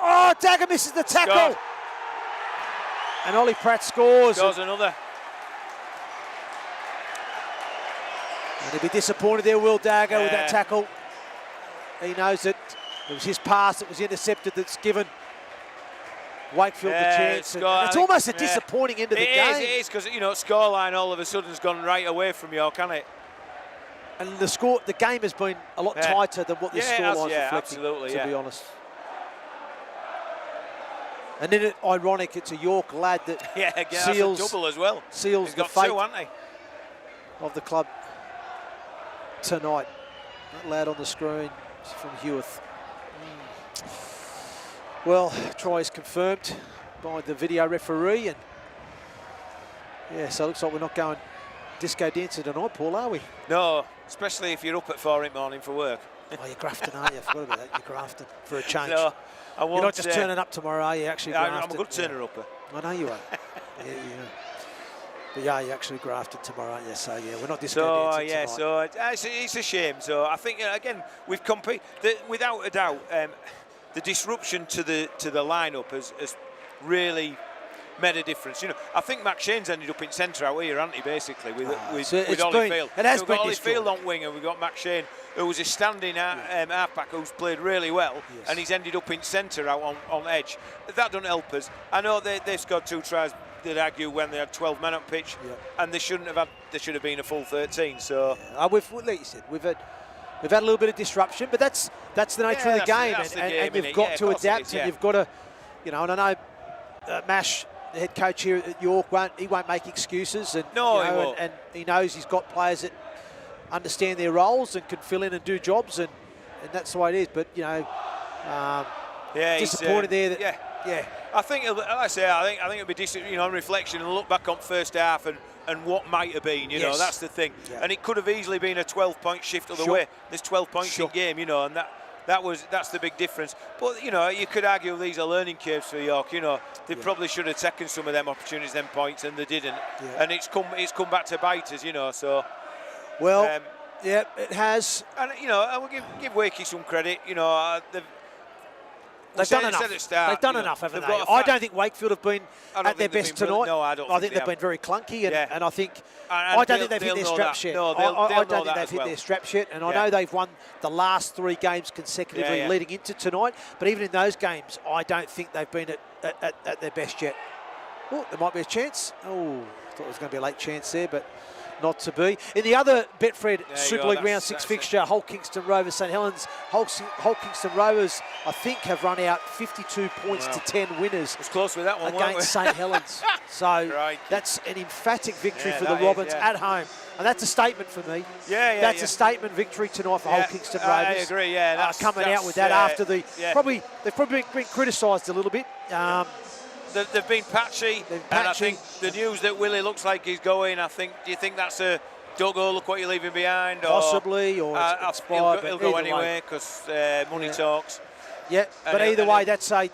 Speaker 1: Oh, Dagger misses the tackle.
Speaker 2: Scored.
Speaker 1: And Ollie Pratt scores.
Speaker 2: Scores another.
Speaker 1: And he'll be disappointed there, Will Dagger, with that tackle. He knows that it was his pass that was intercepted that's given Wakefield the chance. And it's almost a disappointing end of the game.
Speaker 2: It is, because, you know, scoreline all of a sudden has gone right away from you, can't it?
Speaker 1: And the game has been a lot tighter than what the scoreline's reflecting, to be honest. And then, ironic, it's a York lad that seals,
Speaker 2: that's a double as well.
Speaker 1: Seals the fate of the club tonight. That lad on the screen is from Hewith. Well, try is confirmed by the video referee, and so it looks like we're not going disco dancing tonight, Paul, are we?
Speaker 2: No, especially if you're up at 4 in the morning for work.
Speaker 1: Oh, you're grafting, aren't you? I forgot about that. You're grafting for a change.
Speaker 2: No, I won't.
Speaker 1: You're not just turning up tomorrow, are you? Actually,
Speaker 2: I'm a good turner-upper.
Speaker 1: I know you are. Yeah. But yeah, you actually grafted tomorrow, aren't you? So yeah, we're not
Speaker 2: So
Speaker 1: discounting
Speaker 2: yeah,
Speaker 1: tonight.
Speaker 2: so it's a shame. So I think again we've competed without a doubt. The disruption to the lineup has really made a difference. You know, I think Max Shane's ended up in centre out here, hasn't he? Basically with Holyfield.
Speaker 1: It has
Speaker 2: so we've
Speaker 1: been
Speaker 2: got Holyfield on wing, and we've got Max Shane, who was a standing halfback who's played really well,
Speaker 1: yes.
Speaker 2: and he's ended up in centre out on edge. That doesn't help us. I know they've scored 2 tries. They'd argue when they had 12 men on pitch, and they shouldn't have had. There should have been a full 13. So
Speaker 1: like you said, we've had a little bit of disruption, but that's the nature of the game, and you've got to adapt, and you've got to, you know. And I know Mash, the head coach here at York, won't make excuses, and
Speaker 2: he won't.
Speaker 1: And he knows he's got players that understand their roles and can fill in and do jobs, and that's the way it is. But you know, disappointed there that
Speaker 2: I think, like I say, I think it'll be decent, you know, on reflection and look back on first half and what might have been, you know, that's the thing. Yeah. And it could have easily been a 12-point shift other way. There's 12 points in game, you know, and that's the big difference. But you know, you could argue these are learning curves for York. You know, they probably should have taken some of them opportunities, them points, and they didn't. Yeah. And it's come back to bite us, you know. So,
Speaker 1: well, it has.
Speaker 2: And you know, I will give Wakey some credit. You know,
Speaker 1: they've done enough. They've done enough, haven't they? I don't think Wakefield have been at their best tonight.
Speaker 2: No, I don't. I
Speaker 1: think they've been very clunky, and I think I don't think they've hit their straps yet.
Speaker 2: No,
Speaker 1: I don't think they've hit their straps yet, and I know they've won the last 3 games consecutively leading into tonight. But even in those games, I don't think they've been at their best yet. Oh, there might be a chance. Oh, I thought it was going to be a late chance there, but not to be. In the other Betfred Super League Round 6 fixture, Hull Kingston Rovers, St Helens. Hull Kingston Rovers, I think, have run out 52 points to 10 winners.
Speaker 2: It was close with that one,
Speaker 1: against St Helens. So that's an emphatic victory for the Robins at home. And that's a statement for me. That's a statement victory tonight for Hull Kingston Rovers.
Speaker 2: I agree,
Speaker 1: coming out with that after the... They've probably been criticised a little bit.
Speaker 2: They've been patchy, and I think the news that Willie looks like he's going, do you think that's a Dougal, look what you're leaving behind?
Speaker 1: Possibly, or
Speaker 2: he'll go anyway because money talks.
Speaker 1: Yeah, but either way, that's a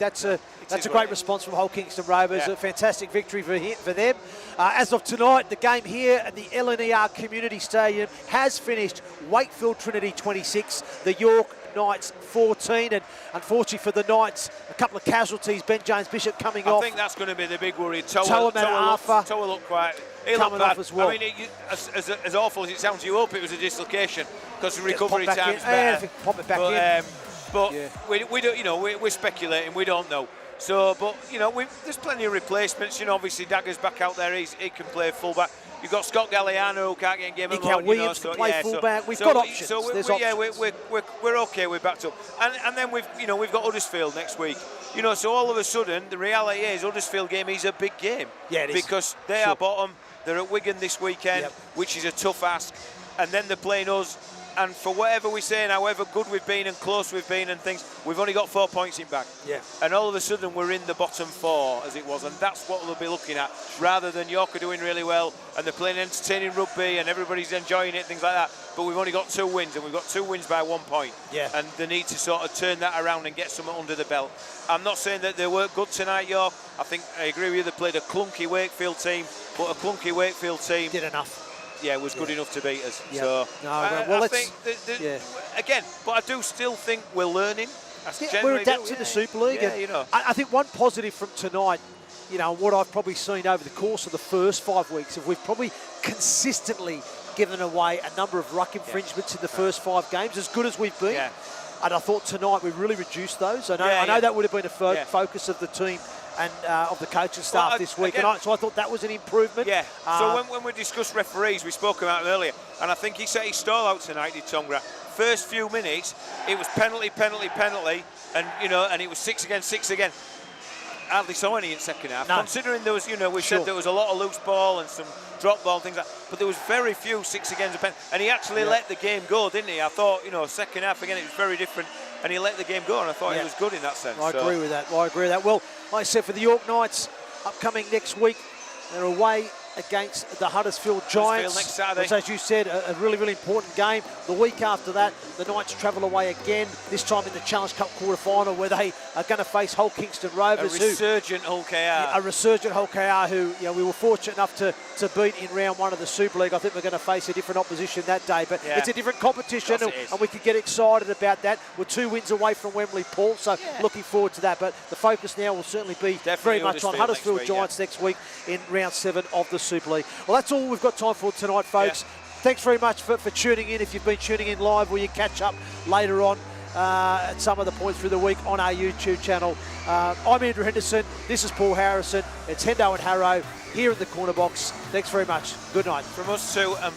Speaker 1: great response from Hull Kingston Rovers. A fantastic victory for them. As of tonight, the game here at the LNER Community Stadium has finished. Wakefield Trinity 26, the York Knights 14, and unfortunately for the Knights, a couple of casualties. Ben James Bishop coming off.
Speaker 2: I think that's going to be the big worry. Toa looked quite. He looked bad
Speaker 1: as well.
Speaker 2: I mean, as awful as it sounds, you hope it was a dislocation because the recovery time's better.
Speaker 1: Pop it back in.
Speaker 2: But we don't, you know, we're speculating. We don't know. So, but you know, there's plenty of replacements. You know, obviously Dagger's back out there. He can play fullback. You've got Scott Galliano who can't get in game alone.
Speaker 1: Williams can play fullback. We've got options.
Speaker 2: So we're okay. We're backed up. And then we've got Huddersfield next week. You know, so all of a sudden the reality is Huddersfield game is a big game.
Speaker 1: Yeah, it is.
Speaker 2: Because they are bottom. They're at Wigan this weekend, which is a tough ask. And then they're playing us. And for whatever we say, and however good we've been and close we've been and things, we've only got 4 points in back.
Speaker 1: Yeah.
Speaker 2: And all of a sudden we're in the bottom 4 as it was, and that's what we'll be looking at, rather than York are doing really well and they're playing entertaining rugby and everybody's enjoying it, things like that. But we've only got 2 wins, and we've got 2 wins by 1 point.
Speaker 1: Yeah.
Speaker 2: And they need to sort of turn that around and get something under the belt. I'm not saying that they were good tonight, York. I think I agree with you. They played a clunky Wakefield team, but a clunky Wakefield team
Speaker 1: did enough.
Speaker 2: Yeah, was good enough to beat us.
Speaker 1: Yeah.
Speaker 2: So,
Speaker 1: I think
Speaker 2: again, but I do still think we're learning.
Speaker 1: We're adapting the Super League.
Speaker 2: Yeah, you know.
Speaker 1: I think one positive from tonight, you know, what I've probably seen over the course of the first 5 weeks, is we've probably consistently given away a number of ruck infringements in the first 5 games, as good as we've been. Yeah. And I thought tonight we really reduced those. I know that would have been a focus of the team and of the coaching staff this week.
Speaker 2: Again,
Speaker 1: so I thought that was an improvement.
Speaker 2: Yeah. So when we discussed referees, we spoke about it earlier, and I think he set his stall out tonight, did Tongra. First few minutes, it was penalty, and you know, and it was 6 against 6 again. Hardly saw any in second half. No. Considering there was, you know, we said there was a lot of loose ball and some drop ball and things like that, but there was very few 6 against a pen, and he actually let the game go, didn't he? I thought, you know, second half again, it was very different, and he let the game go, and I thought he was good in that sense.
Speaker 1: I agree with that. Well, like I said, for the York Knights, upcoming next week, they're away against the Huddersfield Giants.
Speaker 2: Next Saturday.
Speaker 1: Which, as you said, a really, really important game. The week after that, the Knights travel away again, this time in the Challenge Cup quarter-final, where they are going to face Hull Kingston Rovers.
Speaker 2: A resurgent Hull KR.
Speaker 1: A resurgent Hull KR who, we were fortunate enough to beat in round 1 of the Super League. I think we're going to face a different opposition that day, but it's a different competition, and we could get excited about that. We're 2 wins away from Wembley, Paul, so looking forward to that. But the focus now will certainly be very much on Huddersfield Giants next week in round 7 of the Super League. Well, that's all we've got time for tonight, folks. Thanks very much for tuning in. If you've been tuning in live, will you catch up later on at some of the points through the week on our YouTube channel. I'm Andrew Henderson. This is Paul Harrison. It's Hendo and Harro here in the corner box. Thanks very much. Good night.
Speaker 2: From us too, and